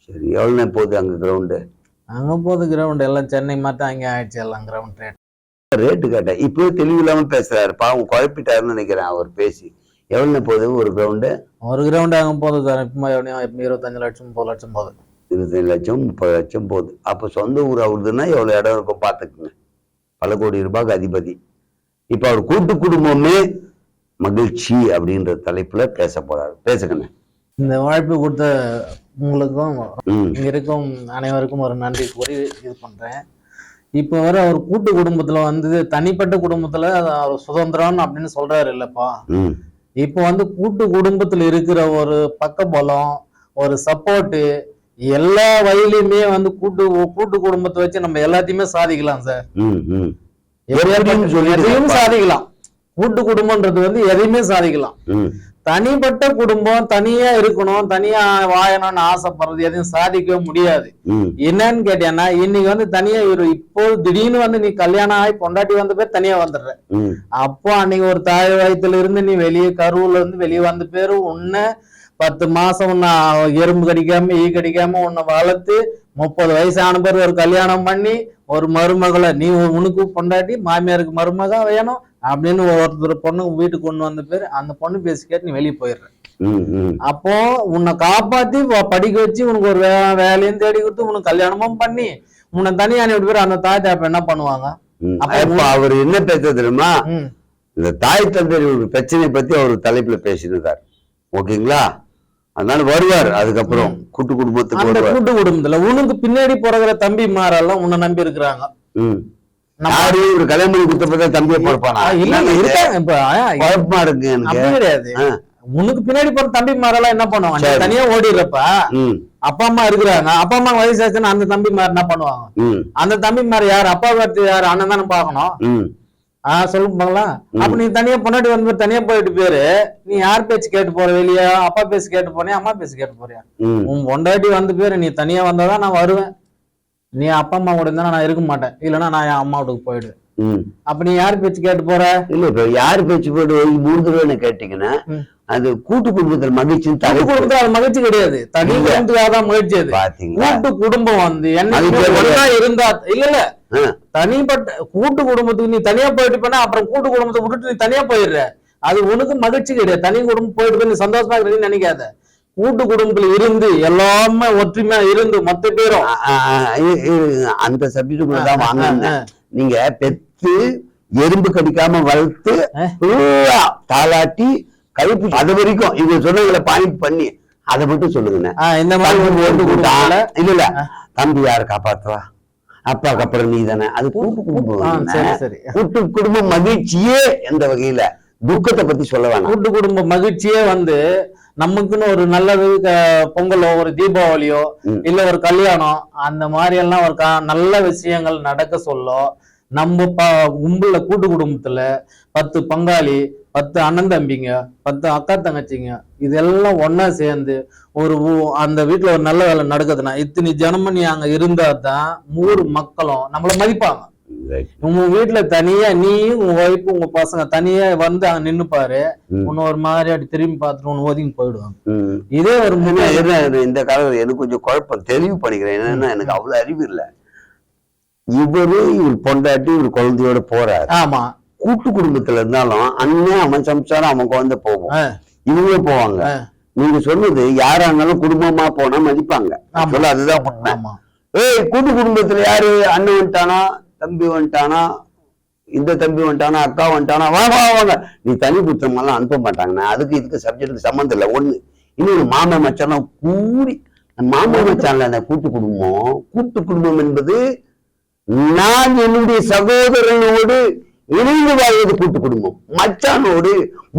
சரி, எவ்வளவு போகுது அங்க கிரவுண்டு? அங்க போகுது கிரவுண்ட் எல்லாம் சென்னை மட்டும் அங்கே ஆயிடுச்சு எல்லாம் கிரவுண்ட் ரேட்டு கேட்டேன். இப்போ தெளிவு இல்லாம பேசுறாரு, பாவம் குழப்பிட்டாருன்னு நினைக்கிறேன் அவர் பேசி. எவ்வளவு போகுது ஒரு கிரவுண்டு? ஒரு கிரவுண்ட் அங்க போகுது சார் இப்போ 25 லட்சம் 30 லட்சம் போகுது. 25 லட்சம் 30 லட்சம் போகுது. அப்ப சொந்த ஊர் அவருதுன்னா எவ்வளவு இடம் இருக்கும் பாத்துக்குங்க. பல கோடி ரூபாய்க்கு அதிபதி. இப்ப அவர் கூட்டு குடும்பமே மகிழ்ச்சி அப்படின்ற தலைப்புல பேச போறாரு. பேசுங்கண்ணே. இந்த வாய்ப்பு கொடுத்த உங்களுக்கும் இங்க இருக்கும் அனைவருக்கும் ஒரு நன்றி கூறி இது பண்றேன். இப்ப வர அவர் கூட்டு குடும்பத்துல தனிப்பட்ட குடும்பத்துல அவர் சுதந்திரம் அப்படின்னு சொல்றாரு இல்லப்பா. இப்ப கூட்டு குடும்பத்துல இருக்கிற ஒரு பக்கபலம், ஒரு சப்போர்ட் எல்லா வயலையுமே கூட்டு குடும்பத்தை வச்சு நம்ம எல்லாத்தையுமே சாதிக்கலாம் சார். எதையும் சாதிக்கலாம். கூட்டு குடும்பம்ன்றது எதையுமே சாதிக்கலாம். தனிப்பட்ட குடும்பம் தனியா இருக்கணும், தனியா வாழணும்னு ஆசைப்படுறது எதையும் சாதிக்கவே முடியாது. என்னன்னு கேட்டீங்கன்னா இன்னைக்கு தனியா இப்போ திடீர்னு நீ கல்யாணம் ஆகி பொண்டாட்டி வந்த பேர் தனியா வந்துடுற. அப்போ அன்னைக்கு ஒரு தாய் வயத்துல இருந்து நீ வெளியே கருவுல இருந்து வெளியே வந்த பேரு உன்னை 10 மாசம் உன்னை எறும்பு கடிக்காம ஈ கடிக்காம உன்னை வளர்த்து 30 வயசான பேர் ஒரு கல்யாணம் பண்ணி ஒரு மருமகளை நீ உனக்கு பொண்டாட்டி மாமியாருக்கு மருமகா வேணும் அப்படின்னு ஒருத்தர் பொண்ணு வீட்டுக்கு கொண்டு வந்த பேர் அந்த பொண்ணு பேசி கேட்டு நீ வெளியே போயிடுற. அப்போ உன்னை காப்பாத்தி படிக்க வச்சு உனக்கு ஒரு வேலையும் தேடி கொடுத்து உனக்கு கல்யாணமும் பண்ணி உன்னை தனியா அனுப்பிட்டு பேர் அந்த தாய் தாப்ப என்ன பண்ணுவாங்க? அப்ப அவர் என்ன பேச தெரியுமா, இந்த தாய் தந்தை பிரச்சனை பத்தி அவர் தலைப்புல பேசியிருந்தார். ஓகேங்களா? அதனால வருவார். அதுக்கப்புறம் கூட்டு குடும்பத்துக்கு வருவார். கூட்டு குடும்பத்துல உனக்கு பின்னாடி பிறகுற தம்பி மாரெல்லாம் உன்னை நம்பி இருக்கிறாங்க. ஒரு கல்யாணம் பண்ணி கொடுத்தப்ப தம்பியை பொறுப்பானா? இருக்காங்க. இப்ப குழப்பமா இருக்கு எனக்கு. கிடையாது, உனக்கு பின்னாடி போற தம்பி மாரெல்லாம் என்ன பண்ணுவாங்க? தனியா ஓடிடுறப்ப அப்பா அம்மா இருக்கிறாங்க, அப்பா அம்மா வயசாச்சுன்னா அந்த தம்பி மார் என்ன பண்ணுவாங்க? அந்த தம்பி மார் யாரு? அப்பா பார்த்து யாரு? அண்ணன் தானே பாக்கணும். சொல்லுங்களா? அப்ப நீ தனியா பொன்னாடி வந்து தனியா போயிட்டு பேரு நீ யார் பேச்சு கேட்டு போற? வெளியா அப்பா பேச்சு கேட்டு போனியா, அம்மா பேச்சு கேட்டு போறியா? உன் பொண்டாட்டி வந்து பேரு நீ தனியா வந்தாதான் நான் வருவேன். நீ அப்பா அம்மா கூட இருந்தா நான் இருக்க மாட்டேன், இல்லைன்னா நான் என் அம்மா வீட்டுக்கு போயிடுவேன். அப்ப நீ யார் பேச்சு கேட்டு போற? இல்ல இப்ப யாரு பேச்சு போட்டு 3 தடவை கேட்டீங்கன்னா அது கூட்டு குடும்பத்தில் மகிழ்ச்சி. தனி குடும்பத்துல அது மகிழ்ச்சி கிடையாது, தனி குடும்பத்துக்காகதான் மகிழ்ச்சி. அது கூட்டு குடும்பம் வந்து என்ன இருந்தா இல்ல தனிப்பட்ட கூட்டு குடும்பத்துக்கு நீ தனியா போயிட்டு போனா அப்புறம் கூட்டு குடும்பத்தை விட்டுட்டு நீ தனியா போயிடுற. அது உனக்கு மகிழ்ச்சி கிடையாது. தனி குடும்பம் போயிட்டு நீ சந்தோஷமா இருக்கிறீன்னு நினைக்காத. கூட்டு குடும்பத்துல இருந்து எல்லாமே ஒற்றுமையா இருந்து மொத்த பேரும் அந்த சப்ஜெக்ட் தான் வாங்க. நீங்க பெத்து எறும்பு கடிக்காம வளர்த்து தாளாட்டி கைப்பு அது வரைக்கும் இவங்க சொன்னவங்களை பாயிண்ட் பண்ணி அதை மட்டும் சொல்லுங்க. இந்த மாதிரி இல்ல தம்பி யாரு காப்பாத்துவா, அப்பாக்கு அப்புறம் நீ தானே. அது கூட்டு குடும்பம். கூட்டு குடும்பம் மகிழ்ச்சியே எந்த வகையில துக்கத்தை பத்தி சொல்ல வேணாம். கூட்டு குடும்ப மகிழ்ச்சியே வந்து நமக்குன்னு ஒரு நல்லது பொங்கலோ ஒரு தீபாவளியோ இல்ல ஒரு கல்யாணம் அந்த மாதிரி எல்லாம் ஒரு நல்ல விஷயங்கள் நடக்க சொல்ல நம்ம கும்பல கூட்டு குடும்பத்துல 10 பங்காளி, 10 அண்ணன் தம்பிங்க, 10 அக்கா தங்கச்சிங்க இதெல்லாம் ஒன்னா சேர்ந்து ஒரு அந்த வீட்டுல ஒரு நல்ல வேலை நடக்குதுன்னா இத்தனை ஜனமும் நீ அங்க இருந்தா தான் ஊர் மக்களும் நம்மள மதிப்பாங்க. உங்க வீட்டுல தனியா நீயும் உங்க ஒய்ஃப் உங்க பசங்க தனியா வந்து அங்க நின்னு பாரு, உன்ன ஒரு மாதிரி அப்படி திரும்பி பார்த்துட்டு ஒன்னு ஒதுங்கி போயிடுவாங்க. இதே ஒரு இந்த காலத்துல எனக்கு கொஞ்சம் குழப்பம் தெளிவு பண்ணிக்கிறேன். என்னன்னா எனக்கு அவ்வளவு அறிவு இல்லை. இவர் பொண்டாட்டி ஒரு குழந்தையோட போறாரு. ஆமா, கூட்டு குடும்பத்துல இருந்தாலும் அண்ணன் அவன் சம்சாரம் அவன் குழந்தை போகும், இவங்க போவாங்க. நீங்க சொன்னது யாரா இருந்தாலும் குடும்பமா போனா மதிப்பாங்க. அதுதான் உண்மை. கூட்டு குடும்பத்துல யாரு அண்ணன் வந்துட்டானா, தம்பி வந்துட்டானா, இந்த தம்பி வந்துட்டானா, அக்கா வந்துட்டானா, வாங்க வாங்க நீ தனி புத்தமெல்லாம் அனுப்ப மாட்டாங்கண்ணா. அதுக்கு இதுக்கு சப்ஜெக்டுக்கு சம்மந்தம் இல்லை. ஒண்ணு இன்னொரு மாமா மச்சான் கூடி மாமா மச்சான்ல அந்த கூட்டு குடும்பம். கூட்டு குடும்பம் என்பது நான் என்னுடைய சகோதரனோடு இணைந்து வாழ்வது கூட்டு குடும்பம். மச்சானோடு,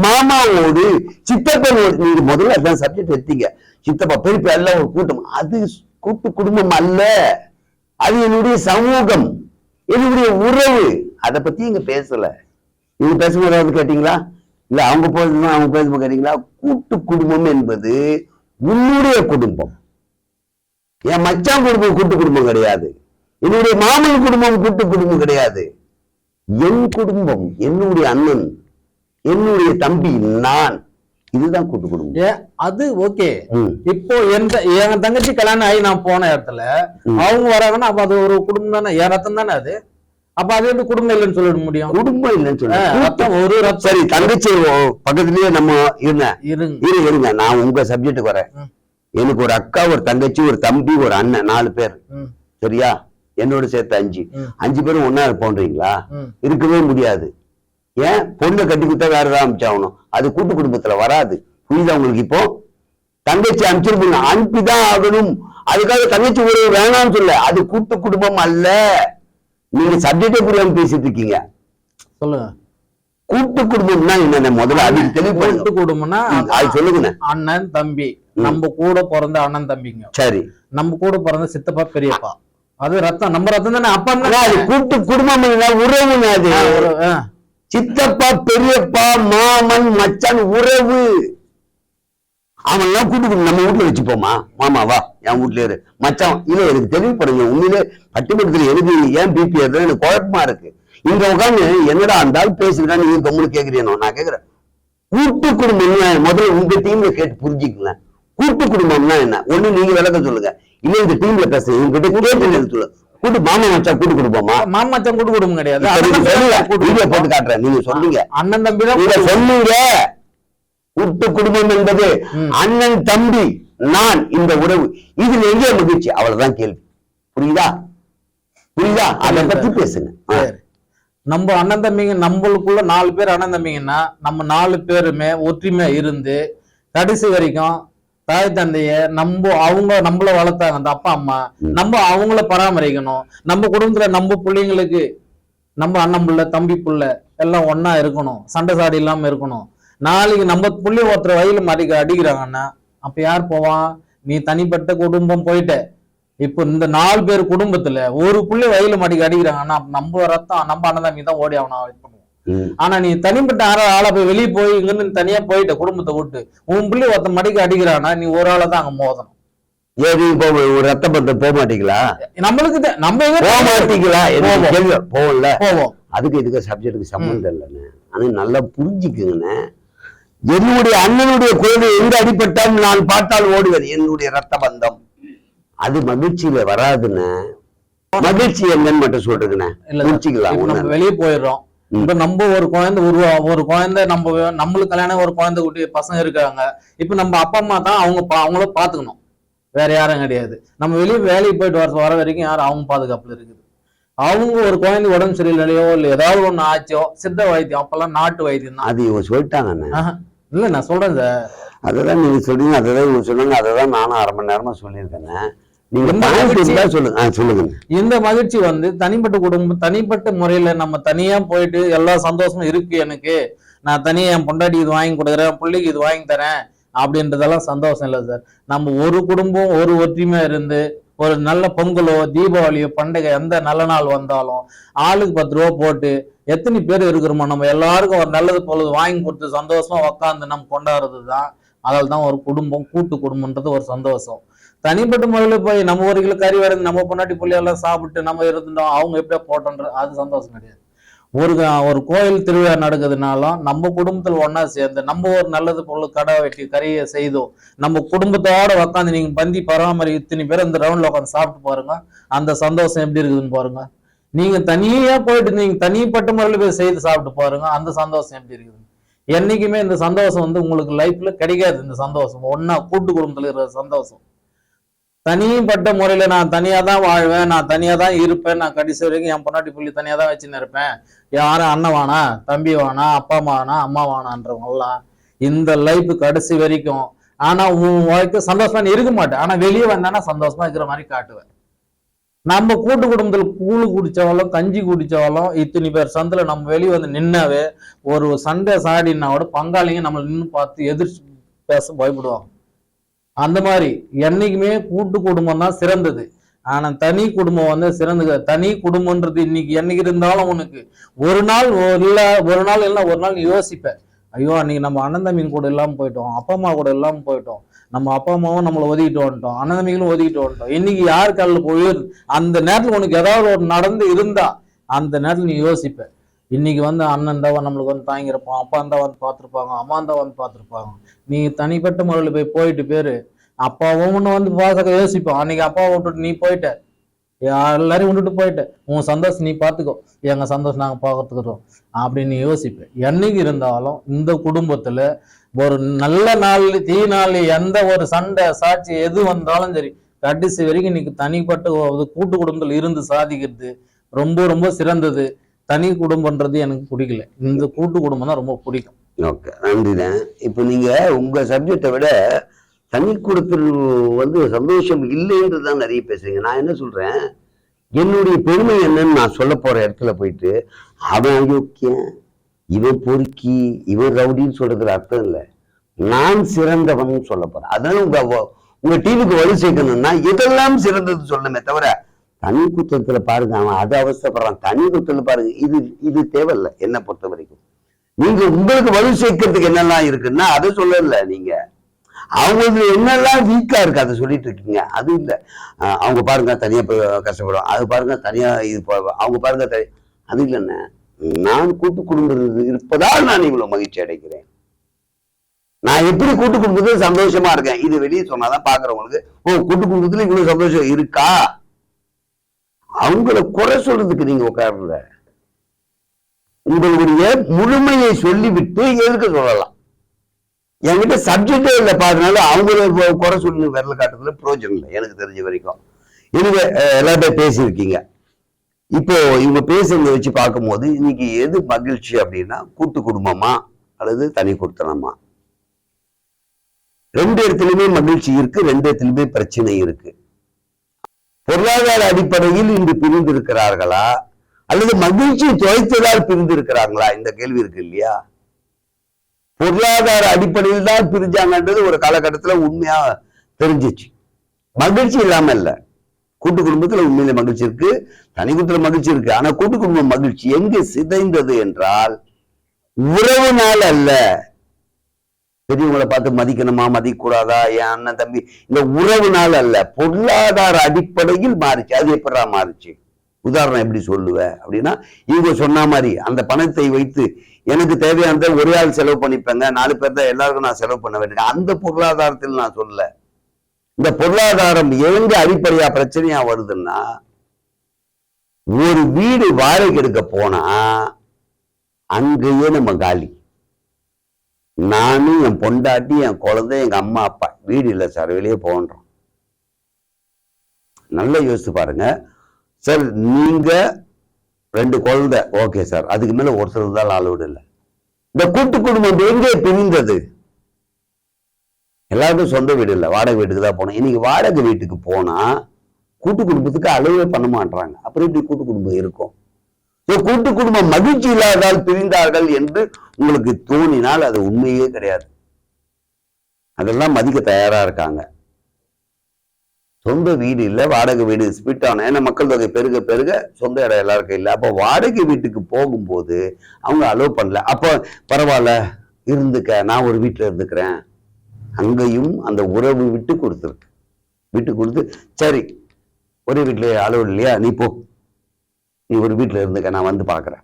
மாமாவோடு, சித்தப்பனோடு. நீங்க முதல்ல அதான் சப்ஜெக்ட் எடுத்தீங்க. சித்தப்பா பெரியப்பா எல்லாம் ஒரு கூட்டம். அது கூட்டு குடும்பம் அல்ல. அது என்னுடைய சமூகம், என்னுடைய உறவு. அதை பத்தி இங்க பேசல. நீங்க பேசும்போது ஏதாவது கேட்டீங்களா? இல்ல அவங்க போதுமா அவங்க பேசும்போது கேட்டீங்களா? கூட்டு குடும்பம் என்பது உன்னுடைய குடும்பம். என் மச்சான் குடும்பம் கூட்டு குடும்பம் கிடையாது. என்னுடைய மாமன் குடும்பம் கூட்டு குடும்பம் கிடையாது. என் குடும்பம், என்னுடைய அண்ணன், என்னுடைய தம்பி, நான். இதுதான் கூட்டு குடும்பம். அது ஓகே. இப்போ என் தங்கச்சி கல்யாணம் ஆகி நான் போன இடத்துல அவங்க வராங்கன்னா அப்ப அது ஒரு குடும்பம் தானே, என் ரத்தம் தானே அது. அப்ப அது எப்படி குடும்பம் இல்லைன்னு சொல்லிட முடியும்? குடும்பம் இல்லைன்னு சொல்ல ஒரு சரி. தங்கச்சி பக்கத்துலயே நம்ம இருங்க. நான் உங்க சப்ஜெக்டுக்கு வரேன். எனக்கு ஒரு அக்கா, ஒரு தங்கச்சி, ஒரு தம்பி, ஒரு அண்ணன், 4 பேர். சரியா? என்னோட சேர்த்து 5 பேரும் ஒன்னா இருப்போன்றீங்களா? இருக்கவே முடியாது. ஏன்? பொண்ணை கட்டி கொடுத்தா வேற ஏதாவது அனுப்பிச்சாகணும். அது கூட்டு குடும்பத்துல வராது. புரியுதா உங்களுக்கு? இப்போ தங்கச்சி அனுப்பிச்சிருப்பீங்க, அனுப்பிதான் ஆகணும். அதுக்காக தங்கச்சி உறவு வேணாம்னு சொல்ல. அது கூட்டு குடும்பம் அல்ல. நீங்க சப்ஜெக்டே புரியாம பேசிட்டு இருக்கீங்க. சொல்லுங்க. கூட்டு குடும்பம்னா என்ன? முதல்ல அது தெளிவு. கூட்டு குடும்பம்னா அது சொல்லுங்க. அண்ணன் தம்பி, நம்ம கூட பிறந்த அண்ணன் தம்பிங்க. சரி. நம்ம கூட பிறந்த சித்தப்பா பெரியப்பா, அது ரத்தம், நம்ம ரத்தம் தானே. அப்பா அது கூட்டு குடும்பம் உறவுன்னு. அது சித்தப்பா பெரியப்பா மாமன் மச்சான் உறவு. அவன் எல்லாம் கூட்டு குடும்பம். நம்ம வீட்டுல வச்சுப்போமா? மாமாவா என் வீட்டுல இரு, மச்சான் இல்ல. எனக்கு தெளிவுபடுங்க. உண்மையிலே பட்டிமன்றத்துல எனக்கு ஏன் பிபி ஏறுது எனக்கு குழப்பமா இருக்கு. இங்க உட்காந்து என்னடா அந்த ஆள் பேசுறா நீங்க கம்முன்னு கேக்குறீனோ? நான் கேக்குறேன் கூட்டு குடும்பம் முதல்ல உங்க டீம்ல கேட்டு புரிஞ்சுக்கலாம். கூட்டு குடும்பம்னா என்ன? ஒண்ணு நீங்க விளக்க சொல்லுங்க, இல்ல இந்த டீம்ல பேசுங்க. உங்ககிட்ட கேட்டு சொல்லுங்க. கூட்டு மாமா மச்சான் கூட்டு குடும்பமா? மாமா மச்சான் கூட்டு குடும்பம் கிடையாது. வீடியோ போட்டு காட்டுறேன். நீங்க சொன்னீங்க அண்ணன் தம்பி தான் சொன்னீங்க. கூட்டு குடும்பம் என்பது அண்ணன் தம்பி நான் இந்த உறவு, இதுல எங்கே மகிழ்ச்சி? அவ்வளவுதான் கேள்வி. புரியுதா? அதை பத்தி பேசுங்க. நம்ம அண்ணன் தம்பிங்க, நம்மளுக்குள்ள 4 பேர் அண்ணன் தம்பிங்கன்னா நம்ம 4 பேருமே ஒற்றுமையா இருந்து கடைசி வரைக்கும் தாய் தந்தைய நம்மள வளர்த்தாங்க அந்த அப்பா அம்மா, நம்ம அவங்கள பராமரிக்கணும். நம்ம குடும்பத்துல நம்ம பிள்ளைங்களுக்கு நம்ம அண்ணன் புள்ள தம்பி புள்ள எல்லாம் ஒன்னா இருக்கணும், சண்டை சாடி இல்லாம இருக்கணும். நாளைக்கு நம்ம புள்ளி ஒருத்தர் வயல அடிக்கிறாங்கன்னா அப்ப யார் போவான்? நீ தனிப்பட்ட குடும்பம் போயிட்ட. இப்போ இந்த 4 பேர் குடும்பத்துல ஒரு புள்ளி வயல மாட்டிக்க அடிக்கிறாங்கன்னா நம்ம ரத்தம் நம்ம அண்ணன் தம்பி தான் ஓடி அவனை பண்ணுவோம். ஆனா நீ தனிப்பட்ட ஆளை போய் வெளியே போய் இங்கிருந்து தனியா போயிட்ட குடும்பத்தை விட்டு உன் புள்ளி ஒருத்த மடிக்க அடிக்கிறான்னா நீ ஒரு ஆளை தான் அங்க மோதணும். ஒரு ரத்த பந்தம் போக மாட்டீங்களா? நம்மளுக்கு நம்ம போக மாட்டீங்களா? போகல. போவோம். அதுக்கு இதுக்கு சப்ஜெக்டுக்கு சம்பந்தம் இல்லைன்னு ஆனா நல்லா புரிஞ்சுக்குங்கண்ணே. என்னுடைய அண்ணனுடைய குழந்தை எங்க அடிபட்டாலும் நான் பார்த்தால் ஓடுவது என்னுடைய ரத்த பந்தம். அது மகிழ்ச்சியில வராதுன்னு. மகிழ்ச்சி என்னன்னு மட்டும் சொல்றதுண்ணே. நம்ம வெளியே போயிடுறோம். இப்ப நம்ம ஒரு குழந்தை நம்மளுக்கு கல்யாணம் ஒரு குழந்தை குட்டி பசங்க இருக்காங்க. இப்ப நம்ம அப்பா அம்மா தான் அவங்கள பாத்துக்கணும், வேற யாரும் கிடையாது. நம்ம வெளியே வேலைக்கு போயிட்டு வர வரைக்கும் யாரும் அவங்க பாதுகாப்புல இருக்குது. அவங்க ஒரு குழந்தை உடம்பு சரியில்லையோ இல்ல ஏதாவது ஒண்ணு ஆச்சோ சித்த வைத்தியம், அப்பெல்லாம் நாட்டு வைத்தியம் தான். அது இவங்க சொல்லிட்டாங்க. இல்ல நான் சொல்றேன் சார், அததான் நீங்க சொல்றீங்க, அததான் இவங்க சொன்னாங்க, அததான் நானும் 1/2 மணி நேரமா சொல்லியிருக்கேன். சொல்லுங்க. இந்த மகிழ்ச்சி தனிப்பட்ட குடும்பம் தனிப்பட்ட முறையில நம்ம தனியா போயிட்டு எல்லா சந்தோஷமும் இருக்கு. எனக்கு நான் தனியா என் பொண்டாட்டி இது வாங்கி கொடுக்குறேன், பிள்ளைக்கு இது வாங்கி தரேன் அப்படின்றதெல்லாம் சந்தோஷம் இல்லை சார். நம்ம ஒரு குடும்பம் ஒரு ஒற்றுமையா இருந்து ஒரு நல்ல பொங்கலோ தீபாவளியோ பண்டிகை எந்த நல்ல நாள் வந்தாலும் ஆளுக்கு 10 ரூபா போட்டு எத்தனை பேர் இருக்கிறோமோ நம்ம எல்லாருக்கும் ஒரு நல்லது பொழுது வாங்கி கொடுத்து சந்தோஷமா உக்காந்து நம்ம கொண்டாடுறது தான். அதில் தான் ஒரு குடும்பம், கூட்டு குடும்பம்ன்றது ஒரு சந்தோஷம். தனிப்பட்ட முறையில போய் நம்ம ஒரு கிலோ கறி வரைந்து நம்ம பொன்னாட்டி புள்ளியெல்லாம் சாப்பிட்டு நம்ம இருந்துட்டோம் அவங்க எப்படியா போட்டோன்ற அது சந்தோஷம் கிடையாது. ஒரு கோயில் திருவிழா நடக்குதுனாலும் நம்ம குடும்பத்துல ஒன்னா சேர்ந்து நம்ம ஒரு நல்லது பொருள் கடை வெட்டி கறியை செய்தோம் நம்ம குடும்பத்தோட உக்காந்து நீங்க பந்தி பராமரி இத்தனை பேர் இந்த ரவுண்ட்ல உட்காந்து சாப்பிட்டு பாருங்க, அந்த சந்தோஷம் எப்படி இருக்குதுன்னு பாருங்க. நீங்க தனியா போயிட்டு நீங்க தனிப்பட்ட முறையில போய் செய்து சாப்பிட்டு பாருங்க, அந்த சந்தோஷம் எப்படி இருக்குது. என்னைக்குமே இந்த சந்தோஷம் உங்களுக்கு லைஃப்ல கிடைக்காது. இந்த சந்தோஷம் ஒன்னா கூட்டு குடும்பத்துல இருக்கிற சந்தோஷம். தனிப்பட்ட முறையில நான் தனியா தான் வாழ்வேன், நான் தனியா தான் இருப்பேன், நான் கடைசி வரைக்கும் என் பொன்னாட்டி புள்ளி தனியா தான் வச்சுன்னு இருப்பேன், யாரும் அண்ணன் வானா தம்பி வானா அப்பா வானா அம்மா வானான்றவங்கலாம் இந்த லைஃப் கடைசி வரைக்கும். ஆனா உன் வாழ்க்கை சந்தோஷமா இருக்க மாட்டேன், ஆனா வெளியே வந்தானா சந்தோஷமா இருக்கிற மாதிரி காட்டுவேன். நம்ம கூட்டு குடும்பத்துல கூழு குடிச்சவளும் கஞ்சி குடிச்சவளும் இத்தனை பேர் சந்தில நம்ம வெளியே வந்து நின்னாவே ஒரு சண்டை சாடினா கூட பங்காளிங்க நம்மளை நின்று பார்த்து எதிர்த்து பேச பயப்படுவாங்க. அந்த மாதிரி என்னைக்குமே கூட்டு குடும்பம் தான் சிறந்தது. ஆனா தனி குடும்பம் சிறந்தது. தனி குடும்பம்ன்றது இன்னைக்கு என்னைக்கு இருந்தாலும் உனக்கு ஒரு நாள் இல்லைன்னா ஒரு நாள் யோசிப்பேன், ஐயோ அன்னைக்கு நம்ம அண்ணன் தம்பிங்க கூட இல்லாம போயிட்டோம், அப்பா அம்மா கூட இல்லாம போயிட்டோம், நம்ம அப்பா அம்மாவும் நம்மளை ஒதுக்கிட்டு வந்துட்டோம், அண்ணன் தம்பிகளும் ஒதுக்கிட்டு வந்துட்டோம். இன்னைக்கு யார் காலில் போயிரு அந்த நேரத்துல உனக்கு ஏதாவது ஒரு நடந்து இருந்தா அந்த நேரத்துல நீ யோசிப்ப. இன்னைக்கு அண்ணன் தான் நம்மளுக்கு தாங்கிருப்பான், அப்பா தான் பார்த்துருப்பாங்க, அம்மா தான் பார்த்துருப்பாங்க. நீ தனிப்பட்ட முறையில் போயிட்டு பேரு அப்பாவும் பாசக்க யோசிப்போம். அன்னைக்கு அப்பாவை விட்டுட்டு நீ போயிட்ட, எல்லாரையும் விட்டுட்டு போயிட்ட, உன் சந்தோஷம் நீ பார்த்துக்கோ, எங்க சந்தோஷம் நாங்க பார்த்துக்கிறோம் அப்படின்னு நீ யோசிப்பேன். என்னைக்கு இருந்தாலும் இந்த குடும்பத்துல ஒரு நல்ல நாள் தீ நாள் எந்த ஒரு சண்டை சாட்சி எது வந்தாலும் சரி கடைசி வரைக்கும் இன்னைக்கு தனிப்பட்ட கூட்டு குடும்பத்துல இருந்து சாதிக்கிறது ரொம்ப ரொம்ப சிறந்தது. தனி குடும்பம்ன்றது எனக்கு பிடிக்கல, இந்த கூட்டு குடும்பம் தான் ரொம்ப பிடிக்கும். ஓகே, நன்றிதான். இப்போ நீங்க உங்க சப்ஜெக்டை விட தனி குடும்பத்தில் சந்தோஷம் இல்லைன்றது தான் நிறைய பேசுறீங்க. நான் என்ன சொல்றேன், என்னுடைய பெருமை என்னன்னு நான் சொல்ல போற இடத்துல போயிட்டு அவன் அயோக்கியன் இவன் பொறுக்கி இவன் ரவுடின்னு சொல்றதுல அர்த்தம் இல்லை. நான் சிறந்தவன் சொல்ல போறேன். அதனால உங்க டீமுக்கு வலு சேர்க்கணும்னா இதெல்லாம் சிறந்தது சொல்லணுமே தவிர தனி குத்தத்துல பாருங்க அவன் அது அவசரப்படுறான், தனி குத்தத்துல பாருங்க இது தேவையில்லை. என்னை பொறுத்த வரைக்கும் நீங்க உங்களுக்கு வலு சேர்க்கறதுக்கு என்னெல்லாம் இருக்குன்னா அதை சொல்லல. நீங்க அவங்களுக்கு என்னெல்லாம் வீக்கா இருக்கு அதை சொல்லிட்டு இருக்கீங்க. அது இல்லை. அவங்க பாருங்க தனியா போய் கஷ்டப்படுவோம், அது பாருங்க தனியா இது அவங்க பாருங்க அது இல்லைன்னு. நான் கூட்டு குடும்பம் இருப்பதால் நான் இவ்வளவு மகிழ்ச்சி அடைக்கிறேன். நான் எப்படி கூட்டு குடும்பத்துல சந்தோஷமா இருக்கேன் இது வெளியே சொன்னாதான் பாக்குறவங்களுக்கு கூட்டு குடும்பத்துல இவ்வளவு சந்தோஷம் இருக்கா. அவங்கள குறை சொல்றதுக்கு நீங்க உட்கார்ல உங்களுடைய முழுமையை சொல்லிவிட்டு எதுக்கு சொல்லலாம். என்கிட்ட சப்ஜெக்டே இல்லைப்பா, அதனால அவங்கள குறை சொல்லி விரல காட்டுறதுல பிரயோஜனம் இல்லை எனக்கு தெரிஞ்ச வரைக்கும். இவங்க எல்லாருமே பேசியிருக்கீங்க. இப்போ இவங்க பேசுறத வச்சு பார்க்கும்போது இன்னைக்கு எது மகிழ்ச்சி அப்படின்னா, கூட்டு குடும்பமா அல்லது தனி கொடுத்தனமா? ரெண்டு இடத்துலயுமே மகிழ்ச்சி இருக்கு, ரெண்டு இடத்துலயுமே பிரச்சனை இருக்கு. பொருளாதார அடிப்படையில் இன்று பிரிந்து இருக்கிறார்களா அல்லது மகிழ்ச்சி தொலைத்ததால் பிரிந்து இருக்கிறாங்களா? இந்த கேள்வி இருக்கு இல்லையா? பொருளாதார அடிப்படையில் தான் பிரிஞ்சாங்கன்றது ஒரு காலகட்டத்துல உண்மையா தெரிஞ்சிச்சு. மகிழ்ச்சி இல்லாம இல்ல. கூட்டு குடும்பத்துல உண்மையில மகிழ்ச்சி இருக்கு, தனி குடும்பத்துல மகிழ்ச்சி இருக்கு. ஆனா கூட்டு குடும்ப மகிழ்ச்சி எங்கு சிதைந்தது என்றால் உறவுனால் அல்ல. பெரியவங்களை பார்த்து மதிக்கணுமா மதிக்கூடாதா, என் அண்ணன் தம்பி, இந்த உறவுனால் அல்ல, பொருளாதார அடிப்படையில் மாறிச்சு. அது எப்படா மாறிச்சு? உதாரணம் எப்படி சொல்லுவேன் அப்படின்னா, இவங்க சொன்ன மாதிரி அந்த பணத்தை வைத்து எனக்கு தேவையானதை ஒரே ஆள் செலவு பண்ணிப்பேங்க, 4 பேர் தான் எல்லாருக்கும் நான் செலவு பண்ண வேண்டிய அந்த பொருளாதாரத்தில் நான் சொல்லல. இந்த பொருளாதாரம் எங்க அடிப்படையா பிரச்சனையா வருதுன்னா, ஒரு வீடு வாடகை எடுக்க போனா அங்கேயே நம்ம காலி. நானும் என் பொண்டாட்டி என் குழந்தை எங்க அம்மா அப்பா, வீடு இல்லை சார் வெளியே போன்றோம். நல்லா யோசிச்சு பாருங்க சார். நீங்க 2 குழந்தை, ஓகே சார், அதுக்கு மேல ஒருத்தர் இருந்தாலும் அளவுடு இல்லை. இந்த கூட்டு குடும்பம் எங்கே பிரிந்தது? எல்லாருக்கும் சொந்த வீடு இல்லை, வாடகை வீட்டுக்கு தான் போனோம். இன்னைக்கு வாடகை வீட்டுக்கு போனா கூட்டு குடும்பத்துக்கு அளவே பண்ண மாட்டாங்க. அப்புறம் இப்படி கூட்டு குடும்பம் இருக்கும். கூட்டு குடும்பம் மகிழ்ச்சி இல்லாதால் பிரிந்தார்கள் என்று உங்களுக்கு தோணினால் அது உண்மையே கிடையாது. அதெல்லாம் மதிக்க தயாரா இருக்காங்க. சொந்த வீடு இல்லை, வாடகை வீடு ஸ்பிட் ஆன, ஏன்னா மக்கள் தொகை பெருக பெருக சொந்த இடம் எல்லாருக்கும் இல்லை. அப்போ வாடகை வீட்டுக்கு போகும்போது அவங்க அலோவ் பண்ணல. அப்போ பரவாயில்ல இருந்துக்க, நான் ஒரு வீட்டுல இருந்துக்கிறேன். அங்கேயும் அந்த உறவு விட்டு கொடுத்துருக்கு. விட்டு கொடுத்து சரி ஒரே வீட்டுல அலோவ் இல்லையா, நீ போ, நீ ஒரு வீட்டுல இருந்துக்க, நான் வந்து பாக்குறேன்,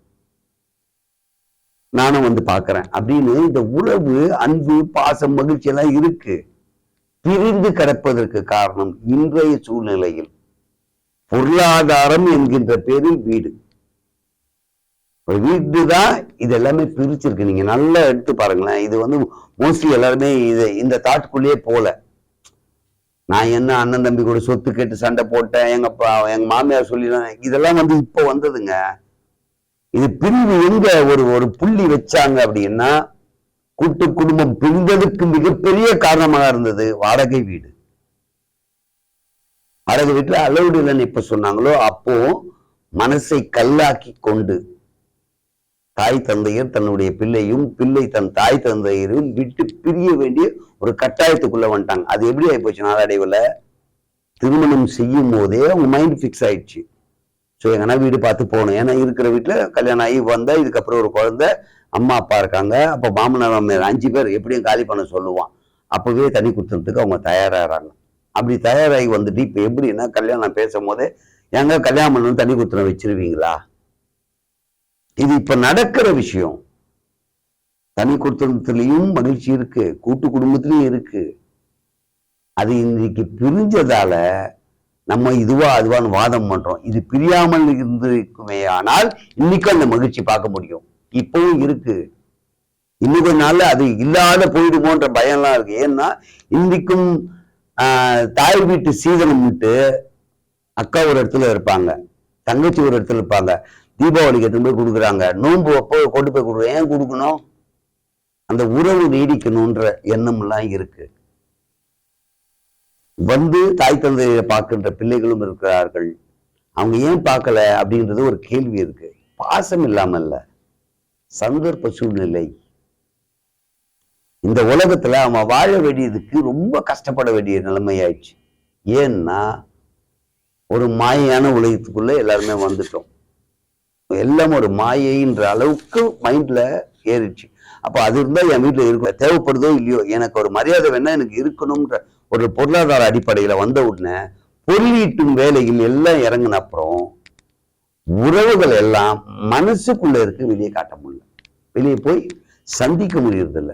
நானும் வந்து பாக்குறேன் அப்படின்னு இந்த உறவு, அன்பு, பாசம், மகிழ்ச்சி எல்லாம் இருக்கு. பிரிந்து கிடப்பதற்கு காரணம் இன்றைய சூழ்நிலையில் பொருளாதாரம் என்கின்ற பேரில் வீடு, ஒரு வீடு தான் இது எல்லாமே பிரிச்சிருக்கு. நீங்க நல்லா எடுத்து பாருங்களேன். இது வந்து மோஸ்ட்லி எல்லாருமே இந்த தாட்குள்ளேயே போல. நான் என்ன அண்ணன் தம்பி கூட சொத்து கேட்டு சண்டை போட்டேன், எங்க மாமியார் சொல்லிடுறேன், இதெல்லாம் வந்து இப்போ வந்ததுங்க. இது பிரிவு எங்க ஒரு புள்ளி வச்சாங்க அப்படின்னா, கூட்டு குடும்பம் பிரிந்ததுக்கு மிகப்பெரிய காரணமாக இருந்தது வாடகை வீடு. வாடகை வீட்டுல அலவுடு இல்லைன்னு எப்ப சொன்னாங்களோ அப்போ மனசை கல்லாக்கி கொண்டு தாய் தந்தையர் தன்னுடைய பிள்ளையும், பிள்ளை தன் தாய் தந்தையரும் விட்டு பிரிய வேண்டிய ஒரு கட்டாயத்துக்குள்ள வந்துட்டாங்க. அது எப்படி ஆயிப்போச்சு நாளடைவுல, திருமணம் செய்யும் போதே அவங்க மைண்ட் ஃபிக்ஸ் ஆயிடுச்சு. ஸோ எங்கன்னா வீடு பார்த்து போகணும். ஏன்னா இருக்கிற வீட்டுல கல்யாணம் ஆகி வந்தா இதுக்கப்புறம் ஒரு குழந்தை, அம்மா அப்பா இருக்காங்க, அப்போ மாமனார் மாமியார் 5 பேர் எப்படியும் காலி பண்ண சொல்லுவான். அப்பவே தனி கொடுத்துறதுக்கு அவங்க தயாராகிறாங்க. அப்படி தயாராகி வந்துட்டு இப்ப எப்படின்னா, கல்யாணம் பேசும் போதே எங்க கல்யாணம் பண்ணணும் தனி கொடுத்துன வச்சிருவீங்களா? இது இப்ப நடக்கிற விஷயம். தனி குடும்பத்திலையும் மகிழ்ச்சி இருக்கு, கூட்டு குடும்பத்திலையும் இருக்கு. அது இன்னைக்கு பிரிஞ்சதால நம்ம இதுவா அதுவான்னு வாதம் பண்றோம். இது பிரியாமல் இருந்திருக்குமே ஆனால் இன்னைக்கும் அந்த மகிழ்ச்சி பார்க்க முடியும். இப்பவும் இருக்கு. இன்னும் கொஞ்ச நாள்ல அது இல்லாத போயிடுமோன்ற பயம்லாம் இருக்கு. ஏன்னா இன்னைக்கும் தாய் வீட்டு சீதனம்ட்டு அக்கா ஒரு இடத்துல இருப்பாங்க, தங்கச்சி ஒரு இடத்துல இருப்பாங்க. தீபாவளிக்கு எடுத்து போய் கொடுக்குறாங்க, நோன்பு அப்போ கொண்டு போய் கொடுக்குறோம். ஏன் கொடுக்கணும்? அந்த உறவு நீடிக்கணும்ன்ற எண்ணம் எல்லாம் இருக்கு. வந்து தாய் தந்தையை பார்க்கின்ற பிள்ளைகளும் இருக்கிறார்கள். அவங்க ஏன் பார்க்கல அப்படின்றது ஒரு கேள்வி இருக்கு. பாசம் இல்லாம இல்ல, சந்தர்ப்ப சூழ்நிலை. இந்த உலகத்துல அவன் வாழ வேண்டியதுக்கு ரொம்ப கஷ்டப்பட வேண்டிய நிலைமை ஆயிடுச்சு. ஏன்னா ஒரு மாயையான உலகத்துக்குள்ள எல்லாருமே வந்துட்டோம். எல்லாம் ஒரு மாயைன்ற அளவுக்கு மைண்ட்ல ஏறிடுச்சு. அப்ப அது இருந்தா என் வீட்டுல இருக்க தேவைப்படுதோ இல்லையோ, எனக்கு ஒரு மரியாதை வேணா எனக்கு இருக்கணும்ன்ற ஒரு பொருளாதார அடிப்படையில வந்த உடனே பொருளீட்டும் வேலையில் எல்லாம் இறங்கின அப்புறம் உறவுகள் எல்லாம் மனசுக்குள்ள இருக்கு, வெளியே காட்ட முடியல, வெளியே போய் சந்திக்க முடியறதில்ல.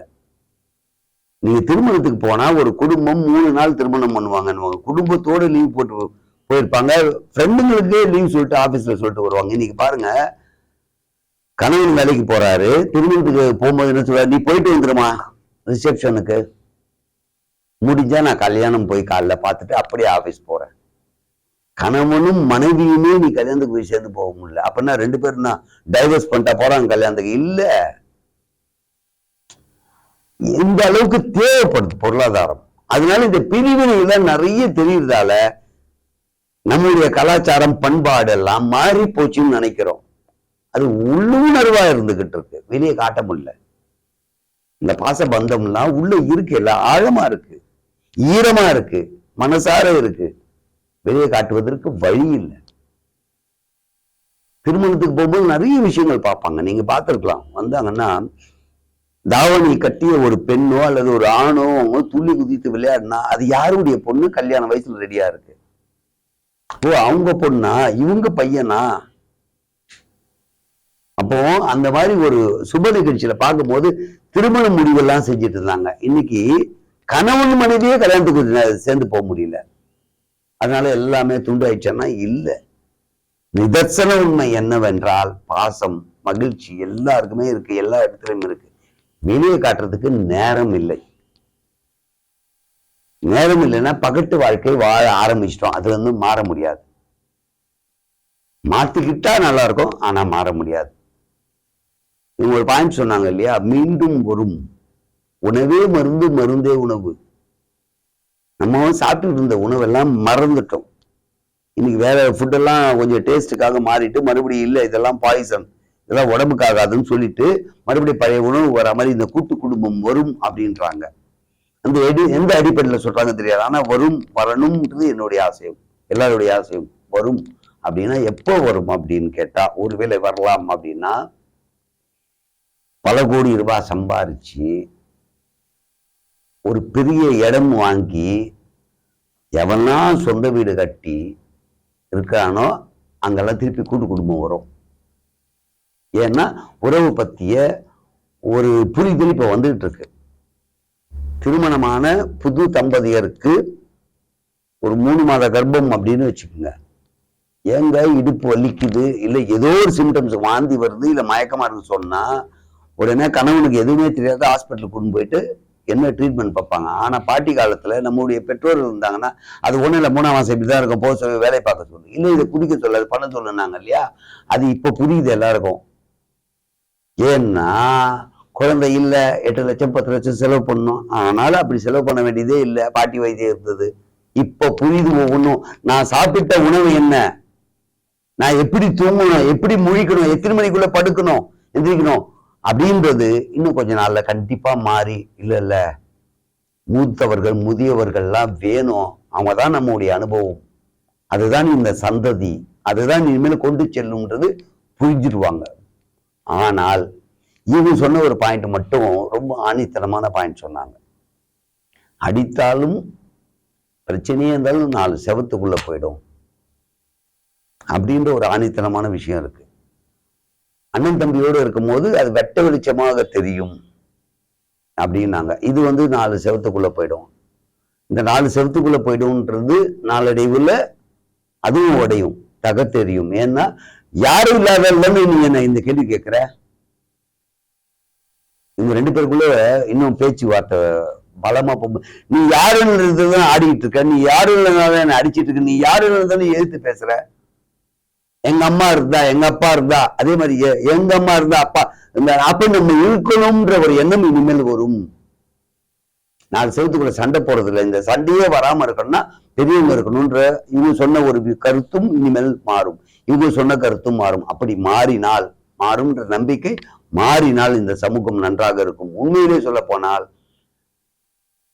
நீங்க திருமணத்துக்கு போனா ஒரு குடும்பம் 3 நாள் திருமணம் பண்ணுவாங்க, குடும்பத்தோட லீவ் போட்டு போயிருப்பாங்க, ஃப்ரெண்டுங்களுக்கே லீவ் சொல்லிட்டு ஆபீஸ்ல சொல்லிட்டு வருவாங்க. இன்னைக்கு பாருங்க, கணவன் வேலைக்கு போறாரு, திருமணத்துக்கு போகும்போது என்ன சொல்றாரு, நீ போயிட்டு வந்துருமா, ரிசப்ஷனுக்கு. முடிஞ்சா நான் கல்யாணம் போய் காலைல பார்த்துட்டு அப்படியே ஆபீஸ் போறேன். கணவனும் மனைவியுமே நீ கல்யாணத்துக்கு போய் சேர்ந்து போக முடியல அப்படின்னா 2 பேரும் நான் டைவர்ஸ் பண்ணிட்டா போறாங்க கல்யாணத்துக்கு? இல்ல, எந்த அளவுக்கு தேவைப்படுது பொருளாதாரம். அதனால இந்த பிரிவினையில நிறைய தெரியுறதால நம்முடைய கலாச்சாரம் பண்பாடு எல்லாம் மாறி போச்சுன்னு நினைக்கிறோம். அது உள்ளுணர்வா இருந்துகிட்டு இருக்கு, வெளியே காட்ட முடியல. இந்த பாச பந்தம்லாம் உள்ள இருக்கு, எல்லாம் ஆழமா இருக்கு, ஈரமா இருக்கு, மனசார இருக்கு, வெளியே காட்டுவதற்கு வழி இல்லை. திருமணத்துக்கு போகும்போது நிறைய விஷயங்கள் பார்ப்பாங்க, நீங்க பார்த்திருக்கலாம். வந்தாங்கன்னா தாவணி கட்டிய ஒரு பெண்ணோ அல்லது ஒரு ஆணோ அவங்க துள்ளி குதித்து விளையாடினா அது யாருடைய பொண்ணு? கல்யாண வயசுல ரெடியா இருக்கு. ஓ, அவங்க பொண்ணா, இவங்க பையனா? அப்போ அந்த மாதிரி ஒரு சுப நிகழ்ச்சியில பார்க்கும்போது திருமண முடிவெல்லாம் செஞ்சுட்டு இருந்தாங்க. இன்னைக்கு கணவன் மனைவியே கல்யாணத்துக்கு சேர்ந்து போக முடியல. அதனால எல்லாமே துண்டாயிடுச்சேன்னா இல்லை. நிதர்சன உண்மை என்னவென்றால் பாசம், மகிழ்ச்சி எல்லாருக்குமே இருக்கு, எல்லா இடத்துலயும் இருக்கு. வெளியே காட்டுறதுக்கு நேரம் இல்லை. நேரம் இல்லைன்னா பகட்டு வாழ்க்கை வாழ ஆரம்பிச்சிட்டோம். அது வந்து மாற முடியாது. மாத்திக்கிட்டா நல்லா இருக்கும், ஆனா மாற முடியாது. இவங்க ஒரு பாயிண்ட் சொன்னாங்க இல்லையா, மீண்டும் வரும் உணவே மருந்து, மருந்தே உணவு. நம்ம சாப்பிட்டு இருந்த உணவெல்லாம் மறந்துட்டோம். இன்னைக்கு வேற ஃபுட்டெல்லாம் கொஞ்சம் டேஸ்ட்டுக்காக மாறிட்டு மறுபடியும் இல்லை இதெல்லாம் பாய்சன், இதெல்லாம் உடம்புக்காகாதுன்னு சொல்லிட்டு மறுபடியும் பழைய உணவு வர மாதிரி இந்த கூட்டு குடும்பம் வரும் அப்படின்றாங்க. அந்த எந்த அடிப்படையில் சொல்றாங்க தெரியாது, ஆனா வரும், வரணும்ன்றது என்னுடைய ஆசையம், எல்லாருடைய ஆசையம். வரும் அப்படின்னா எப்போ வரும் அப்படின்னு கேட்டா, ஒருவேளை வரலாம் அப்படின்னா பல கோடி ரூபாய் சம்பாரிச்சு ஒரு பெரிய இடம் வாங்கி எவனா சொந்த வீடு கட்டி இருக்கானோ அங்கெல்லாம் திருப்பி கூட்டு குடும்பம் வரும். ஏன்னா உறவு பத்திய ஒரு புரிதல் இப்ப வந்துகிட்டு இருக்கு. திருமணமான புது தம்பதியருக்கு ஒரு 3 மாத கர்ப்பம் அப்படின்னு வச்சுக்கோங்க, ஏங்க இடுப்பு வலிக்குது, இல்லை ஏதோ ஒரு சிம்டம்ஸ், வாந்தி வருது, இல்லை மயக்கமா இருக்கு சொன்னா உடனே கணவனுக்கு எதுவுமே தெரியாத ஹாஸ்பிட்டலுக்கு கொண்டு போயிட்டு என்ன ட்ரீட்மெண்ட் பார்ப்பாங்க. ஆனா பாட்டி காலத்துல நம்மளுடைய பெற்றோர்கள் இருந்தாங்கன்னா அது ஒண்ணு இல்லை, 3ஆம் மாசம் இப்படிதான் இருக்கும், போக சொல்லி வேலை பார்க்க சொல்லு, இல்லை இதை குடிக்க சொல்லாது, பண்ண சொல்லுனாங்க இல்லையா. அது இப்ப புரியுது எல்லாருக்கும். ஏன்னா குழந்தை இல்லை, 8 லட்சம் 10 லட்சம் செலவு பண்ணணும். அதனால அப்படி செலவு பண்ண வேண்டியதே இல்லை, பாட்டி வைத்தியம் இருந்தது. இப்ப புரியுது ஒவ்வொன்றும். நான் சாப்பிட்ட உணவு என்ன, நான் எப்படி தூங்கணும், எப்படி முழிக்கணும், எத்தனை மணிக்குள்ள படுக்கணும், எந்திரிக்கணும் அப்படின்றது இன்னும் கொஞ்ச நாள்ல கண்டிப்பா மாறி, இல்ல மூத்தவர்கள் முதியவர்கள்லாம் வேணும், அவங்கதான் நம்முடைய அனுபவம், அதுதான் இந்த சந்ததி, அதுதான் இனிமேல் கொண்டு செல்லும்ன்றது புரிஞ்சிருவாங்க. ஆனால் இவங்க சொன்ன ஒரு பாயிண்ட் மட்டும் ரொம்ப ஆணித்தனமான பாயிண்ட் சொன்னாங்க. அடித்தாலும் பிரச்சனையே இருந்தாலும் 4 செவத்துக்குள்ள போயிடும் அப்படின்ற ஒரு ஆணித்தனமான விஷயம் இருக்கு. அண்ணன் தம்பியோடு இருக்கும்போது அது வெட்ட வெளிச்சமாக தெரியும் அப்படின்னாங்க. இது வந்து 4 செவத்துக்குள்ள போயிடும். இந்த 4 செவத்துக்குள்ள போயிடும்ன்றது நாளடைவுல அதுவும் உடையும், தகத்தெரியும். ஏன்னா யாரும் இல்லாததானே நீங்க இந்த கேள்வி கேட்கிற. இவங்க 2 பேருக்குள்ள இன்னும் பேச்சுவார்த்தை பலமா போகும். நீ யாருன்னு ஆடிக்கிட்டு இருக்க, நீ யாருன்னு என்ன அடிச்சிட்டு இருக்க, நீ யாருன்னு எதிர்த்து பேசுற. எங்க அம்மா இருந்தா, எங்க அப்பா இருந்தா, அதே மாதிரி எங்க அம்மா இருந்தா அப்பா அப்ப நம்ம இருக்கணும்ன்ற ஒரு எண்ணம் இனிமேல் வரும். 4 செவத்துக்குள்ள சண்டை போறது இல்லை. இந்த சண்டையே வராம இருக்கணும்னா பெரியவங்க இருக்கணும்ன்ற இவங்க சொன்ன ஒரு கருத்தும் இனிமேல் மாறும், இவங்க சொன்ன கருத்தும் மாறும். அப்படி மாறினால், மாறும்ன்ற நம்பிக்கை மாறினால் இந்த சமூகம் நன்றாக இருக்கும். உண்மையிலே சொல்ல போனால்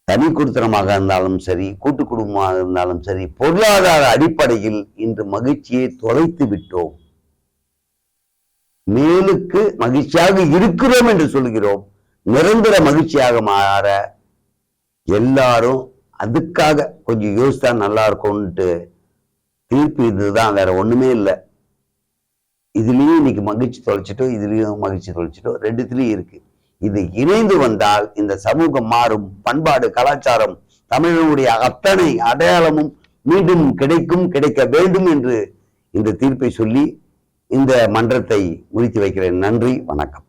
தனி குடித்தனமாக இருந்தாலும் சரி, கூட்டு குடும்பமாக இருந்தாலும் சரி, பொருளாதார அடிப்படையில் இன்று மகிழ்ச்சியை தொலைத்து விட்டோம். மேலுக்கு மகிழ்ச்சியாக இருக்கிறோம் என்று சொல்கிறோம், நிரந்தர மகிழ்ச்சியாக மாற எல்லாரும் அதுக்காக கொஞ்சம் யோசித்தா நல்லா இருக்கும்ட்டு தீர்ப்பு இதுதான், வேற ஒண்ணுமே இல்லை. இதுலயும் இன்னைக்கு மகிழ்ச்சி தொலைச்சிட்டோம், இதுலயும் மகிழ்ச்சி தொலைச்சிட்டோம், 2த்துலயும் இருக்கு. இது இணைந்து வந்தால் இந்த சமூகம் மாறும். பண்பாடு, கலாச்சாரம், தமிழனுடைய அத்தனை அடையாளமும் மீண்டும் கிடைக்கும், கிடைக்க வேண்டும் என்று இந்த தீர்ப்பை சொல்லி இந்த மன்றத்தை முடித்து வைக்கிறேன். நன்றி, வணக்கம்.